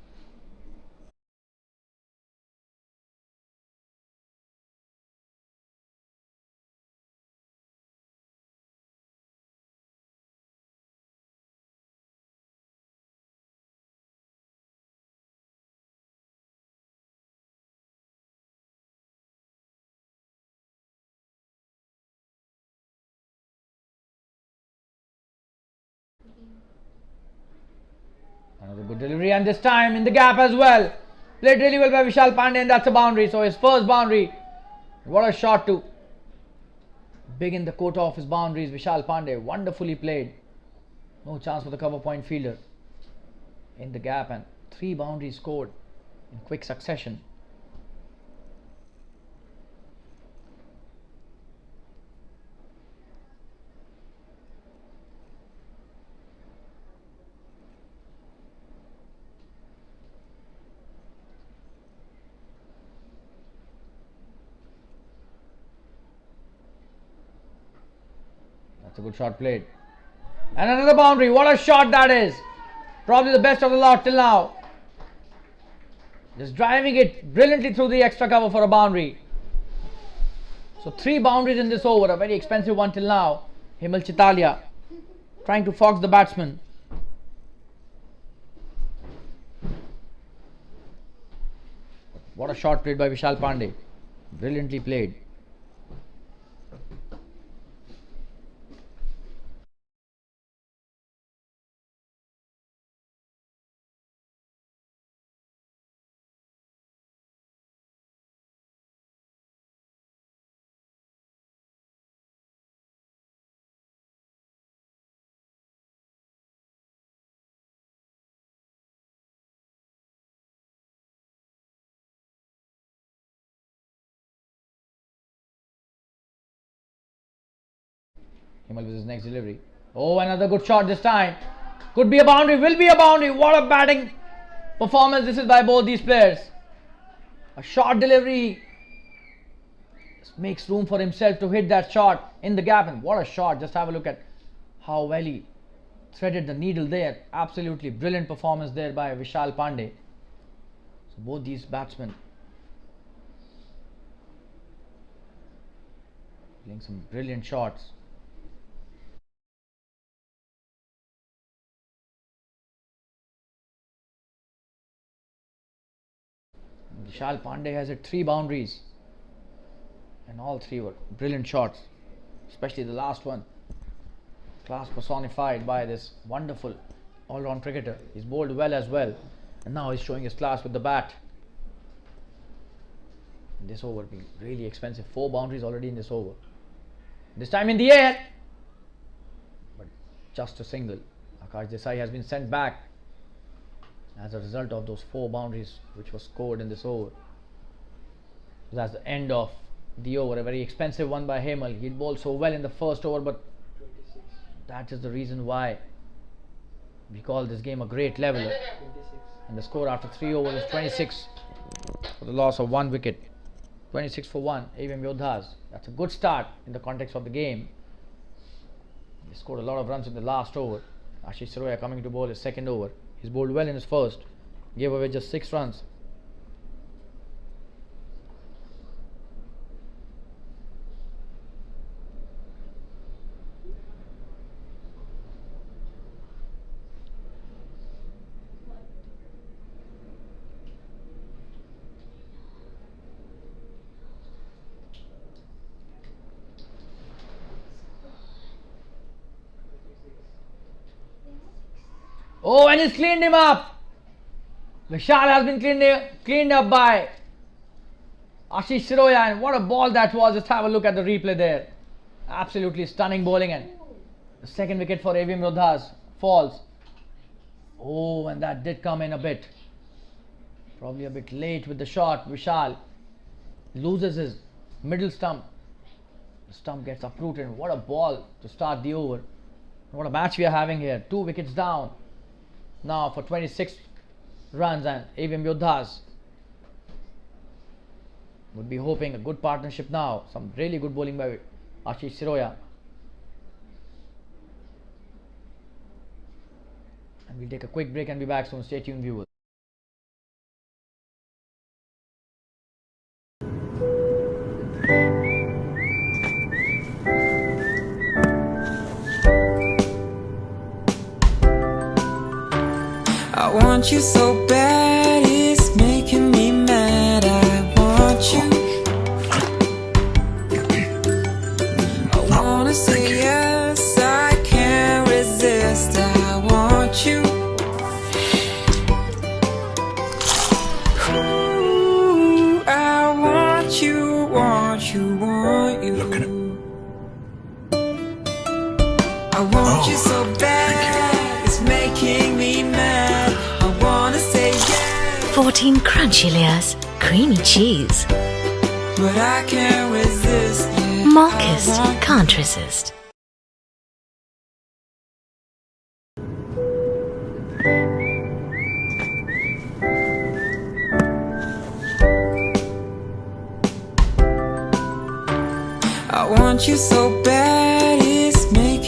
Another good delivery, and this time in the gap as well. Played really well by Vishal Pandey, and that's a boundary. So his first boundary. What a shot to big in the quota of his boundaries. Vishal Pandey wonderfully played. No chance for the cover point fielder in the gap, and 3 boundaries scored in quick succession. That's a good shot played. And another boundary. What a shot that is. Probably the best of the lot till now. Just driving it brilliantly through the extra cover for a boundary. So 3 boundaries in this over. A very expensive one till now. Himal Chitalia trying to fox the batsman. What a shot played by Vishal Pandey. Brilliantly played. Himal with his next delivery. Oh, another good shot this time. Could be a boundary, will be a boundary. What a batting performance this is by both these players. A short delivery. Just makes room for himself to hit that shot in the gap. And what a shot. Just have a look at how well he threaded the needle there. Absolutely brilliant performance there by Vishal Pandey. So both these batsmen playing some brilliant shots. Vishal Pandey has hit 3 boundaries and all 3 were brilliant shots, especially the last one. Class personified by this wonderful all-round cricketer. He's bowled well as well and now he's showing his class with the bat. This over being really expensive. 4 boundaries already in this over. This time in the air, but just a single. Akash Desai has been sent back as a result of those 4 boundaries which were scored in this over. That's the end of the over. A very expensive one by Himal. He bowled so well in the first over, but that is the reason why we call this game a great leveler. And the score after 3 overs is 26 for the loss of 1 wicket. 26 for 1, AVM Yodhas. That's a good start in the context of the game. He scored a lot of runs in the last over. Ashish Saroya coming to bowl his second over. He's bowled well in his first, gave away just 6 runs. Oh, and he's cleaned him up. Vishal has been cleaned up by Ashish Saroya, and what a ball that was. Just have a look at the replay there. Absolutely stunning bowling, and the second wicket for AVM Yodhas falls. Oh, and that did come in a bit. Probably a bit late with the shot. Vishal loses his middle stump. The stump gets uprooted. What a ball to start the over. What a match we are having here. 2 wickets down now for 26 runs, and AVM Yodhas would be hoping a good partnership now. Some really good bowling by Ashish Saroya. And we'll take a quick break and be back soon. Stay tuned, viewers. I want you so bad, it's making me mad. I want you. I wanna say yes, I can't resist. I want you. Ooh, I want you, want you, want you. Look at him. I want you so bad, it's making me mad. I wanna say yes, 14 crunchy layers, creamy cheese. but I can't resist. Yeah, Marcus I want can't resist. I want you so bad, it's making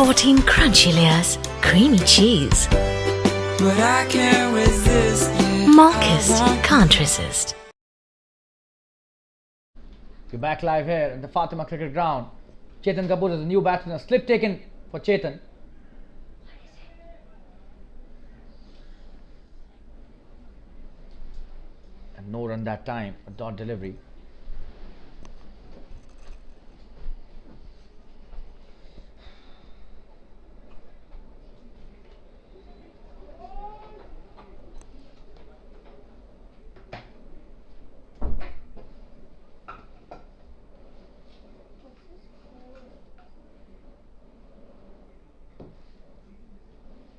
14 crunchy layers, creamy cheese. but I can't resist. Yeah, Malkist can't resist. We're back live here at the Fatima Cricket Ground. Chetan Kapoor is the new batsman. A slip taken for Chetan. And no run that time. A dot delivery.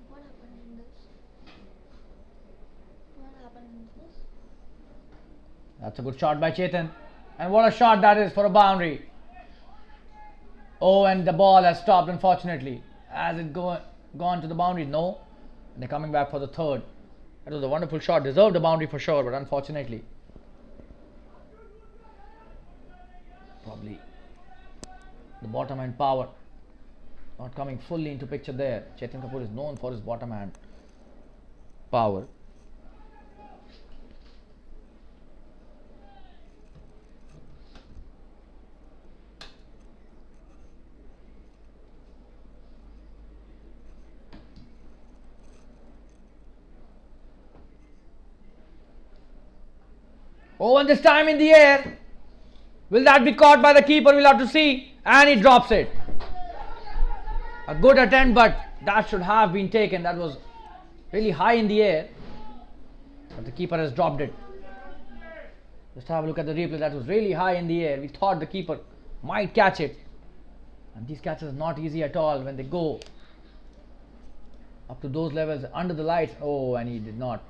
What happened in this? What happened in this? That's a good shot by Chetan. And what a shot that is for a boundary. Oh, and the ball has stopped unfortunately. Has it gone to the boundary? No. And they're coming back for the third. That was a wonderful shot. Deserved a boundary for sure, but unfortunately. Probably the bottom hand power not coming fully into picture there. Chetan Kapoor is known for his bottom hand power. Oh, and this time in the air. Will that be caught by the keeper? We'll have to see. And he drops it. A good attempt, but that should have been taken. That was really high in the air. But the keeper has dropped it. Just have a look at the replay. That was really high in the air. We thought the keeper might catch it. And these catches are not easy at all when they go up to those levels under the lights. Oh, and he did not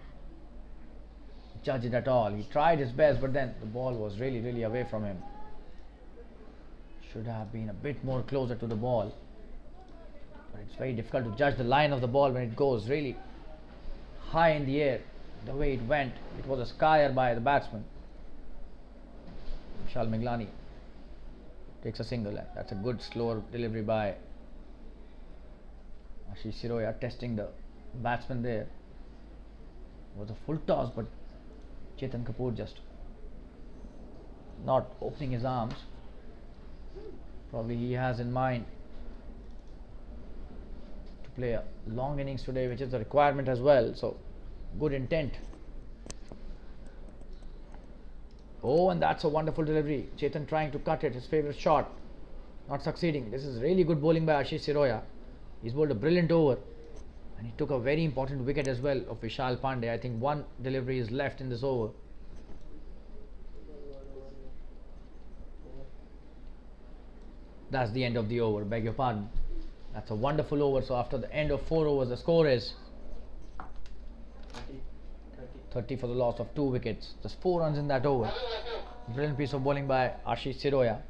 judge it at all. He tried his best, but then the ball was really away from him. Should have been a bit more closer to the ball. But it's very difficult to judge the line of the ball when it goes really high in the air. The way it went, it was a skyer by the batsman. Vishal Meglani takes a single. That's a good slower delivery by Ashish Siroya, testing the batsman there. It was a full toss, but Chetan Kapoor just not opening his arms. Probably he has in mind to play a long innings today, which is a requirement as well. So good intent. Oh, and that's a wonderful delivery. Chetan trying to cut it, his favourite shot, not succeeding. This is really good bowling by Ashish Siroya. He's bowled a brilliant over, and he took a very important wicket as well of Vishal Pandey. I think one delivery is left in this over. That's the end of the over, beg your pardon. That's a wonderful over. So after the end of 4 overs, the score is 30 for the loss of 2 wickets. Just 4 runs in that over. Brilliant piece of bowling by Ashish Siroya.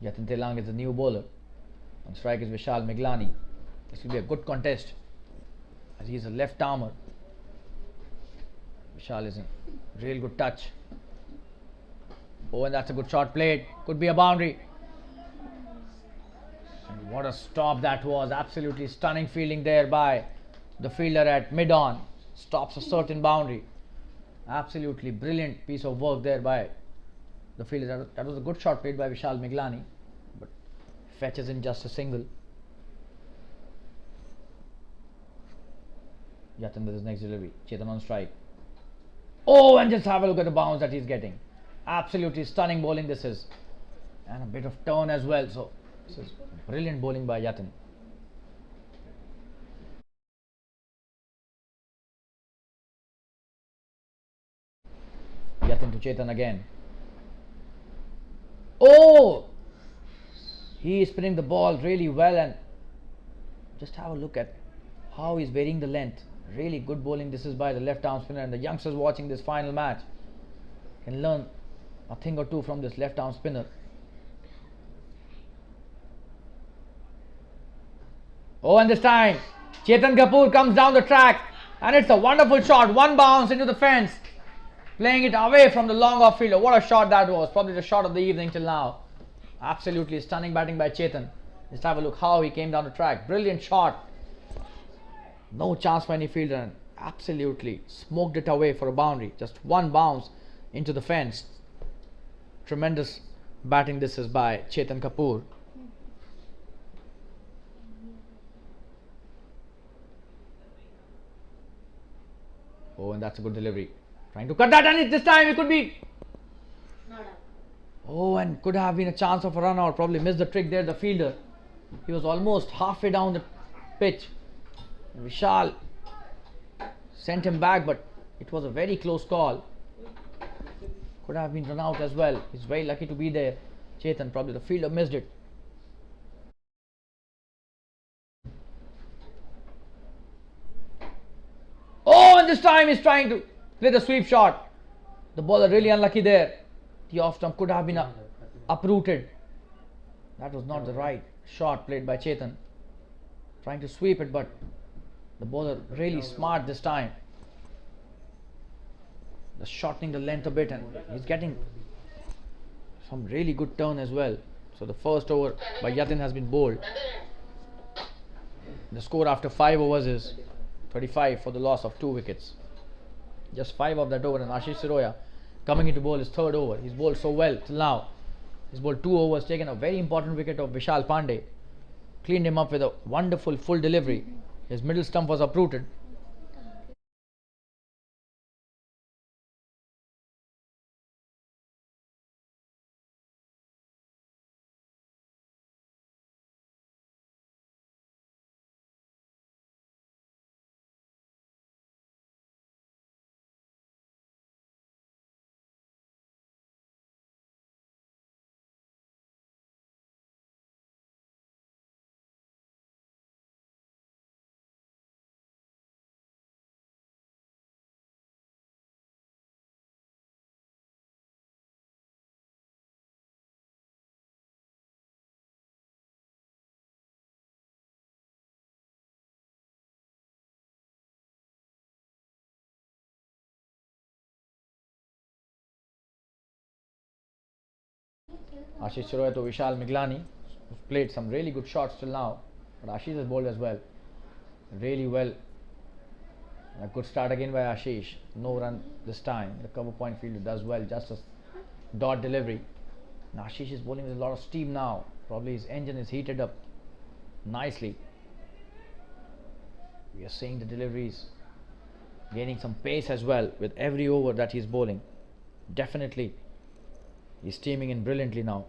Yatin Telang is the new bowler. On strike is Vishal Meglani. This will be a good contest as he is a left armer. Vishal is in real good touch. Oh, and that's a good shot played. Could be a boundary. And what a stop that was. Absolutely stunning fielding there by the fielder at mid-on. Stops a certain boundary. Absolutely brilliant piece of work there by the fielder. That was a good shot played by Vishal Meglani. But fetches in just a single. Yatin with his next delivery. Chetan on strike. Oh, and just have a look at the bounce that he's getting. Absolutely stunning bowling this is. And a bit of turn as well. So, this is brilliant bowling by Yatin. Yatin to Chetan again. Oh! He is spinning the ball really well, and just have a look at how he's varying the length. Really good bowling this is by the left arm spinner, and the youngsters watching this final match can learn a thing or two from this left arm spinner. Oh, and this time Chetan Kapoor comes down the track, and it's a wonderful shot. One bounce into the fence, playing it away from the long off fielder. What a shot that was. Probably the shot of the evening till now. Absolutely stunning batting by Chetan. Just have a look how he came down the track. Brilliant shot. No chance for any fielder, and absolutely smoked it away for a boundary. Just one bounce into the fence. Tremendous batting this is by Chetan Kapoor. Oh, and that's a good delivery. Trying to cut that, and this time it could be. Oh, and could have been a chance of a run out. Probably missed the trick there, the fielder. He was almost halfway down the pitch. Vishal sent him back, but it was a very close call. Could have been run out as well. He's very lucky to be there. Chetan, probably the fielder missed it. Oh, and this time he's trying to play the sweep shot. The bowler really unlucky there. The off stump could have been uprooted. That was not the right shot played by Chetan. Trying to sweep it, but the bowler really smart this time. Just shortening the length a bit, and he's getting some really good turn as well. So the first over by Yatin has been bowled. The score after 5 overs is 35 for the loss of 2 wickets. Just 5 of that over, and Ashish Siroya coming into bowl his third over. He's bowled so well till now. He's bowled 2 overs, taken a very important wicket of Vishal Pandey. Cleaned him up with a wonderful full delivery. His middle stump was uprooted. Ashish Siroya to Vishal Miglani, who's played some really good shots till now, but Ashish has bowled as well, really well. A good start again by Ashish. No run this time. The cover point fielder does well, just a dot delivery. And Ashish is bowling with a lot of steam now. Probably his engine is heated up nicely. We are seeing the deliveries gaining some pace as well with every over that he's bowling. Definitely he's steaming in brilliantly now.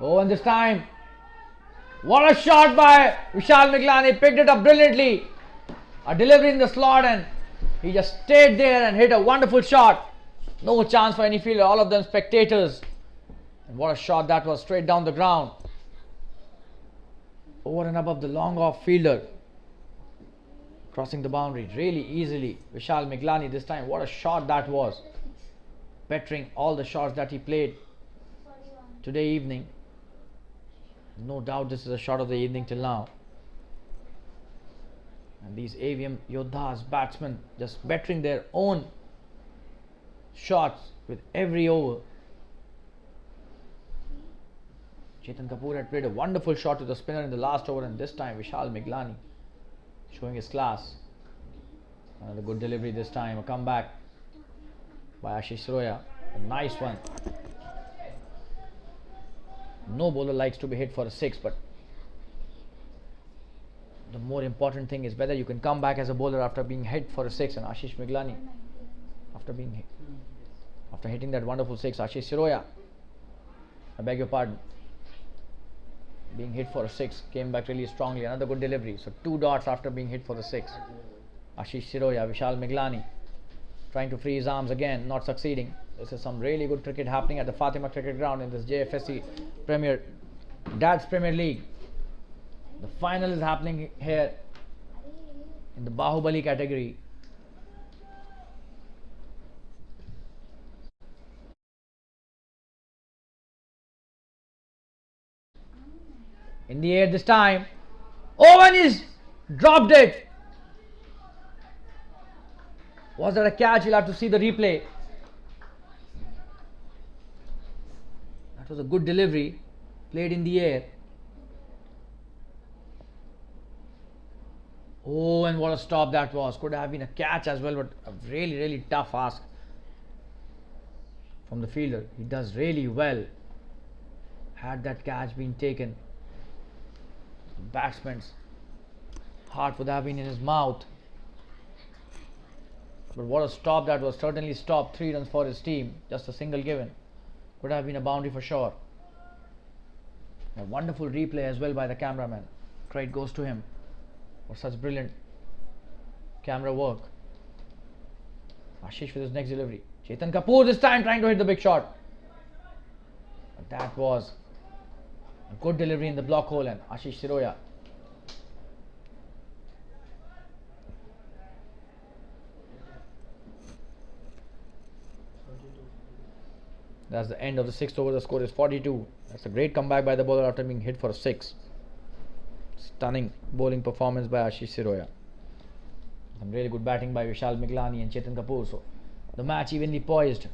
Oh, and this time, what a shot by Vishal Miglani. Picked it up brilliantly. A delivery in the slot, and he just stayed there and hit a wonderful shot. No chance for any fielder, all of them spectators. And what a shot that was, straight down the ground. Over and above the long off fielder. Crossing the boundary really easily. Vishal Miglani this time. What a shot that was. Bettering all the shots that he played today evening. No doubt this is a shot of the evening till now. And these AVM Yodhas batsmen just bettering their own shots with every over. Chetan Kapoor had played a wonderful shot to the spinner in the last over, and this time Vishal Miglani showing his class. Another good delivery this time, a comeback by Ashish Roya, a nice one. No bowler likes to be hit for a 6, but the more important thing is whether you can come back as a bowler after being hit for a 6. And Ashish Miglani, after hitting that wonderful 6, Ashish Roya, I beg your pardon, being hit for a 6, came back really strongly. Another good delivery. So 2 dots after being hit for the 6. Ashish Siroya, Vishal Miglani trying to free his arms again, not succeeding. This is some really good cricket happening at the Fatima Cricket Ground in this JFSC DADS Premier League. The final is happening here in the Bahubali category. In the air this time. Owen is dropped it. Was that a catch? You'll have to see the replay. That was a good delivery, played in the air. Oh, and what a stop that was. Could have been a catch as well, but a really, really tough ask from the fielder. He does really well. Had that catch been taken, the batsman's heart would have been in his mouth. But what a stop that was. Certainly stopped. 3 runs for his team. Just a single given. Could have been a boundary for sure. A wonderful replay as well by the cameraman. Credit goes to him for such brilliant camera work. Ashish with his next delivery. Chetan Kapoor this time trying to hit the big shot. But that was a good delivery in the block hole, and Ashish Siroya that's the end of the 6th over. The score is 42. That's a great comeback by the bowler after being hit for a 6. Stunning bowling performance by Ashish Siroya. Some really good batting by Vishal Miglani and Chetan Kapoor. So the match evenly poised.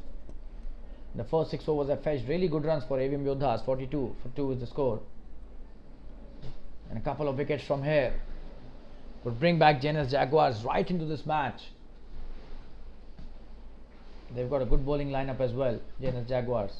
The first 6 overs have fetched really good runs for AVM Yodhas. 42 for 2 is the score. And a couple of wickets from here would bring back JNS Jaguars right into this match. They've got a good bowling lineup as well, JNS Jaguars.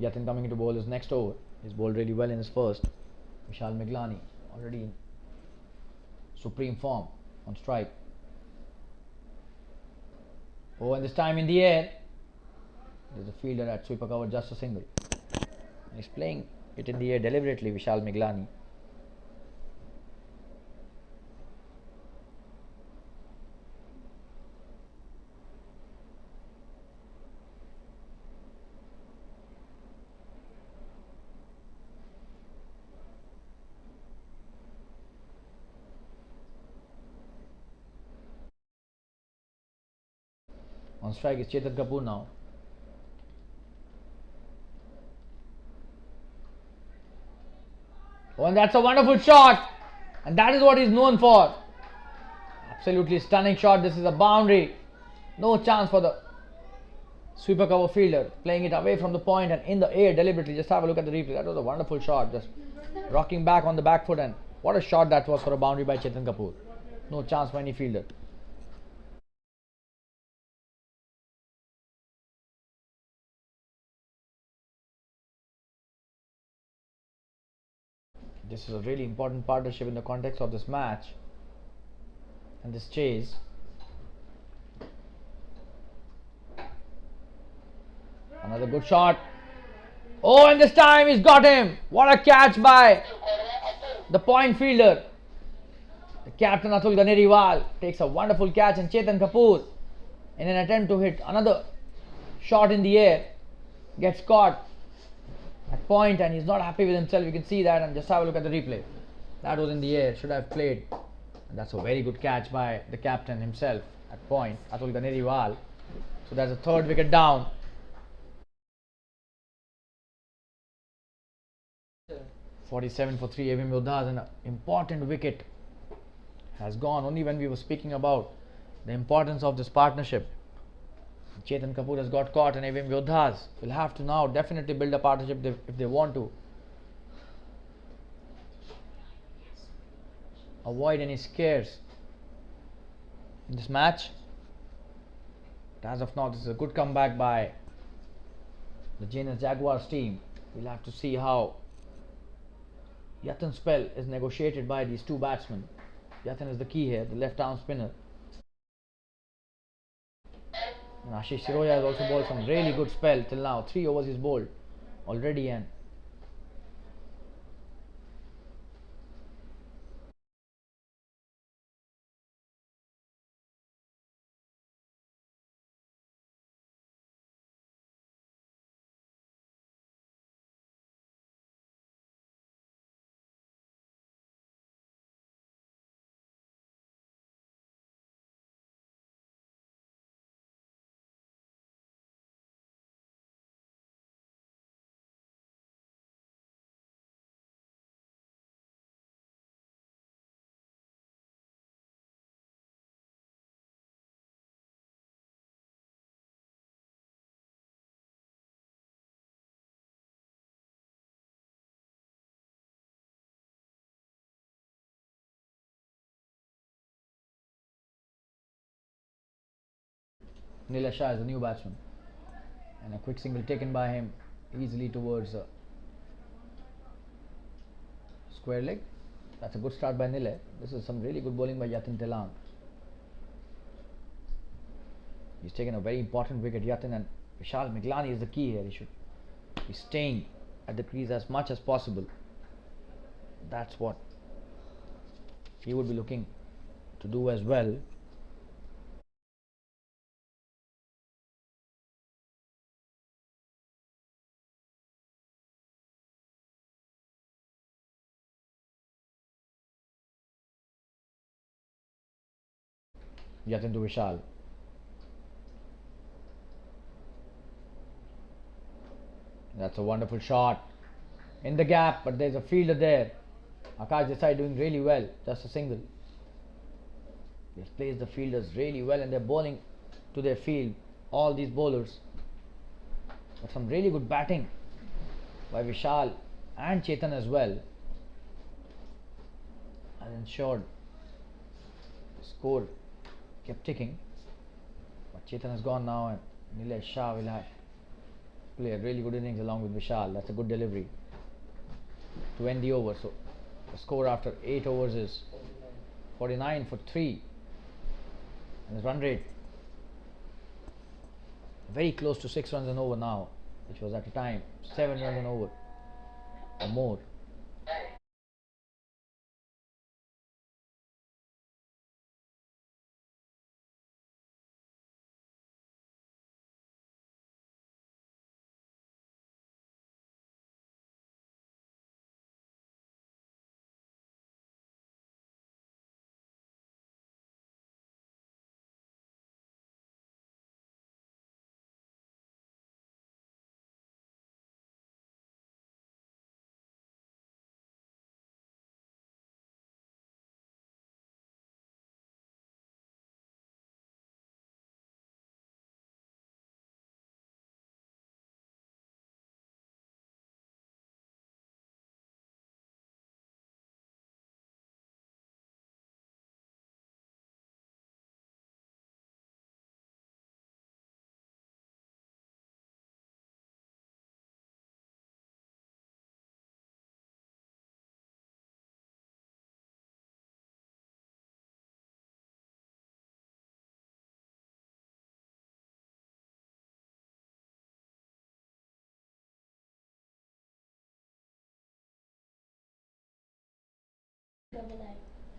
Yatin coming into bowl his next over. He's bowled really well in his first. Vishal Miglani already in supreme form on strike. Oh, and this time in the air. There's a fielder at sweeper cover, just a single. He's playing it in the air deliberately, Vishal Miglani. On strike is Chetan Kapoor now. Oh, and that's a wonderful shot. And that is what he's known for. Absolutely stunning shot. This is a boundary. No chance for the sweeper cover fielder. Playing it away from the point and in the air deliberately. Just have a look at the replay. That was a wonderful shot. Just rocking back on the back foot, and what a shot that was for a boundary by Chetan Kapoor. No chance for any fielder. This is a really important partnership in the context of this match and this chase. Another good shot. Oh, and this time he's got him. What a catch by the point fielder. The captain Atul Ganeriwal takes a wonderful catch, and Chetan Kapoor, in an attempt to hit another shot in the air, gets caught at point, and he's not happy with himself. You can see that, and just have a look at the replay. That was in the air, should have played. And that's a very good catch by the captain himself at point, Atul Ganeriwal. So that's a third wicket down. .47 for 3 AVM Yodhas, and an important wicket has gone only when we were speaking about the importance of this partnership. Chetan Kapoor has got caught, and AVM Yodhas will have to now definitely build a partnership if they want to avoid any scares in this match. But as of now, this is a good comeback by the JNS Jaguars team. We'll have to see how Yatin's spell is negotiated by these two batsmen. Yatin is the key here, the left arm spinner. And Ashish Siroya has also bowled some really good spell till now. 3 overs he's bowled already, and Nila Shah is the new batsman, and a quick single taken by him easily towards square leg. That's a good start by Nile. This is some really good bowling by Yatin Telang. He's taken a very important wicket, Yatin, and Vishal Miglani is the key here. He should be staying at the crease as much as possible. That's what he would be looking to do as well. Yatin to Vishal. That's a wonderful shot in the gap, but there's a fielder there. Akash Desai doing really well, just a single. He has placed the fielders really well, and they're bowling to their field, all these bowlers. But some really good batting by Vishal and Chetan as well, and ensured the score kept ticking. But Chetan has gone now, and Nilesh Shah will have play a really good innings along with Vishal. That's a good delivery to end the over. So the score after 8 overs is 49 for 3, and his run rate very close to 6 runs an over now, which was at the time 7 runs an over or more.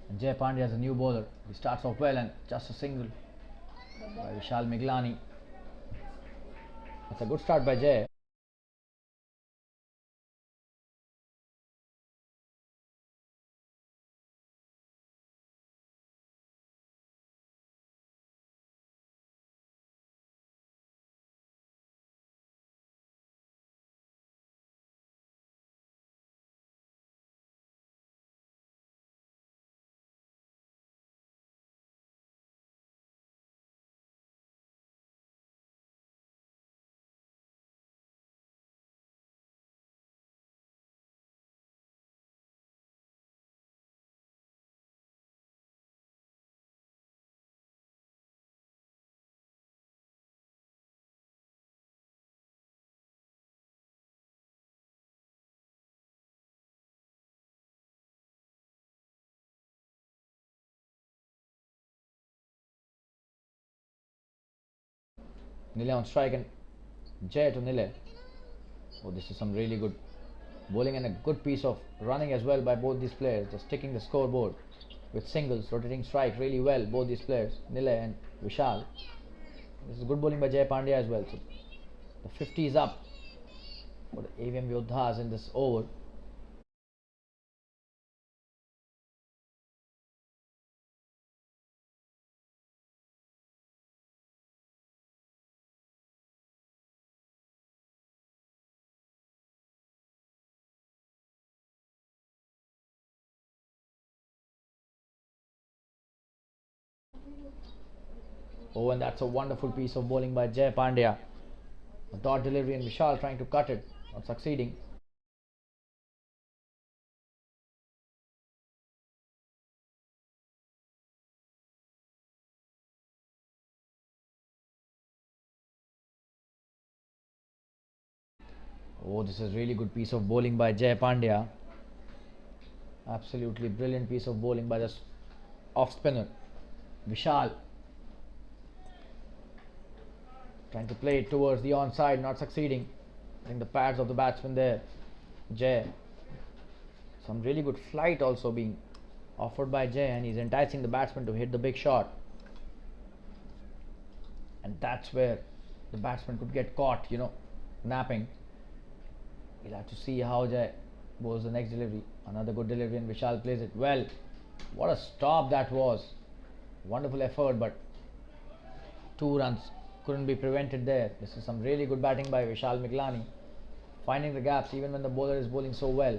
And Jay Pandya is a new bowler. He starts off well and just a single by Vishal Miglani. That's a good start by Jay. Nile on strike and Jay to Nile. Oh, this is some really good bowling and a good piece of running as well by both these players. Just ticking the scoreboard with singles, rotating strike really well. Both these players, Nile and Vishal. This is good bowling by Jay Pandya as well. So the 50 is up for the AVM Yodhas in this over. Oh, and that's a wonderful piece of bowling by Jay Pandya. A dot delivery and Vishal trying to cut it, not succeeding. Oh, this is really good piece of bowling by Jay Pandya. Absolutely brilliant piece of bowling by the off spinner Vishal. Trying to play it towards the onside, not succeeding. I think the pads of the batsman there, Jay. Some really good flight also being offered by Jay, and he's enticing the batsman to hit the big shot. And that's where the batsman could get caught, napping. We'll have to see how Jay bowls the next delivery. Another good delivery, and Vishal plays it well. What a stop that was. Wonderful effort, but 2 runs couldn't be prevented there. This is some really good batting by Vishal Miglani, finding the gaps even when the bowler is bowling so well.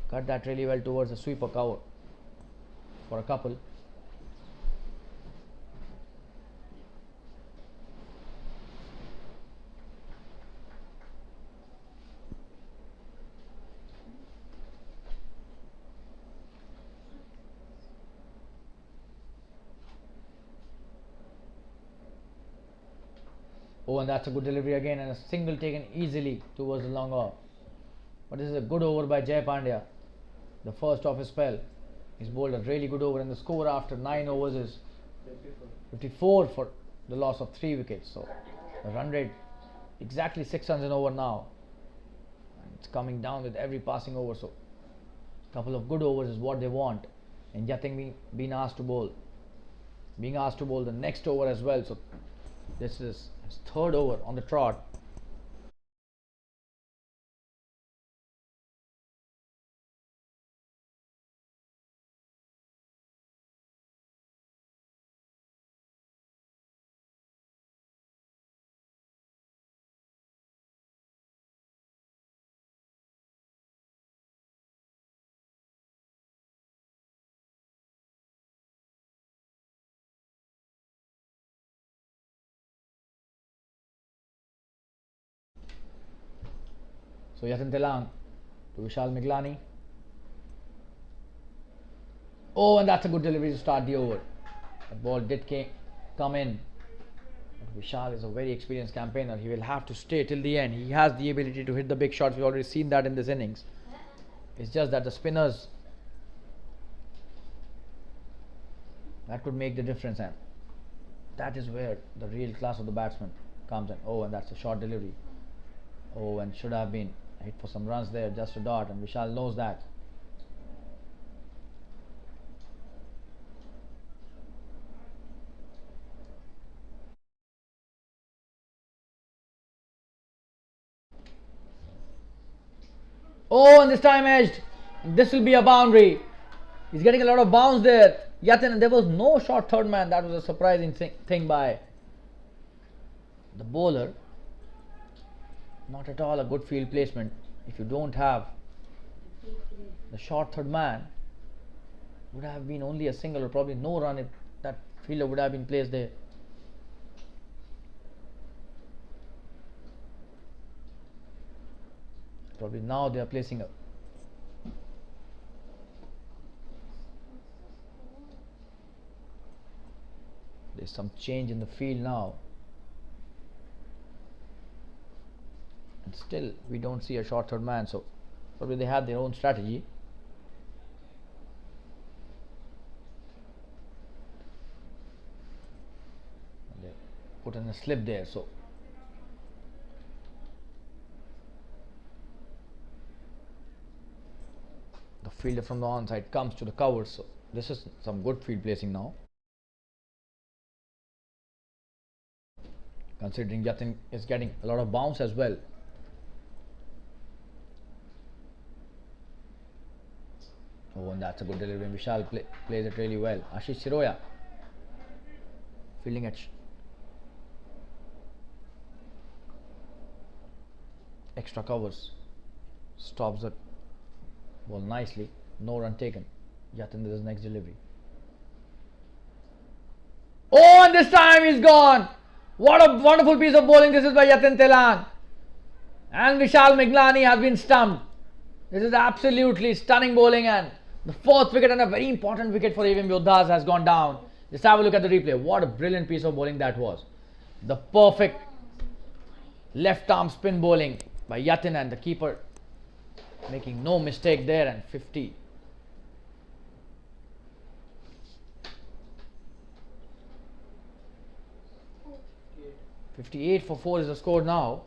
Cut that really well towards the sweeper cover for a couple. Oh, and that's a good delivery again, and a single taken easily towards the long off. But this is a good over by Jay Pandya, the first of his spell. He's bowled a really good over, and the score after 9 overs is 54 for the loss of 3 wickets. So the run rate exactly 6 runs in over now, and it's coming down with every passing over. So a couple of good overs is what they want, and Yating being asked to bowl the next over as well. So this is his 3rd over on the trot. So Yatin Telang to Vishal Miglani. Oh, and that's a good delivery to start the over. The ball did come in. But Vishal is a very experienced campaigner. He will have to stay till the end. He has the ability to hit the big shots. We've already seen that in this innings. It's just that the spinners, that could make the difference, and that is where the real class of the batsman comes in. Oh, and that's a short delivery. Oh, and should have been hit for some runs there, just a dot, and Vishal knows that. Oh, and this time edged. This will be a boundary. He's getting a lot of bounce there. Yatin, and there was no short third man. That was a surprising thing by the bowler. Not at all a good field placement. If you don't have the short third man, would have been only a single or probably no run if that fielder would have been placed there. Probably now they are placing a there's some change in the field now, and still we don't see a short third man, so probably they have their own strategy. And they put in a slip there, so the fielder from the onside comes to the cover, so this is some good field placing now. Considering Yatin is getting a lot of bounce as well. Oh, and that's a good delivery. Vishal plays it really well. Ashish Siroya fielding at extra covers, stops the ball nicely. No run taken. Yatin with his next delivery. Oh, and this time he's gone. What a wonderful piece of bowling this is by Yatin Telang. And Vishal Miglani has been stumped. This is absolutely stunning bowling, and the fourth wicket and a very important wicket for AVM Yodhas has gone down. Just have a look at the replay. What a brilliant piece of bowling that was. The perfect left arm spin bowling by Yatin, and the keeper making no mistake there, and 50. .58 for 4 is the score now.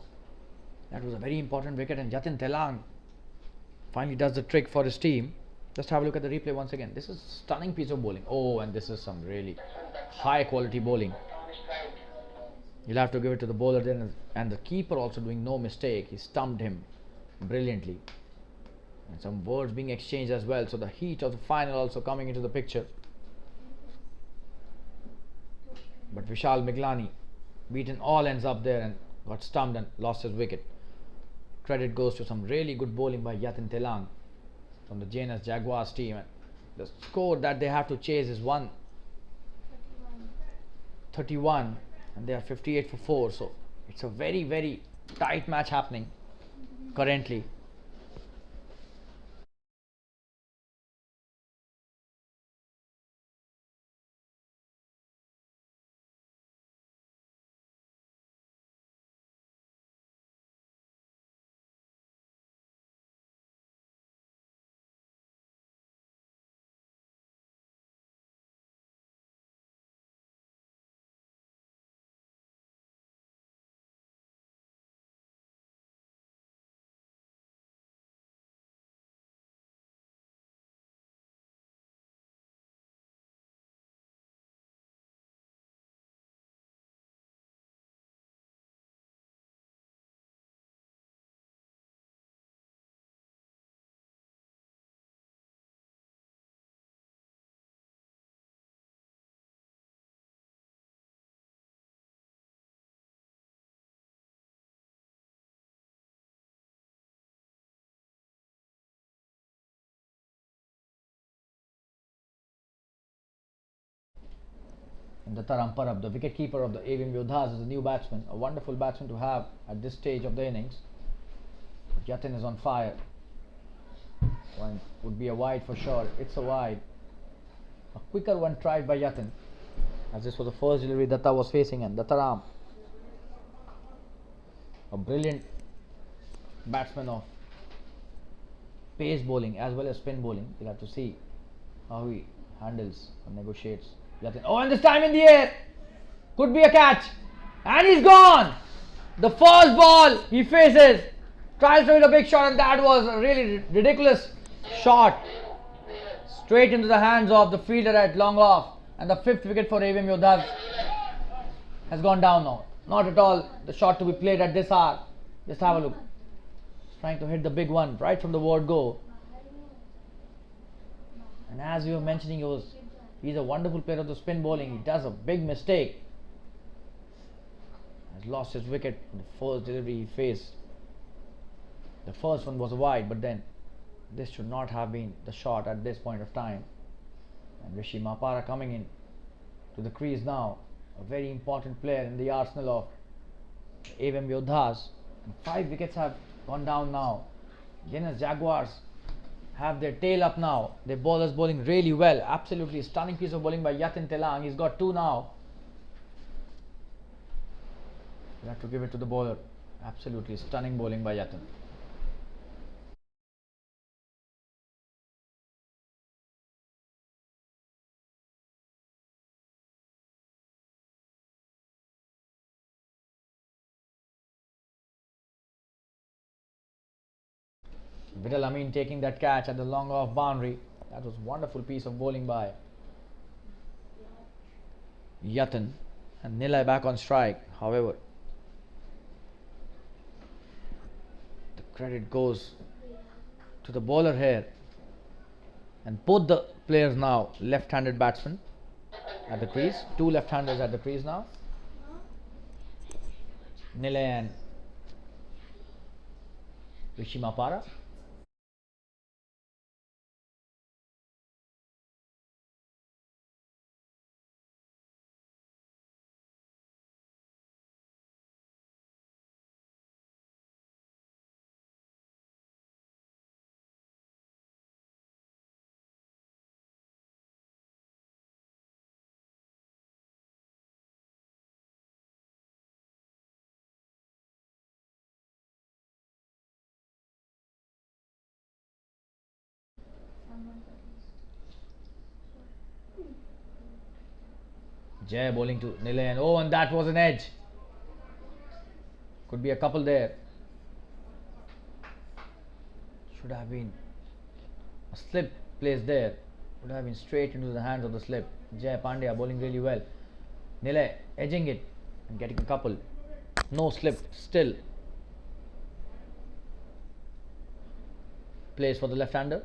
That was a very important wicket, and Yatin Telang finally does the trick for his team. Just have a look at the replay once again. This is a stunning piece of bowling. Oh, and this is some really high quality bowling. You'll have to give it to the bowler then, and the keeper also doing no mistake. He stumped him brilliantly. And some words being exchanged as well. So the heat of the final also coming into the picture. But Vishal Miglani beaten all ends up there and got stumped and lost his wicket. Credit goes to some really good bowling by Yatin Telang from the JNS Jaguars team, and the score that they have to chase is 131, and they are 58 for 4, so it's a very, very tight match happening currently. And Dattaram Parab, the wicketkeeper of the AVM Yodhas, is a new batsman, a wonderful batsman to have at this stage of the innings. But Yatin is on fire. One would be a wide for sure. It's a wide. A quicker one tried by Yatin, as this was the first delivery Datta was facing, and Dattaram, a brilliant batsman of pace bowling as well as spin bowling. You'll have to see how he handles and negotiates. Yatin. Oh, and this time in the air. Could be a catch. And he's gone. The first ball he faces. Tries to hit a big shot, and that was a really ridiculous shot. Straight into the hands of the fielder at long off. And the fifth wicket for AVM Yodhas has gone down now. Not at all the shot to be played at this hour. Just have a look. trying to hit the big one right from the word go. And as we were mentioning, he's a wonderful player of the spin bowling. He does a big mistake. Has lost his wicket in the first delivery he faced. The first one was wide, but then this should not have been the shot at this point of time. And Rishi Mapara coming in to the crease now, a very important player in the arsenal of AVM Yodhas. And 5 wickets have gone down now. JNS Jaguars have their tail up now. Their bowlers bowling really well. Absolutely stunning piece of bowling by Yatin Telang. He's got 2 now. You have to give it to the bowler. Absolutely stunning bowling by Yatin. Vidal Amin taking that catch at the long off boundary. That was a wonderful piece of bowling by Yatin. And Nilay back on strike. However, the credit goes to the bowler here. And both the players now left-handed batsmen at the crease. 2 left-handers at the crease now. Nilay and Rishi Mapara. Jay bowling to Nilay, and and that was an edge. Could be a couple there. Should have been a slip placed there. Would have been straight into the hands of the slip. Jay Pandya bowling really well. Nilay edging it and getting a couple. No slip still. Plays for the left-hander.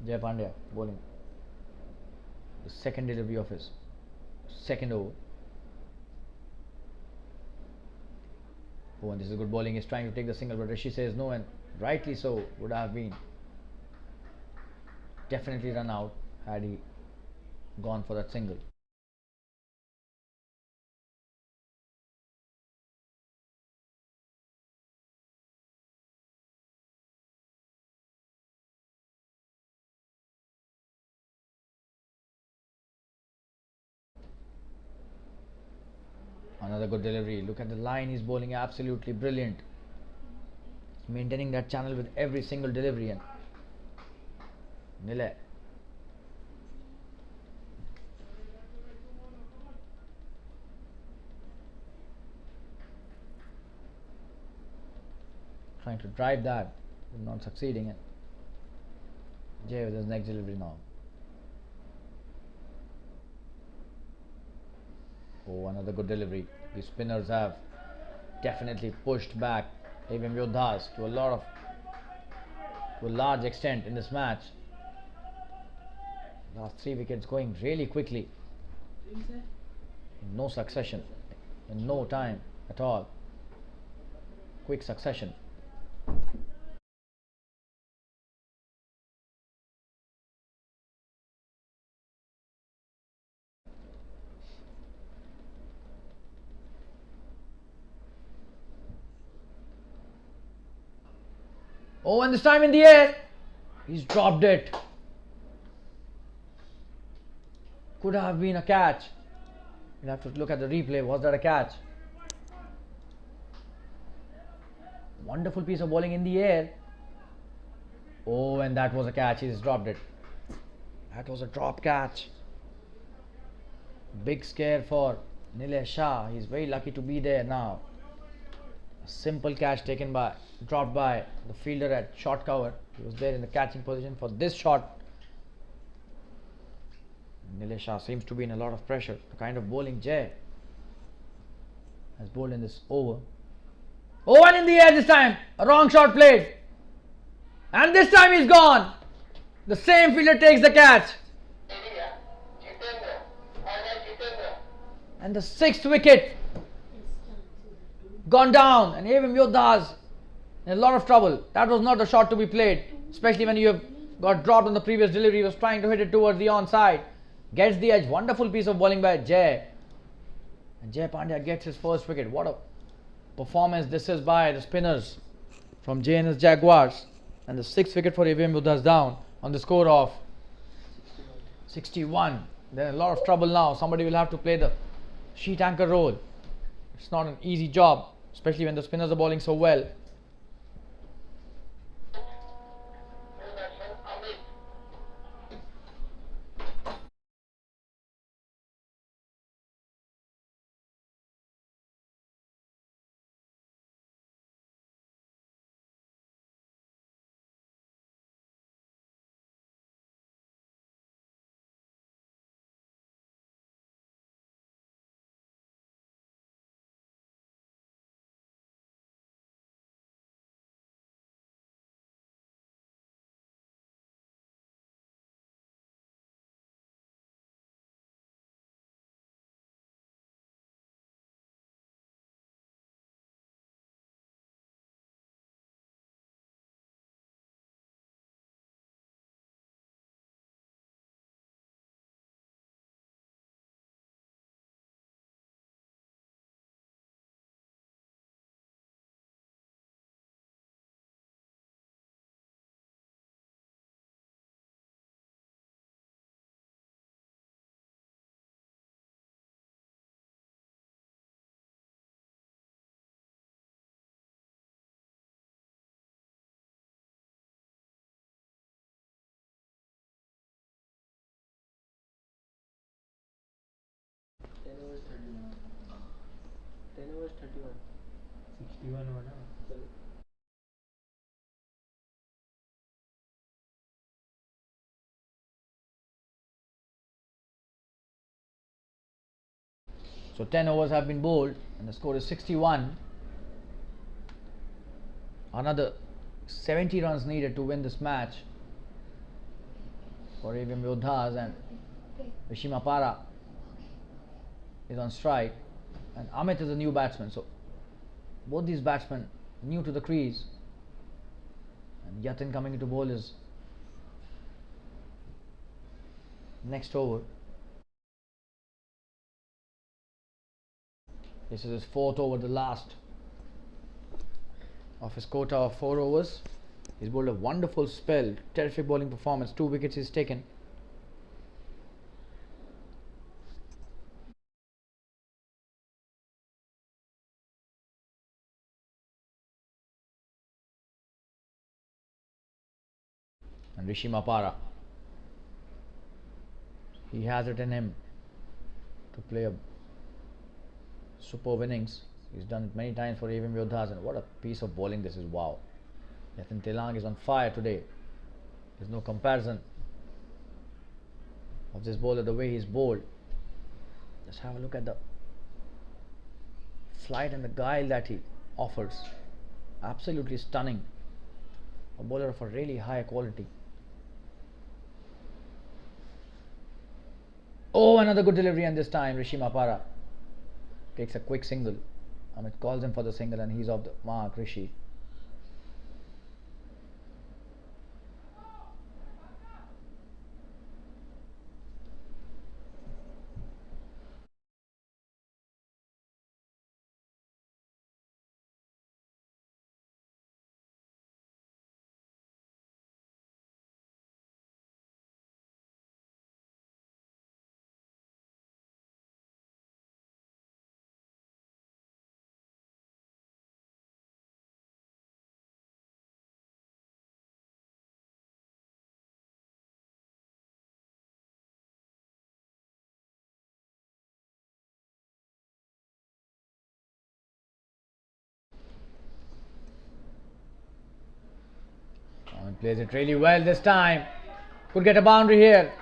Jay Pandya bowling the second delivery of his second over. And this is good bowling. He's trying to take the single, but Rishi says no, and rightly so. Would have been definitely run out had he gone for that single. Another good delivery. Look at the line he's bowling, absolutely brilliant. He's maintaining that channel with every single delivery. And Nilay trying to drive that, not succeeding. And Jay with his next delivery now. Another good delivery. The spinners have definitely pushed back AVM Yodhas to a large extent in this match. Last 3 wickets going really quickly. No succession, in no time at all. Quick succession. And this time in the air, he's dropped it. Could have been a catch. You'll have to look at the replay. Was that a catch? Wonderful piece of bowling in the air. And that was a catch. He's dropped it. That was a drop catch. Big scare for Nilay Shah. He's very lucky to be there now. Simple catch dropped by the fielder at short cover. He was there in the catching position for this shot. Nilay Shah seems to be in a lot of pressure. The kind of bowling Jay has bowled in this over. Oh, and in the air this time. A wrong shot played. And this time he's gone. The same fielder takes the catch. And the 6th wicket gone down. And AVM Yodhas in a lot of trouble. That was not the shot to be played. Especially when you have got dropped on the previous delivery. He was trying to hit it towards the onside. Gets the edge. Wonderful piece of bowling by Jay. And Jay Pandya gets his first wicket. What a performance this is by the spinners from JNS Jaguars. And the 6th wicket for AVM Yodhas down on the score of 61. They're in a lot of trouble now. Somebody will have to play the sheet anchor role. It's not an easy job, especially when the spinners are bowling so well. So 10 overs have been bowled and the score is 61. Another 70 runs needed to win this match for AVM Yodhas, and Rishima Para is on strike and Amit is a new batsman. So both these batsmen new to the crease, and Yatin coming into bowl is next over. This is his 4th over, the last of his quota of 4 overs. He's bowled a wonderful spell, terrific bowling performance, 2 wickets he's taken. And Rishima Para, he has it in him to play a superb innings. He's done it many times for AVM Yodhas, and what a piece of bowling this is. Wow. Yatin Telang is on fire today. There's no comparison of this bowler, the way he's bowled. Just have a look at the flight and the guile that he offers. Absolutely stunning. A bowler of a really high quality. Oh, another good delivery, and this time Rishima Para takes a quick single. Amit calls him for the single and he's off the mark. Rishi. Amit plays it really well this time. Could get a boundary here.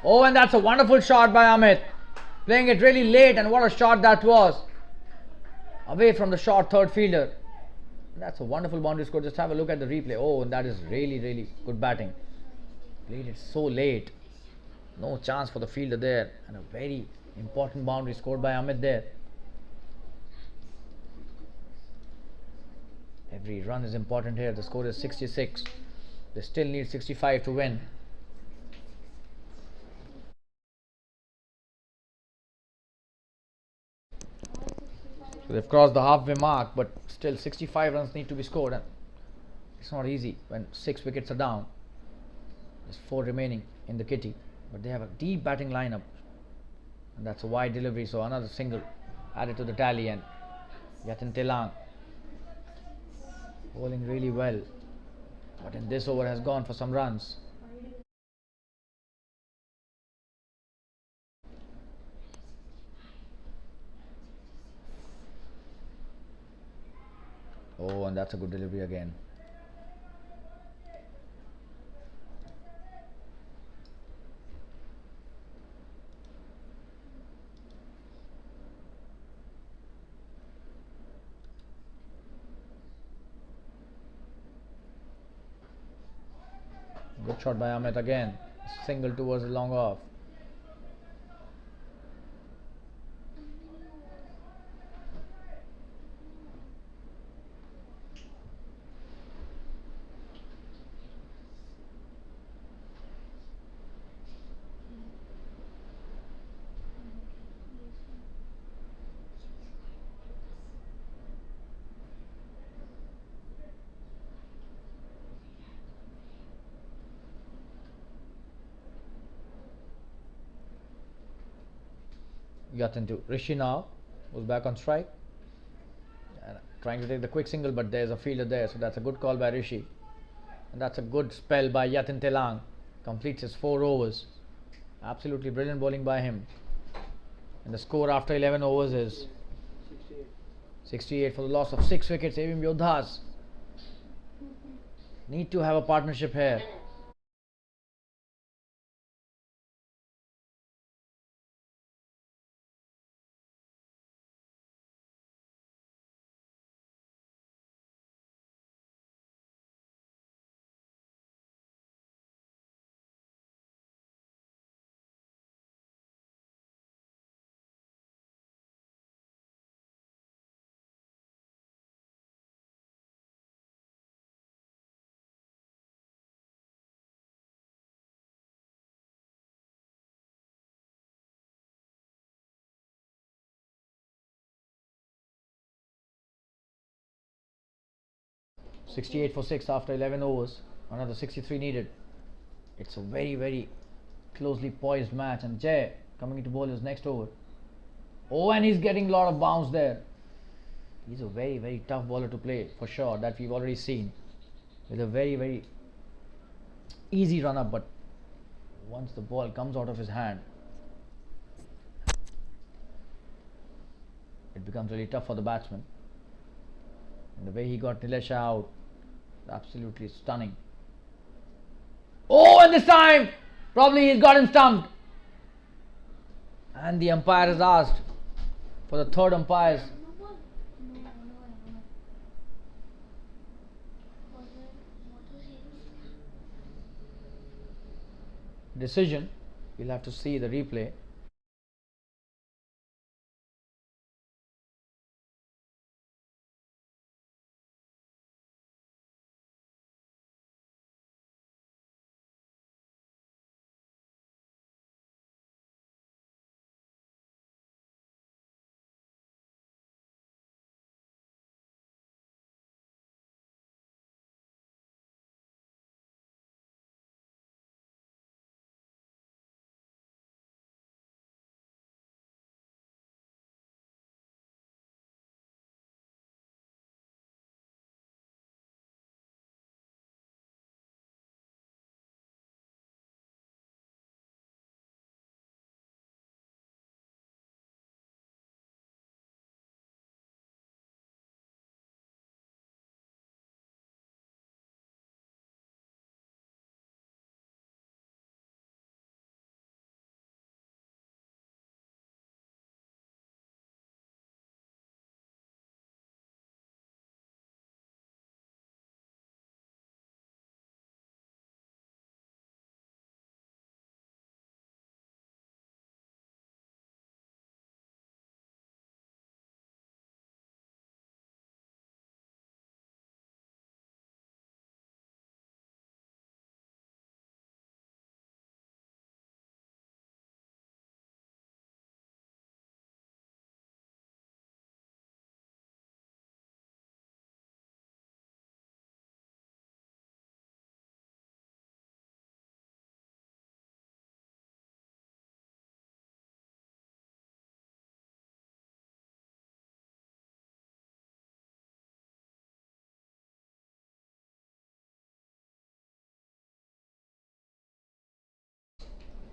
Oh, and that's a wonderful shot by Amit. Playing it really late, and what a shot that was. Away from the short third fielder. That's a wonderful boundary score. Just have a look at the replay. Oh, and that is really, really good batting. Played it so late. No chance for the fielder there. And a very important boundary scored by Amit there. Every run is important here. The score is 66. They still need 65 to win. So they've crossed the halfway mark, but still 65 runs need to be scored. And it's not easy when 6 wickets are down. There's 4 remaining in the kitty, but they have a deep batting lineup, and that's a wide delivery. So another single added to the tally, and Yatin Telang bowling really well, but in this over has gone for some runs. Oh, and that's a good delivery again. Good shot by Amit again. Single towards the long off. Got into Rishi now, who's back on strike. And trying to take the quick single, but there's a fielder there, so that's a good call by Rishi. And that's a good spell by Yatin Telang. Completes his 4 overs. Absolutely brilliant bowling by him. And the score after 11 overs is 68 for the loss of 6 wickets. AVM Yodhas need to have a partnership here. .68 for 6 after 11 overs. Another 63 needed. It's a very, very closely poised match, and Jay coming into bowl his next over. Oh, and he's getting a lot of bounce there. He's a very, very tough bowler to play for sure. That we've already seen with a very, very easy run up, but once the ball comes out of his hand, it becomes really tough for the batsman. And the way he got Nilesh out, absolutely stunning. Oh, and this time probably he's got him stumped, and the umpire has asked for the third umpire's decision. We'll have to see the replay.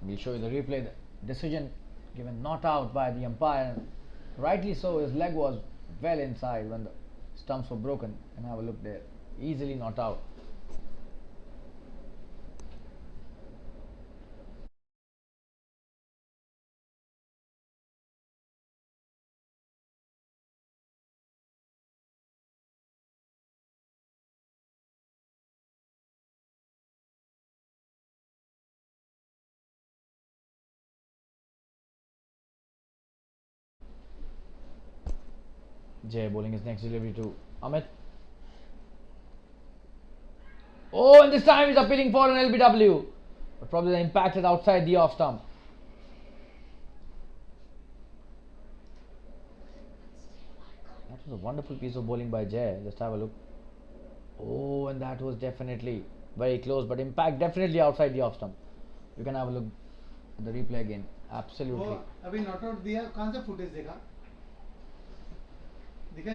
We'll show you the replay. The decision given not out by the umpire. Rightly so, his leg was well inside when the stumps were broken. And have a look there. Easily not out. Jay bowling his next delivery to Amit. Oh, and this time he's appealing for an LBW. But probably the impact is outside the off stump. That was a wonderful piece of bowling by Jay. Just have a look. Oh, and that was definitely very close, but impact definitely outside the off stump. You can have a look at the replay again. Absolutely. वो अभी not out दिया, कहाँ से footage देखा? दिखा?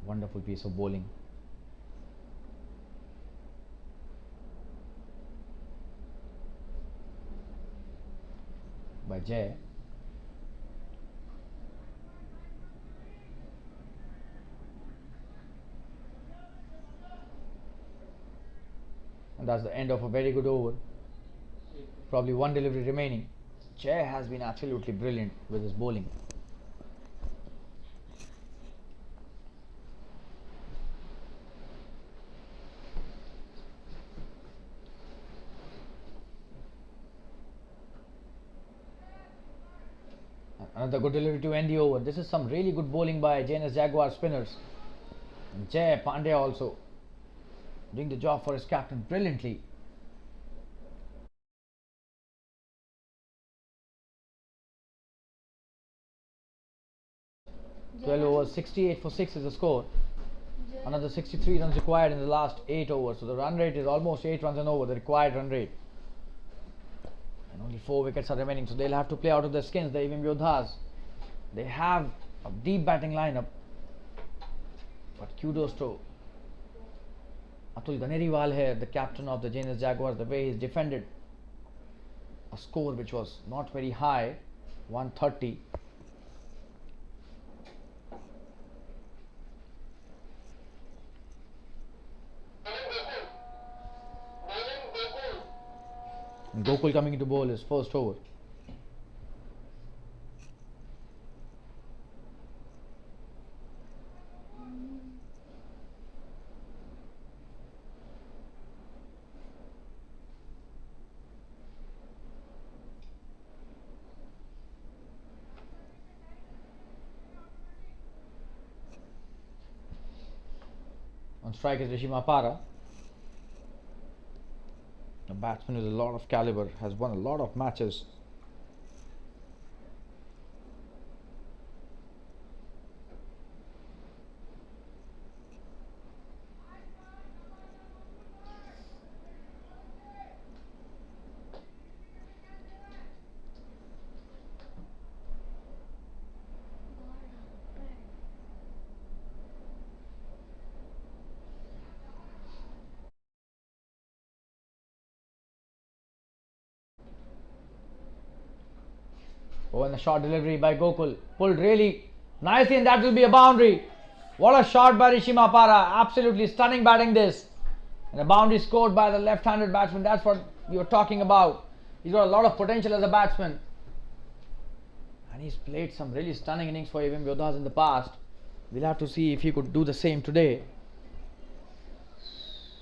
Wonderful piece of bowling. By Jay. And that's the end of a very good over. Probably one delivery remaining. Jay has been absolutely brilliant with his bowling. Another good delivery to end the over. This is some really good bowling by JNS Jaguar spinners. And Jay Pandya also doing the job for his captain brilliantly. Jay 12 has- overs, 68 for 6 is the score. Jay- Another 63 runs required in the last 8 overs. So the run rate is almost 8 runs and over, the required run rate. And only 4 wickets are remaining. So they'll have to play out of their skins, the AVM Yodhas. They have a deep batting lineup. But kudos to Atul Ganeriwal here, the captain of the JNS Jaguars, the way he's defended a score which was not very high, 130. And Gokul coming into bowl his first over. On strike is Rishi Mapara. A batsman with a lot of caliber, has won a lot of matches. Oh, and a short delivery by Gokul. Pulled really nicely, and that will be a boundary. What a shot by Rishi Mapara. Absolutely stunning batting this. And a boundary scored by the left-handed batsman. That's what we were talking about. He's got a lot of potential as a batsman. And he's played some really stunning innings for AVM Yodhas in the past. We'll have to see if he could do the same today.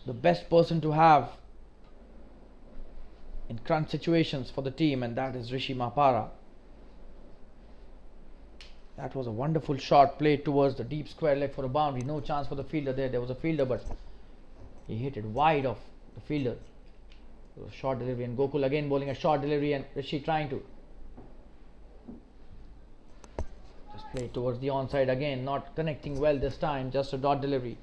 The best person to have in crunch situations for the team, and that is Rishi Mapara. That was a wonderful shot played towards the deep square leg for a boundary. No chance for the fielder there. There was a fielder, but he hit it wide of the fielder. So short delivery, and Gokul again bowling a short delivery, and Rishi trying to just play towards the onside again, not connecting well this time, just a dot delivery.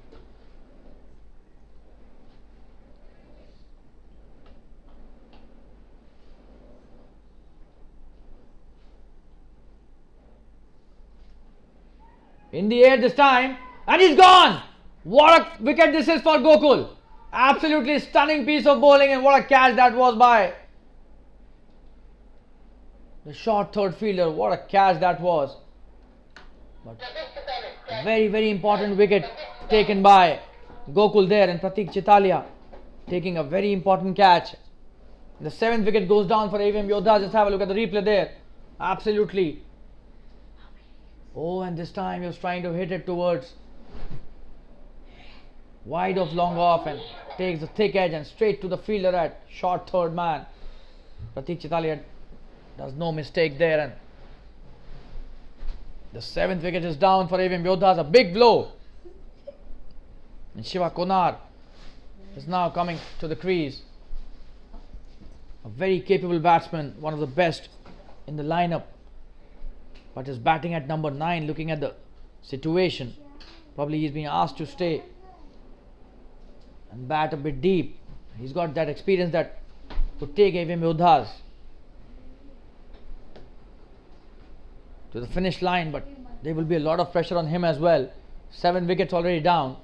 In the air this time, and he's gone! What a wicket this is for Gokul. Absolutely stunning piece of bowling, and what a catch that was by the short third fielder. What a catch that was. But very, very important wicket taken by Gokul there, and Pratik Chitalia taking a very important catch. The 7th wicket goes down for AVM Yodhas. Just have a look at the replay there. Absolutely. Oh, and this time he was trying to hit it towards wide of long off, and takes the thick edge and straight to the fielder at short third man. Pratik Chitalia does no mistake there, and the 7th wicket is down for AVM Yodhas. A big blow. And Shiva Konar is now coming to the crease. A very capable batsman, one of the best in the lineup, but is batting at number 9. Looking at the situation, probably he's being asked to stay and bat a bit deep. He's got that experience that could take AVM Yodhas to the finish line, but there will be a lot of pressure on him as well. 7 wickets already down.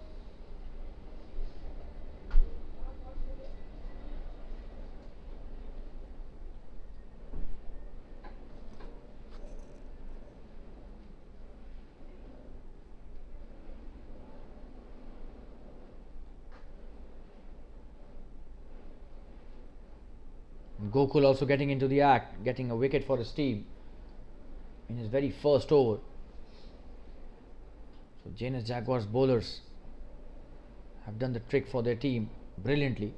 Gokul also getting into the act, getting a wicket for his team in his very first over. So JNS Jaguars bowlers have done the trick for their team brilliantly.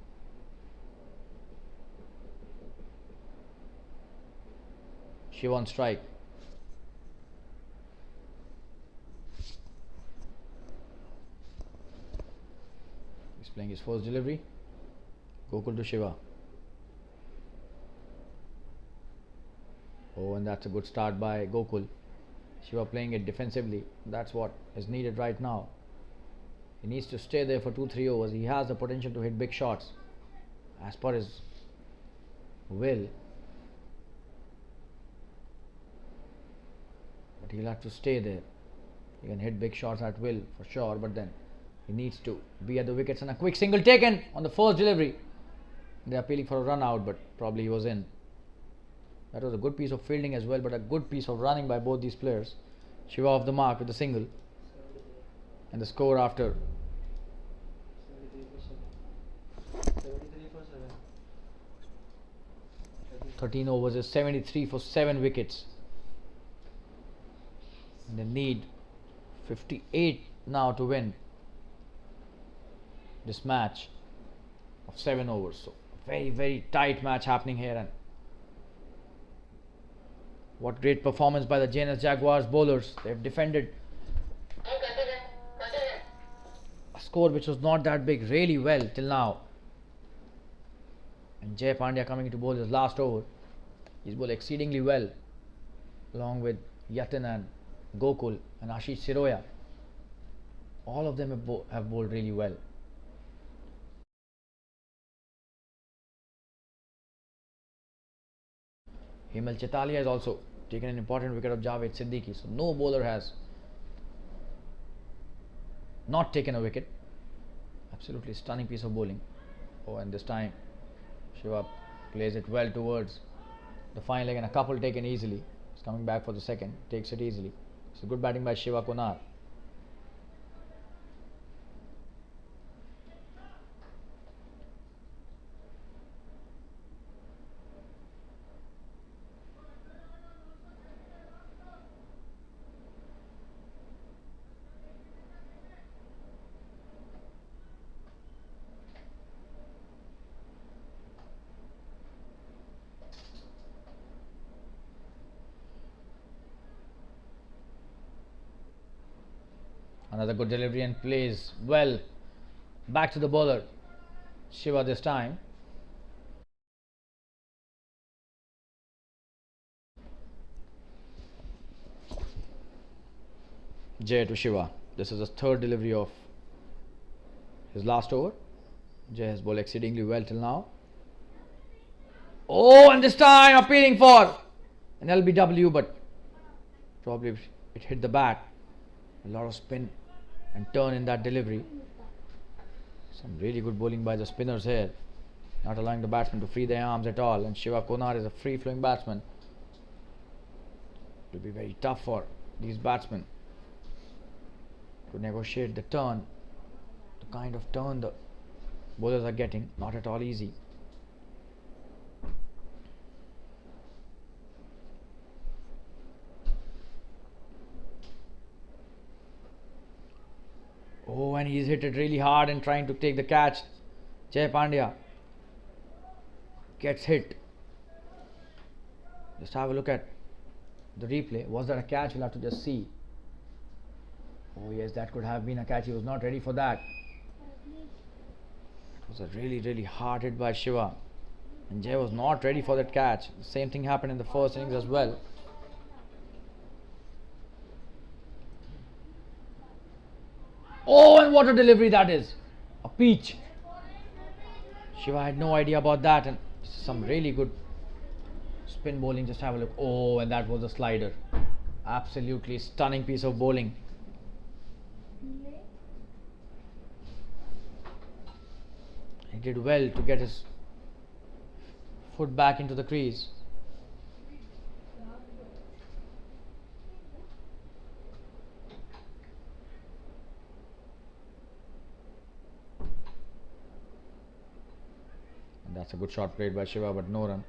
Shiva on strike. He's playing his first delivery. Gokul to Shiva. Oh, and that's a good start by Gokul. Shiva playing it defensively. That's what is needed right now. He needs to stay there for 2-3 overs. He has the potential to hit big shots as per his will, but he'll have to stay there. He can hit big shots at will for sure, but then he needs to be at the wickets. And a quick single taken on the first delivery. They are appealing for a run out, but probably he was in. That was a good piece of fielding as well, but a good piece of running by both these players. Shiva off the mark with a single. And the score after 13 overs is 73 for 7 wickets. And they need 58 now to win this match of 7 overs. So very, very tight match happening here, and what great performance by the JNS Jaguars bowlers. They've defended a score which was not that big really well till now. And Jay Pandya coming to bowl his last over. He's bowled exceedingly well, along with Yatin and Gokul and Ashish Siroya. All of them have bowled really well. Himal Chitalia has also taken an important wicket of Javed Siddiqui. So no bowler has not taken a wicket. Absolutely stunning piece of bowling. Oh, and this time Shiva plays it well towards the fine leg, and a couple taken easily. He's coming back for the second, takes it easily. So good batting by Shiva Konar. Another good delivery and plays well back to the bowler. Shiva this time. Jay to Shiva. This is the third delivery of his last over. Jay has bowled exceedingly well till now. Oh, and this time appealing for an LBW, but probably it hit the bat. A lot of spin and turn in that delivery. Some really good bowling by the spinners here, not allowing the batsmen to free their arms at all. And Shiva Konar is a free-flowing batsman. It will be very tough for these batsmen to negotiate the turn, the kind of turn the bowlers are getting. Not at all easy. Oh, and he's hit it really hard and trying to take the catch. Jay Pandya gets hit. Just have a look at the replay. Was that a catch? We'll have to just see. Oh yes, that could have been a catch. He was not ready for that. It was a really hard hit by Shiva, and Jay was not ready for that catch. The same thing happened in the first innings as well. Oh, and what a delivery that is. A peach. Shiva had no idea about that, and some really good spin bowling. Just have a look. Oh, and that was a slider. Absolutely stunning piece of bowling. He did well to get his foot back into the crease. And that's a good shot played by Shiva, but no run.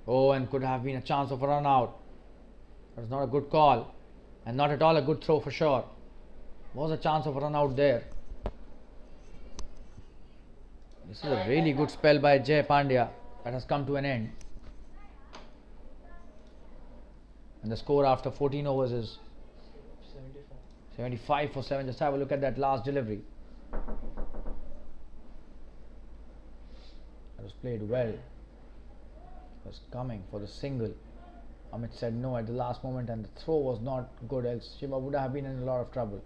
Oh, and could have been a chance of a run out. That was not a good call, and not at all a good throw for sure. Was a chance of a run out there. This is a really good spell by Jay Pandya that has come to an end. And the score after 14 overs is 75 for 7. Just have a look at that last delivery. It was played well. It was coming for the single. Amit said no at the last moment, and the throw was not good, else Shiva would have been in a lot of trouble.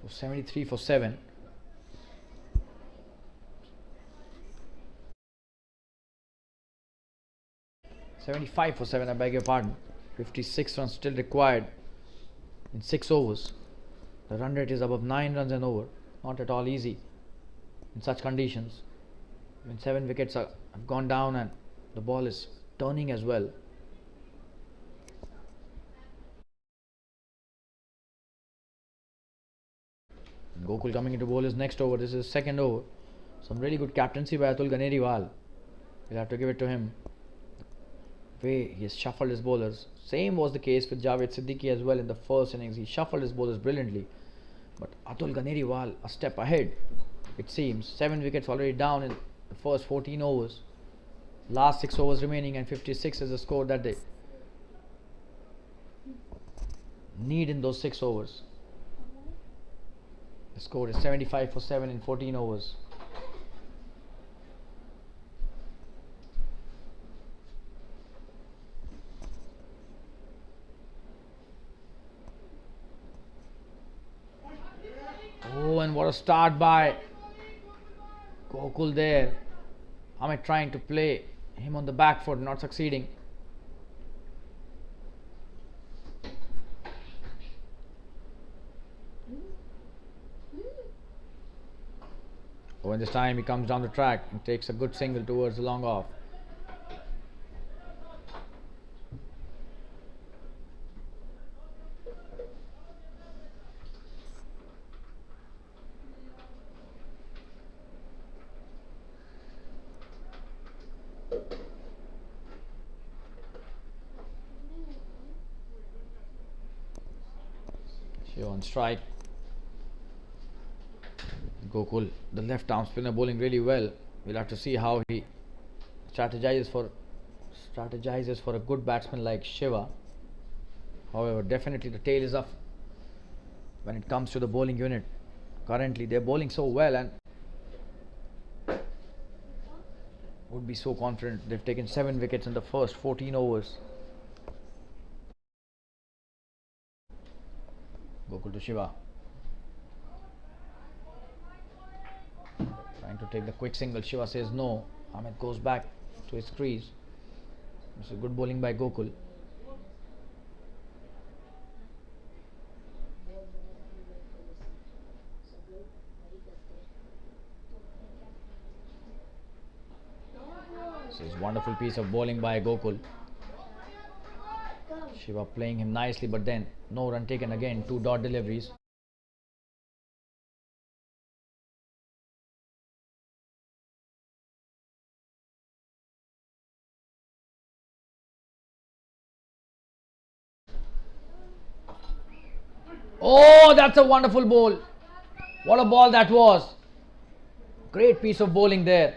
So 73 for 7. $75 for 7, I beg your pardon. 56 runs still required in 6 overs. The run rate is above 9 runs and over. Not at all easy in such conditions. When 7 wickets have gone down and the ball is turning as well. Gokul coming into bowl his next over. This is his second over. Some really good captaincy by Atul Ganeriwal. We'll have to give it to him. The way he has shuffled his bowlers. Same was the case with Javed Siddiqui as well in the first innings. He shuffled his bowlers brilliantly. But Atul Ganeriwal a step ahead, it seems. 7 wickets already down in the first 14 overs. Last 6 overs remaining, and 56 is the score that they need in those 6 overs. The score is 75 for 7 in 14 overs. Oh, and what a start by Gokul there. Amit trying to play him on the back foot, not succeeding. Oh, and this time he comes down the track and takes a good single towards the long off. On strike. Gokul, the left arm spinner, bowling really well. We'll have to see how he strategizes for a good batsman like Shiva. However, definitely the tail is up when it comes to the bowling unit. Currently they're bowling so well, and would be so confident. They've taken 7 wickets in the first 14 overs. Gokul to Shiva. Trying to take the quick single. Shiva says no. Amit goes back to his crease. This is good bowling by Gokul. This is wonderful piece of bowling by Gokul. Shiva playing him nicely, but then no run taken again. 2 dot deliveries. Oh, that's a wonderful ball. What a ball that was. Great piece of bowling there.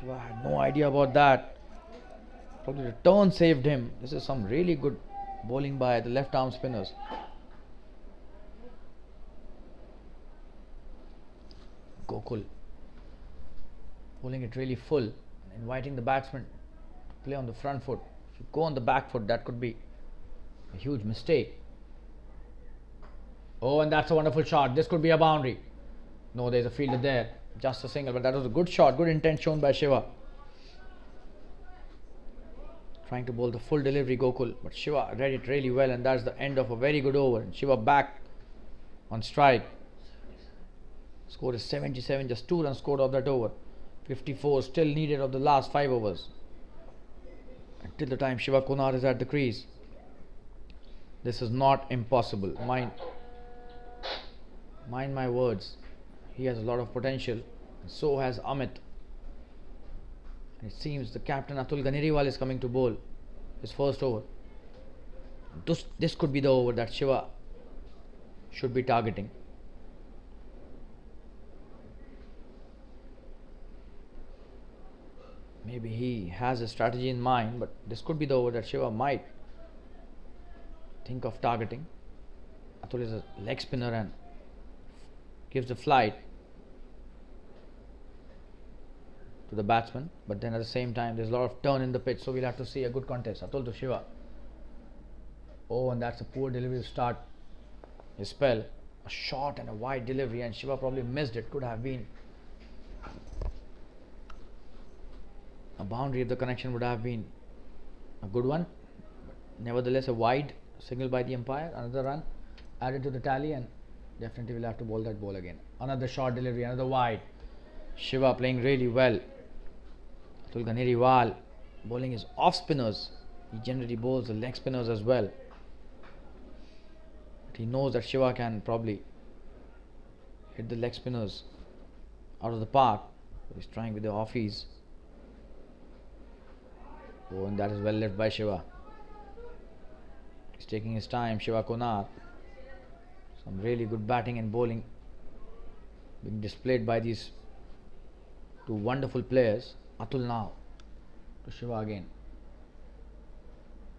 Shiva had no idea about that. Probably the turn saved him. This is some really good bowling by the left arm spinners. Gokul bowling it really full, inviting the batsman to play on the front foot. If you go on the back foot, that could be a huge mistake. Oh, and that's a wonderful shot. This could be a boundary. No, there's a fielder there. Just a single, but that was a good shot. Good intent shown by Shiva. Trying to bowl the full delivery, Gokul, but Shiva read it really well, and that's the end of a very good over. And Shiva back on strike. Score is 77, just 2 runs scored off that over. 54 still needed of the last 5 overs. Until the time Shiva Konar is at the crease. This is not impossible. Mind my words. He has a lot of potential. And so has Amit. And it seems the captain Atul Ganeriwal is coming to bowl his first over. This could be the over that Shiva should be targeting. Maybe he has a strategy in mind, but this could be the over that Shiva might think of targeting. Atul is a leg spinner and gives the flight to the batsman, but then at the same time there's a lot of turn in the pitch, so we'll have to see a good contest. Atul to Shiva. Oh, and that's a poor delivery to start his spell. A short and a wide delivery, and Shiva probably missed it. Could have been a boundary if the connection would have been a good one. But nevertheless, a wide signal by the umpire. Another run added to the tally, and definitely will have to bowl that ball again. Another short delivery, another wide. Shiva playing really well. Atul Ganeriwal bowling his off spinners. He generally bowls the leg spinners as well. But he knows that Shiva can probably hit the leg spinners out of the park. So he's trying with the offies. Oh, and that is well left by Shiva. He's taking his time, Shiva Konar. Some really good batting and bowling being displayed by these 2 wonderful players. Atul now to Shiva again.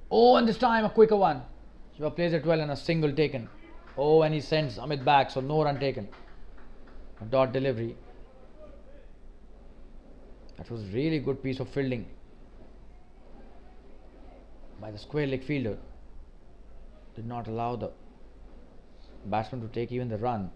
Oh, and this time a quicker one. Shiva plays it well and a single taken. Oh, and he sends Amit back, so no run taken. A dot delivery. That was really good piece of fielding by the square leg fielder. Did not allow the batsman to take even the run.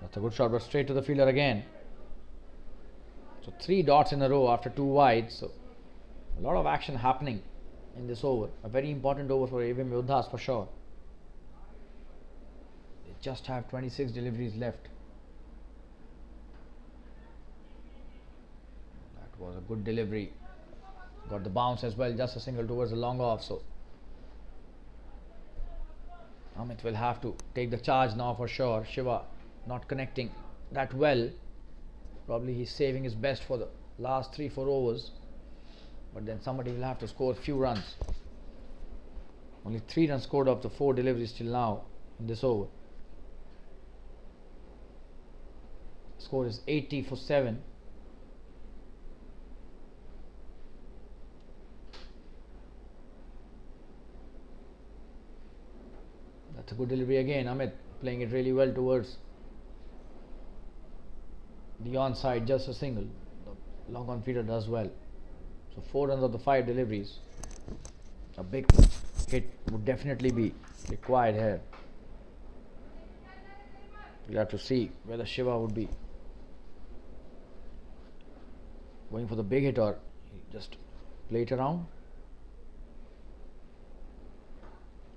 That's a good shot, but straight to the fielder again. So 3 dots in a row after 2 wides. So a lot of action happening in this over. A very important over for AVM Yodhas for sure. They just have 26 deliveries left. That was a good delivery. Got the bounce as well, just a single towards the long off. So Amit will have to take the charge now for sure. Shiva not connecting that well. Probably he's saving his best for the last 3-4 overs. But then somebody will have to score a few runs. Only 3 runs scored off the 4 deliveries till now in this over. score is 80 for 7. That's a good delivery again. Amit playing it really well towards the onside, just a single. The long on feeder does well. So 4 runs of the 5 deliveries. A big hit would definitely be required here. We'll have to see whether Shiva would be going for the big hit or just play it around.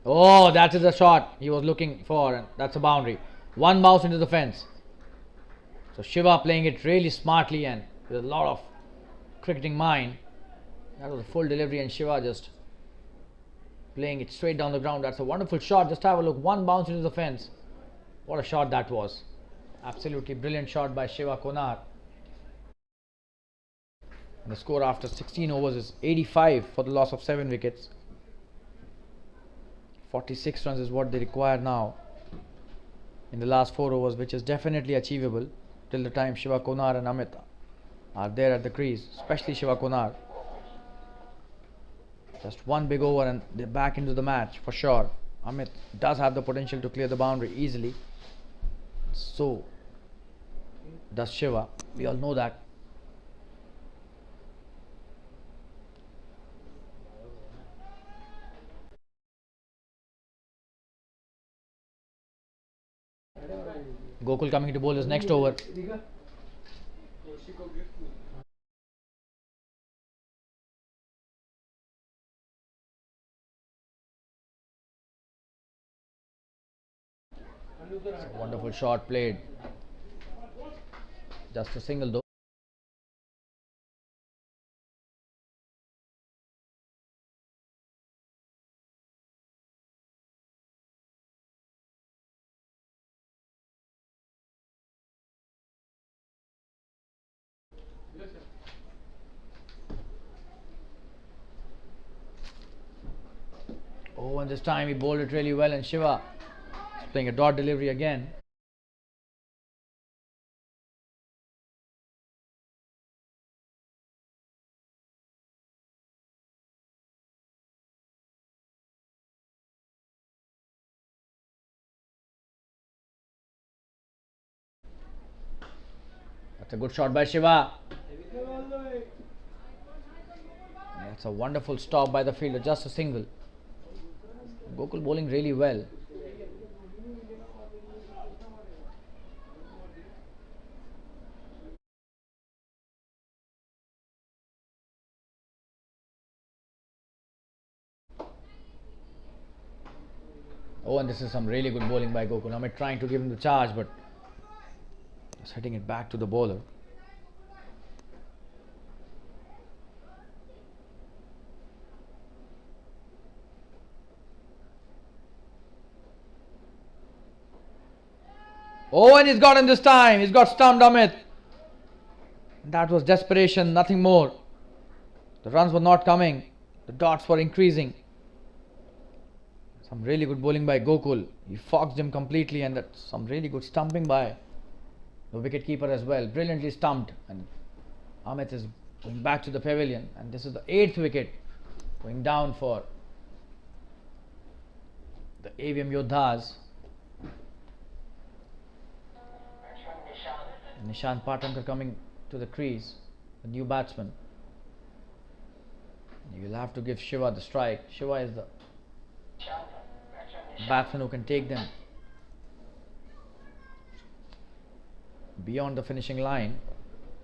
Oh, that is the shot he was looking for, and that's a boundary. One bounce into the fence. So Shiva playing it really smartly and with a lot of cricketing mind. That was a full delivery, and Shiva just playing it straight down the ground. That's a wonderful shot. Just have a look. One bounce into the fence. What a shot that was. Absolutely brilliant shot by Shiva Konar. And the score after 16 overs is 85 for the loss of 7 wickets. 46 runs is what they require now in the last 4 overs, which is definitely achievable till the time Shiva Konar and Amit are there at the crease, especially Shiva Konar. Just one big over and they're back into the match for sure. Amit does have the potential to clear the boundary easily. So does Shiva. We all know that. Gokul coming to bowl his next over. Wonderful shot played. Just a single though. Oh, and this time he bowled it really well, and Shiva is playing a dot delivery again. That's a good shot by Shiva. That's a wonderful stop by the fielder, just a single. Gokul bowling really well. Oh, and this is some really good bowling by Gokul. Amit trying to give him the charge, but just hitting it back to the bowler. Oh, and he's got him this time. He's got stumped Amit. That was desperation, nothing more. The runs were not coming. The dots were increasing. Some really good bowling by Gokul. He foxed him completely, and that's some really good stumping by the wicket keeper as well. Brilliantly stumped, and Amit is going back to the pavilion, and this is the 8th wicket going down for the AVM Yodhas. Nishant Patankar coming to the crease, the new batsman. You'll have to give Shiva the strike. Shiva is the batsman who can take them beyond the finishing line,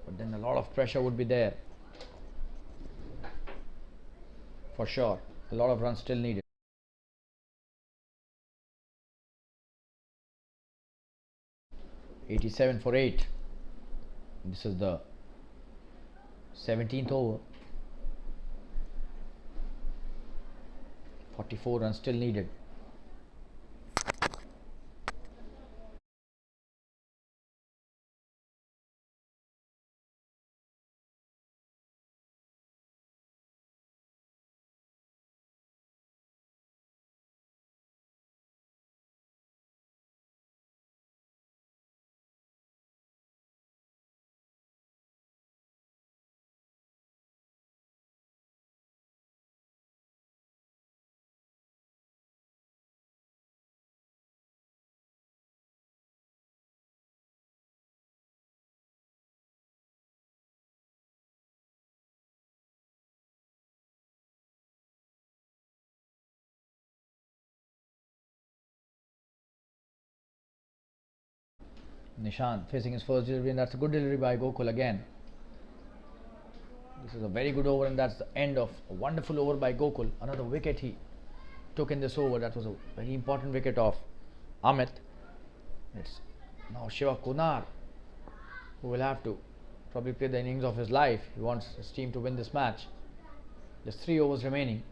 but then a lot of pressure would be there for sure. A lot of runs still needed. (87 for 8). This is the 17th over. 44 runs still needed. Nishant facing his first delivery, and that's a good delivery by Gokul again. This is a very good over, and that's the end of a wonderful over by Gokul. Another wicket he took in this over. That was a very important wicket of Amit. It's now Shiva Kunar who will have to probably play the innings of his life. He wants his team to win this match. Just 3 overs remaining.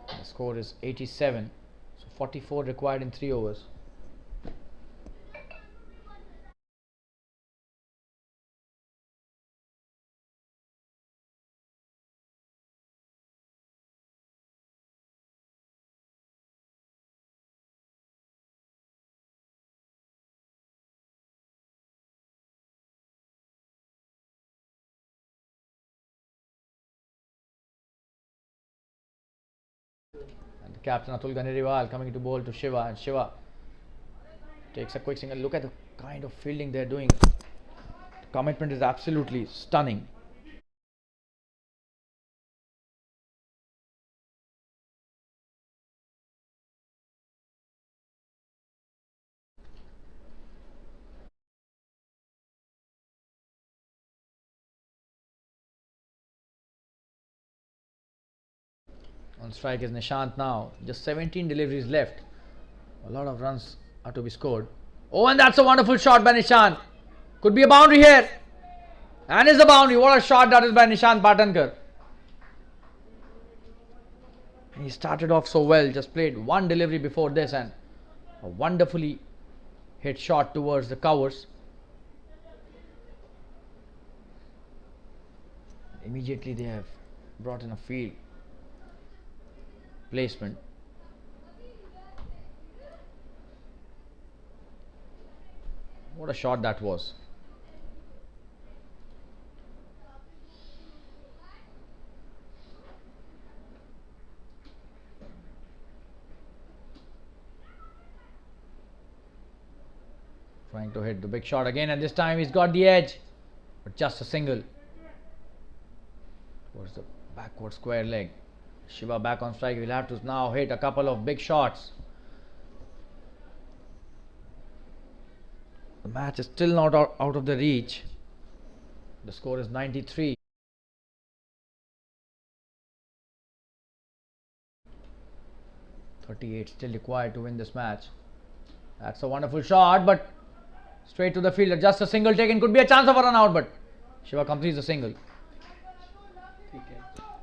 The score is 87, so 44 required in 3 overs. And the captain Atul Ganeriwal coming to bowl to Shiva, and Shiva takes a quick single. Look at the kind of fielding they're doing. The commitment is absolutely stunning. On strike is Nishant now. Just 17 deliveries left. A lot of runs are to be scored. Oh, and that's a wonderful shot by Nishant. Could be a boundary here. And is a boundary. What a shot that is by Nishant Patankar. He started off so well. Just played one delivery before this and a wonderfully hit shot towards the covers. Immediately they have brought in a field placement. What a shot that was. Trying to hit the big shot again, and this time he's got the edge, but just a single towards the backward square leg. Shiva back on strike. He'll have to now hit a couple of big shots. The match is still not out of the reach. The score is 93. .38 still required to win this match. That's a wonderful shot, but straight to the fielder. Just a single taken. Could be a chance of a run out, but Shiva completes the single. It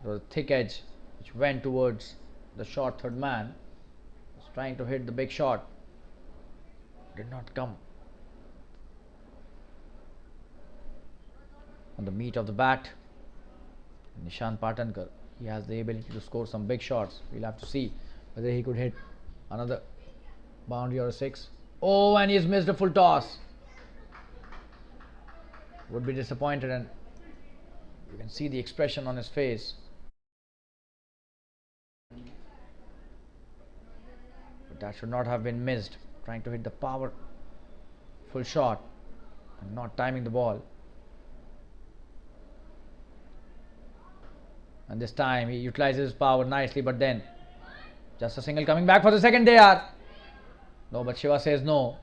was a thick edge which went towards the short third man. Was trying to hit the big shot. Did not come on the meat of the bat. Nishant Patankar, he has the ability to score some big shots. We'll have to see whether he could hit another boundary or a 6. Oh, and he's missed a full toss. Would be disappointed, and you can see the expression on his face. But that should not have been missed. Trying to hit the power full shot and not timing the ball. And this time he utilizes his power nicely, but then just a single coming back for the second. They are. No, but Shiva says no.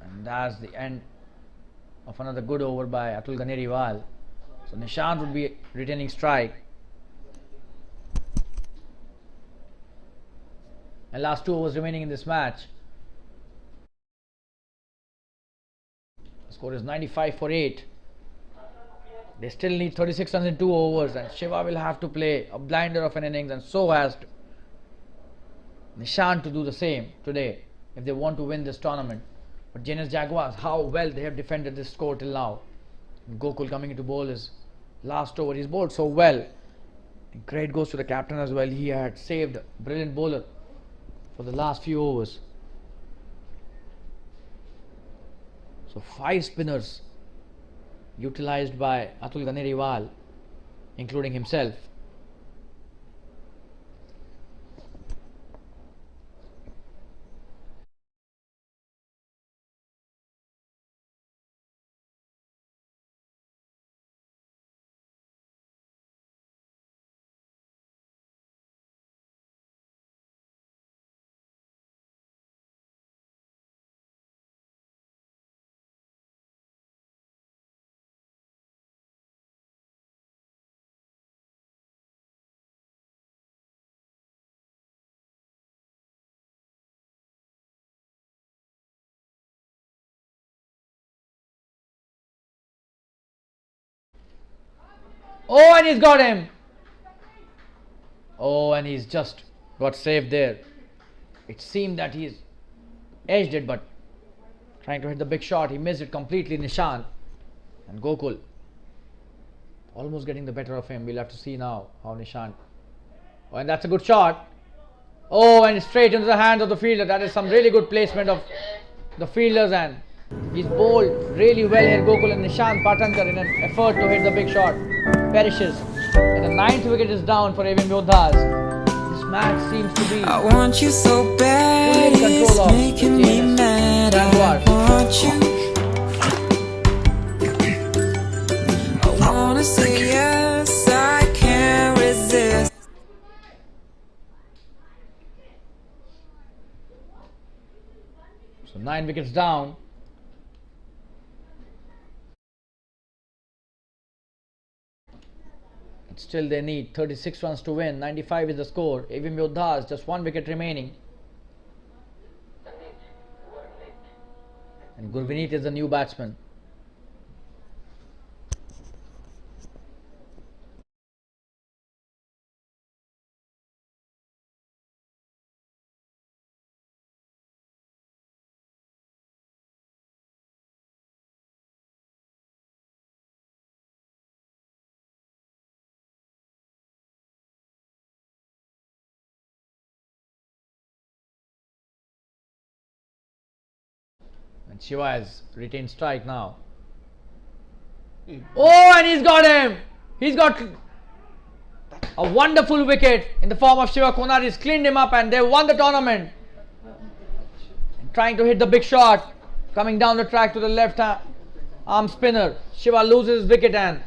And that's the end of another good over by Atul Ganeriwal. So Nishant would be retaining strike. And last 2 overs remaining in this match. The score is 95 for 8. They still need 36 runs in 2 overs, and Shiva will have to play a blinder of an innings, and so has Nishant to do the same today if they want to win this tournament. But JNS Jaguars, how well they have defended this score till now. And Gokul coming into bowl his last over. He's bowled so well. And credit goes to the captain as well. He had saved a brilliant bowler for the last few overs. So 5 spinners utilized by Atul Ganeriwal, including himself. Oh, and he's got him. Oh, and he's just got saved there. It seemed that he's edged it, but trying to hit the big shot, he missed it completely. Nishant and Gokul almost getting the better of him. We'll have to see now how Nishant. Oh, and that's a good shot. Oh, and straight into the hands of the fielder. That is some really good placement of the fielders, and he's bowled really well here. Gokul and Nishant Patankar in an effort to hit the big shot perishes, and the 9th wicket is down for AVM Yodhas. This match seems to be I want you so bad, fully in it's control of making the me JNS mad. I Jaguars. want you. I wanna say yes, I can't resist. So 9 wickets down. And still they need 36 runs to win. 95 is the score. AVM Yodhas just 1 wicket remaining. And Gurvineet is the new batsman. And Shiva has retained strike now. Oh, and he's got him! He's got a wonderful wicket in the form of Shiva Konar. He's cleaned him up and they won the tournament. And trying to hit the big shot. Coming down the track to the left arm spinner. Shiva loses his wicket and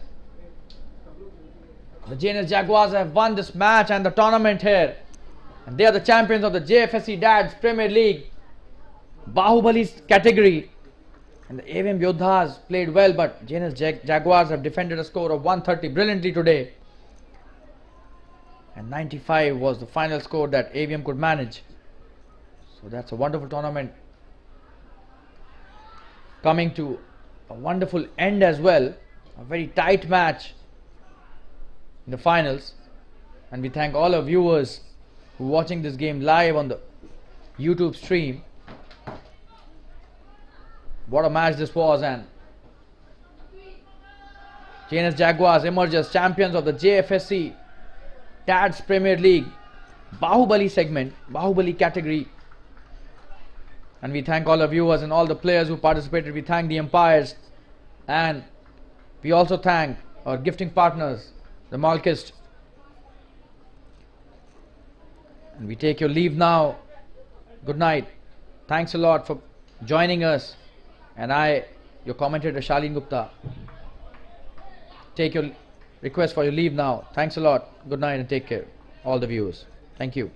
the JNS Jaguars have won this match and the tournament here. And they are the champions of the JFSC DADS Premier League Bahubali's category. And the AVM Yodhas played well, but JNS Jaguars have defended a score of 130 brilliantly today. And 95 was the final score that AVM could manage. So that's a wonderful tournament coming to a wonderful end as well. A very tight match in the finals. And we thank all our viewers who are watching this game live on the YouTube stream. What a match this was, and JNS Jaguars emerge as champions of the JFSC DADS Premier League Bahubali segment, Bahubali category. And we thank all the viewers and all the players who participated. We thank the umpires, and we also thank our gifting partners, the Malkist. And we take your leave now. Good night. Thanks a lot for joining us. And I, your commentator Shalin Gupta, take your request for your leave now. Thanks a lot. Good night and take care. All the viewers. Thank you.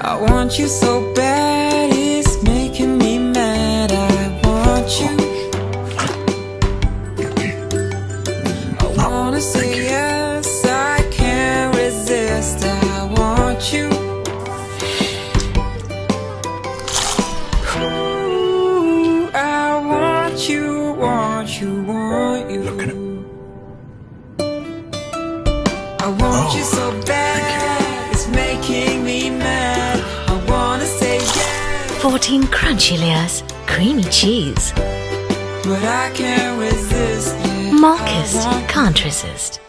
I want you so bad, it's making me mad. I want you. I wanna say yes, I can't resist. I want you. Ooh, I want you, want you, want you. I want you so bad, it's making me mad. 14 crunchy layers, creamy cheese. But I can't resist. Malkist can't resist.